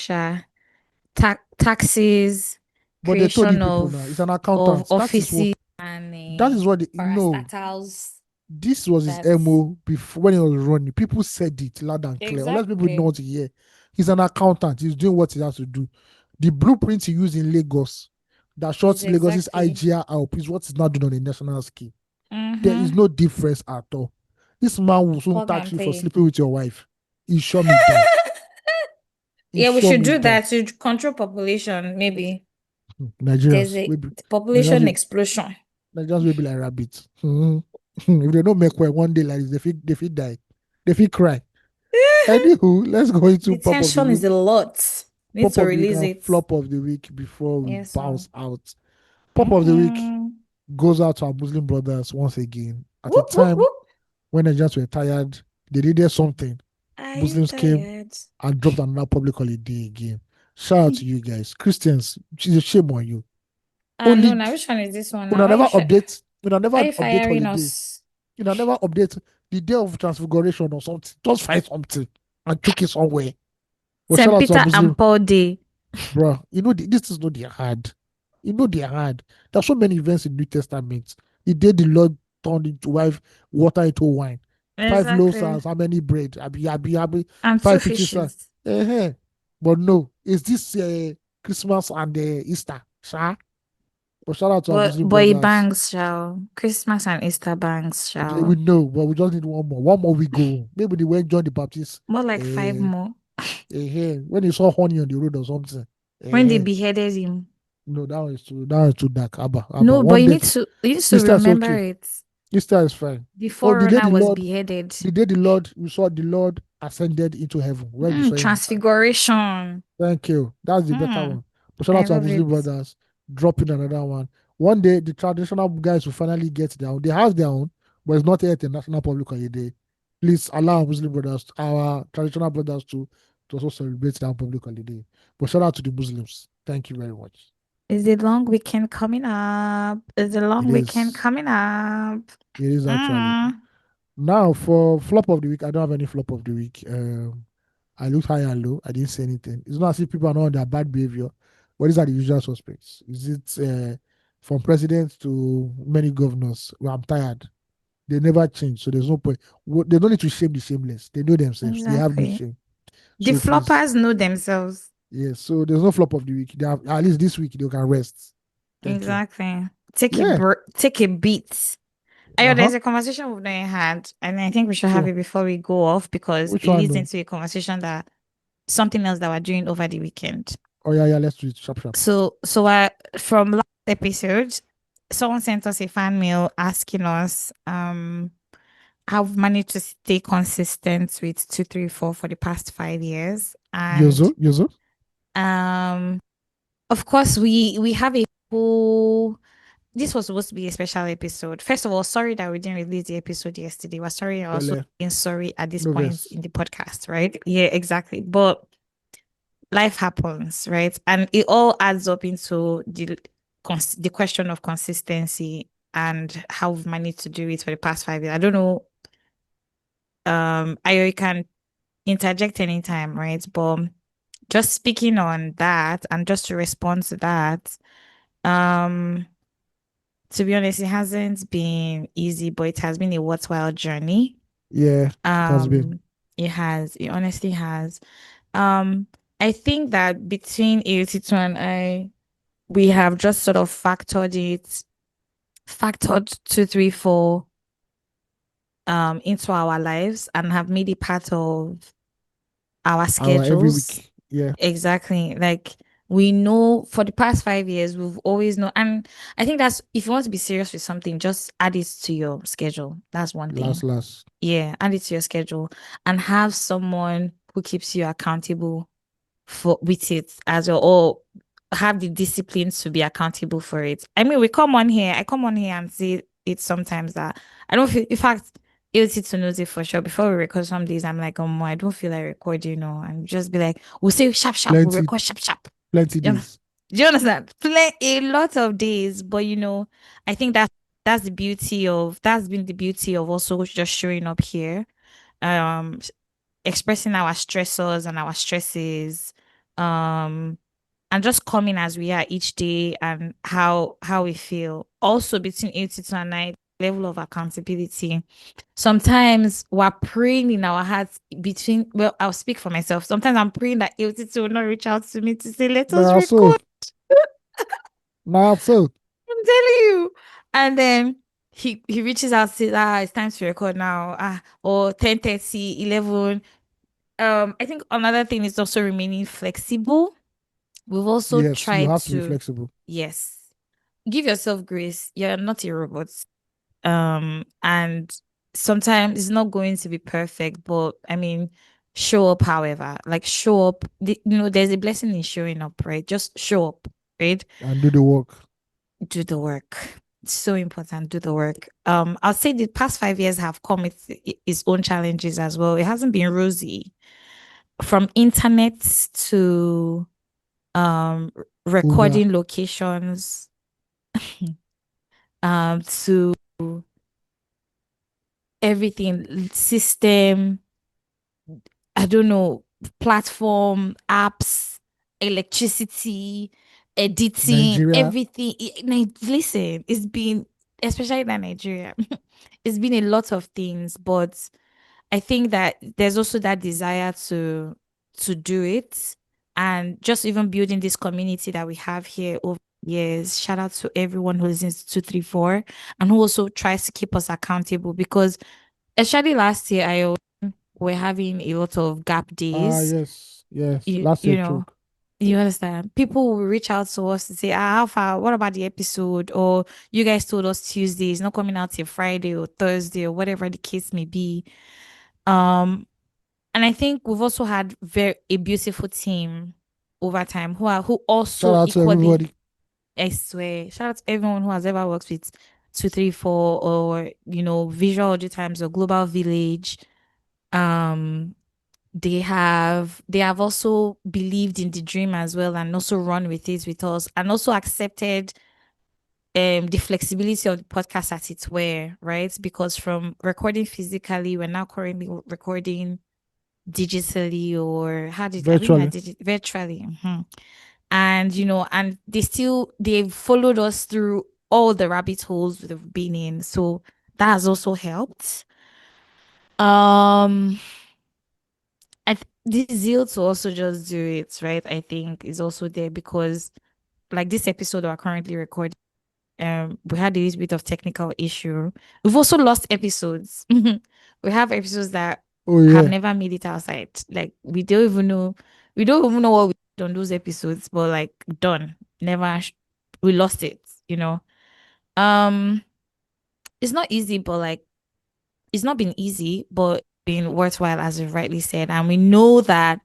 taxes, But they told the creation people now, it's an of accountant. offices and That is what they no. parastatals This was his that MO before when he was running. People said it loud and clear. Unless people know exactly what to hear. He's an accountant. He's doing what he has to do. The blueprint he used in Lagos that is shows Lagos's exactly. IGR up is what he's now doing on a national scale. There is Mm-hmm. no difference at all. This man will soon Plug tax and you for play. sleeping with your wife. He sure me die. He Yeah, we sure should me do die. that to control population. Maybe there's Nigerians, a we be, population explosion. Nigerians will be like rabbits. Mhm. If they don't make well one day like this, they feel die. They feel cry. Anywho, let's go into The pop of the tension is week. a lot. Need Pop to of the week release and it. flop of the week before we Yes, so. bounce out. Pop of the week Mm. goes out to our Muslim brothers once again. At a Whoop, whoop, time whoop. when Nigerians were tired, they needed something. Are you Muslims came tired? and dropped another public holiday again. Shout out to you guys. Christians, shame on you. No, Only now which one is this one now? una never update, una never Why you update firing holiday. us? Una never update the day of transfiguration or something. Just find something and choke it somewhere. But shout St. out to our Peter Muslim and Paul Day. bro. You know this is not their hard. You know they are hard. There's so many events in New Testament. The day the Lord turned into water into wine. 5 loaves Exactly. and how many bread? Abi, And two 5 fishes. fishes. But no, it's this Christmas and Easter. Sha? But shout out to our Muslim But it brothers. bangs, shall. Christmas and Easter bangs, We shall. know, but we just need one more. One more we go. Maybe they went John the Baptist. More like five Uh, more. when he saw honey on the road or something. When they Uh, beheaded him. no, that is too dark. Abba. No, but One day you need to Easter is remember okay. it. Easter is fine. The Oh, forerunner was beheaded. we saw the Lord ascended into heaven. Where we saw him. Transfiguration. Thank you. That's the better Mm, one. But shout I out to our love Muslim it. brothers, dropping another one. One day, the traditional guys will finally get their own. They have their own, but it's not yet a national public holiday. Please allow our Muslim brothers, our traditional brothers, to also celebrate their own public holiday. But shout out to the Muslims. Thank you very much. Is it long weekend coming up? Is it long It weekend is. coming up? It is actually. Mm. Now, for flop of the week, I don't have any flop of the week. I looked high and low. I didn't say anything. It's not as if people are not on their bad behavior, but these are the usual suspects. Is it from president to many governors? Well, I'm tired. They never change, so there's no point. They don't need to shame the shameless. They know themselves. They have no Exactly. shame. The So please, floppers know themselves. yes. So there's no flop of the week. They have, at least this week they can rest. Thank you. Exactly. Yeah. Take a beat. Uh Ayo, huh. there's a conversation we've not had, and I think we should have Sure. it before we go off because Which it one leads though? into a conversation that something else that we're doing over the weekend. Oh yeah, yeah. Let's do it. Sharp, sharp. From last episode, someone sent us a fan mail asking us how we've managed to stay consistent with 234 for the past 5 years. And Yozo, Yozo. um of course we have a whole this was supposed to be a special episode. First of all, sorry that we didn't release the episode yesterday. We're sorry also Bele. being sorry at this point Novice. in the podcast, right? Yeah, exactly. But life happens, right? And it all adds up into the question of consistency and how we've managed to do it for the past 5 years. I don't know. I can interject anytime, right? But just speaking on that and just to respond to that, um, to be honest, it hasn't been easy, but it has been a worthwhile journey. Yeah, it has been. Um, it has, it honestly has. Um, I think that between AOT2 and I, we have just sort of factored 234 into our lives and have made it part of our Our every schedules. week. Yeah. Exactly. Like we know for the past 5 years, we've always known. And I think that's if you want to be serious with something, just add it to your schedule. That's one Last, thing. last. Yeah, add it to your schedule and have someone who keeps you accountable for with it as well, or have the discipline to be accountable for it. I mean, I come on here and say it sometimes that I don't feel, in fact, it's to knows it for sure. Before we record some days, I'm like, I don't feel like recording, and just be like, we'll say sharp, sharp, we'll Plenty, record sharp, sharp. plenty You know, days. do you understand? A lot of days, but I think that's been the beauty of also just showing up here. Um, Expressing our stressors and our stresses, um and just coming as we are each day and how we feel. Also between 82 and 9, level of accountability. Sometimes we're praying in our hearts between, well, I'll speak for myself. Sometimes I'm praying that 82 will not reach out to me to say, let us Now so, record. now so. I'm telling you. And then he reaches out, says, it's time to record now. Or 10:30, 11. I think another thing is also remaining flexible. We've also Yes, you tried have to be to, flexible. yes, give yourself grace. You're not a robot. And sometimes it's not going to be perfect, but I mean, show up, however. Like show up. There's a blessing in showing up, right? Just show up, right? And do the work. Do the work. It's so important. Do the work. I'll say the past 5 years have come with its own challenges as well. It hasn't been rosy. From internet to um Uber, recording locations, to everything, system, I don't know, platform, apps, electricity, editing, Nigeria, everything. Listen, it's been, especially in Nigeria, it's been a lot of things, but I think that there's also that desire to do it, and just even building this community that we have here over years. Shout out to everyone who listens to 234 and who also tries to keep us accountable, because especially last year I we're having a lot of gap days. yes, yes. You Last you year know, choke. you understand? People will reach out to us to say, how far? What about the episode? Or you guys told us Tuesday, it's not coming out till Friday or Thursday or whatever the case may be. Um, and I think we've also had a beautiful team over time who Shout also out to equally, everybody. I swear, shout out to everyone who has ever worked with 234 or Visual Audio Times or Global Village. Um, they have also believed in the dream as well and also run with it with us and also accepted the flexibility of the podcast as it were, right? Because from recording physically, we're now currently recording digitally, or how did I think I Virtually. did it virtually. And and they've followed us through all the rabbit holes we've been in. So that has also helped. Um this zeal to also just do it, right? I think is also there because like this episode we're currently recording, we had a little bit of technical issue. We've also lost episodes. We have episodes that Oh have yeah. never made it outside. Like we don't even know what we did on those episodes, but like done. Never we lost it, you know. Um it's not easy, but like it's not been easy, but been worthwhile, as you rightly said. And we know that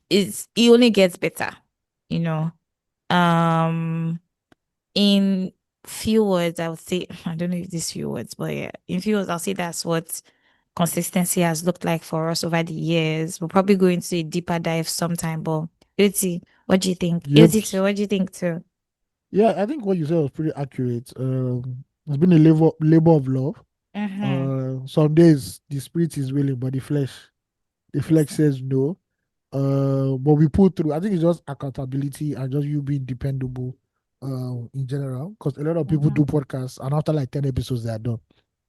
it only gets better, you know. Um, in few words, I would say I don't know if these few words, but yeah, in few words, I'll say that's what consistency has looked like for us over the years. We'll probably go into a deeper dive sometime, but Uti, what do you think? Yep. Uti too, what do you think too? Yeah, I think what you said was pretty accurate. It's been a labor of love. Mm-hmm. Some days the spirit is willing, but the flesh Listen. says no. But we pull through. I think it's just accountability and just you being dependable. In general, because a lot of people Mm-hmm. do podcasts and after like 10 episodes they are done.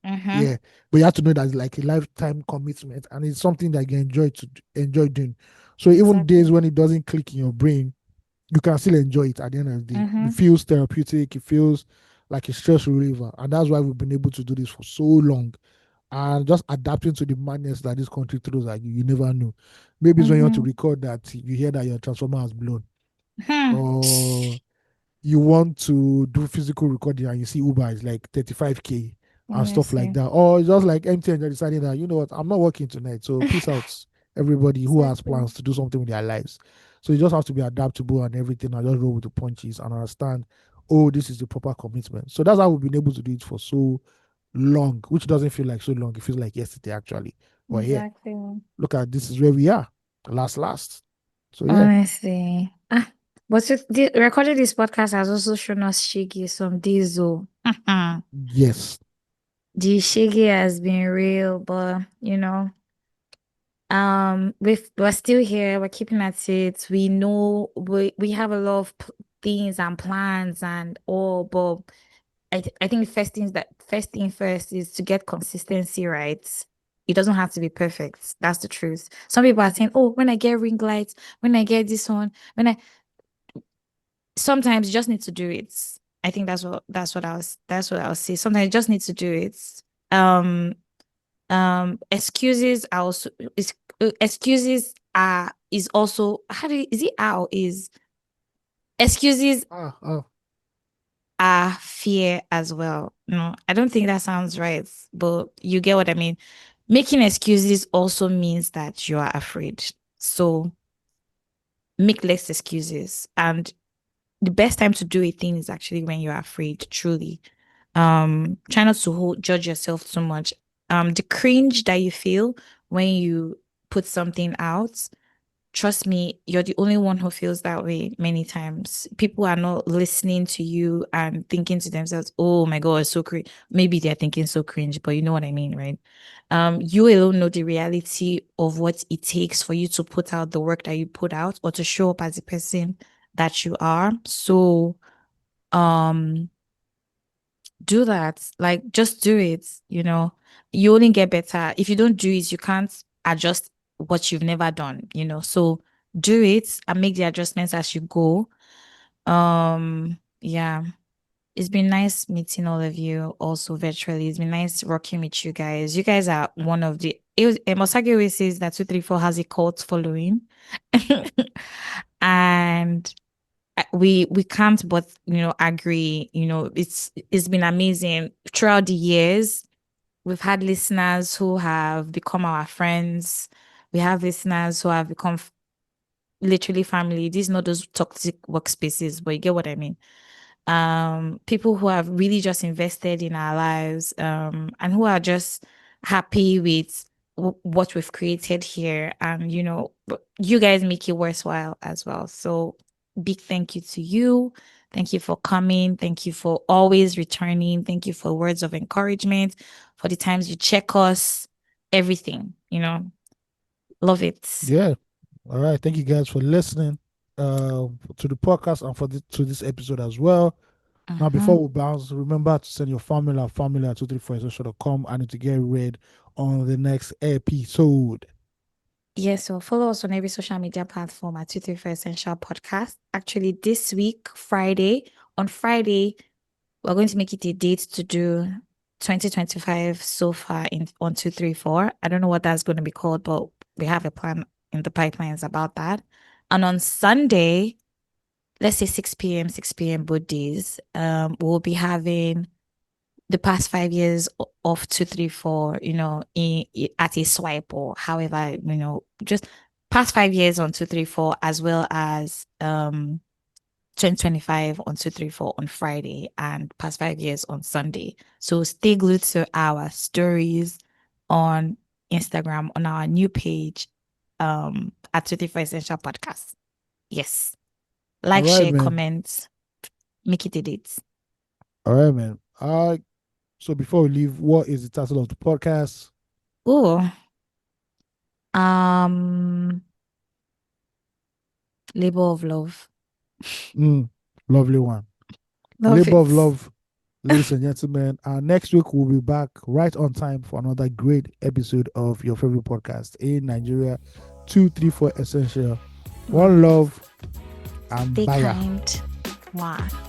Mm-hmm. Yeah, but you have to know that it's like a lifetime commitment and it's something that you enjoy doing. So even days Exactly. when it doesn't click in your brain, you can still enjoy it at the end of the day. It Mm-hmm. feels therapeutic, it feels like a stress reliever. And that's why we've been able to do this for so long. And just adapting to the madness that this country throws at you, you never know. Maybe it's when you want to Mm-hmm. record that you hear that your transformer has blown. Hmm. Or you want to do physical recording and you see Uber is like 35K and stuff like Honestly. that. Or it's just like MTN just deciding that, you know what, I'm not working tonight. So peace out, everybody who has Exactly. plans to do something with their lives. So you just have to be adaptable and everything and just roll with the punches and understand, oh, this is the proper commitment. So that's how we've been able to do it for so long, which doesn't feel like so long. It feels like yesterday actually. But yeah, Exactly. look at this is where we are. Last. So yeah. Honestly. But recording this podcast has also shown us Shiggy some days though. Yes. The Shiggy has been real, but we're still here, we're keeping at it. We know we have a lot of things and plans and all, but I think first thing first is to get consistency right. It doesn't have to be perfect. That's the truth. Some people are saying, "Oh, when I get ring lights, when I get this one, when I sometimes you just need to do it." I think that's what I was say. Sometimes you just need to do it. Um excuses are also excuses are is also how do you, is it are or is excuses Ah. fear as well. No, I don't think that sounds right, but you get what I mean. making excuses also means that you are afraid. So make less excuses. And the best time to do a thing is actually when you're afraid, truly. Try not to judge yourself too much. The cringe that you feel when you put something out, trust me, you're the only one who feels that way many times. People are not listening to you and thinking to themselves, oh my God, it's so cringe. Maybe they're thinking so cringe, but you know what I mean, right? You alone know the reality of what it takes for you to put out the work that you put out or to show up as the person that you are. So, um, do that. Like, just do it, you know. You only get better. If you don't do it, you can't adjust what you've never done, you know. So do it and make the adjustments as you go. Yeah. It's been nice meeting all of you also virtually. It's been nice working with you guys. You guys are one of the Mosagi always says that 234 has a cult following. And we can't but agree. It's been amazing throughout the years. We've had listeners who have become our friends. We have listeners who have become literally family. These are not those toxic workspaces, but you get what I mean. People who have really just invested in our lives, and who are just happy with what we've created here. And you guys make it worthwhile as well. So big thank you to you. Thank you for coming. Thank you for always returning. Thank you for words of encouragement, for the times you check us, everything. Love it. Yeah. All right. Thank you guys for listening to the podcast and to this episode as well. Now, Mhm. before we bounce, remember to send your family at 234essential.com and to get read on the next episode. Yes, so follow us on every social media platform at 234 Essential Podcast. Actually, this week, on Friday, we're going to make it a date to do 2025 so far on 234. I don't know what that's going to be called, but we have a plan in the pipelines about that. And on Sunday, let's say 6 p.m., 6 p.m. both days, we'll be having the past 5 years of 234, at a swipe or however, just past 5 years on 234, as well as 2025 on 234 on Friday and past 5 years on Sunday. So stay glued to our stories on Instagram on our new page at 234 Essential Podcast. Yes. All Like, right, share, man. comment, make it a date. All right, man. So before we leave, what is the title of the podcast? Oh, um, Labor of Love. Mm, lovely one. Love Labor of it. love, ladies and gentlemen. Next week we'll be back right on time for another great episode of your favorite podcast in Nigeria. 234 Essential. Love One it. love and Stay bye. kind. Mwah.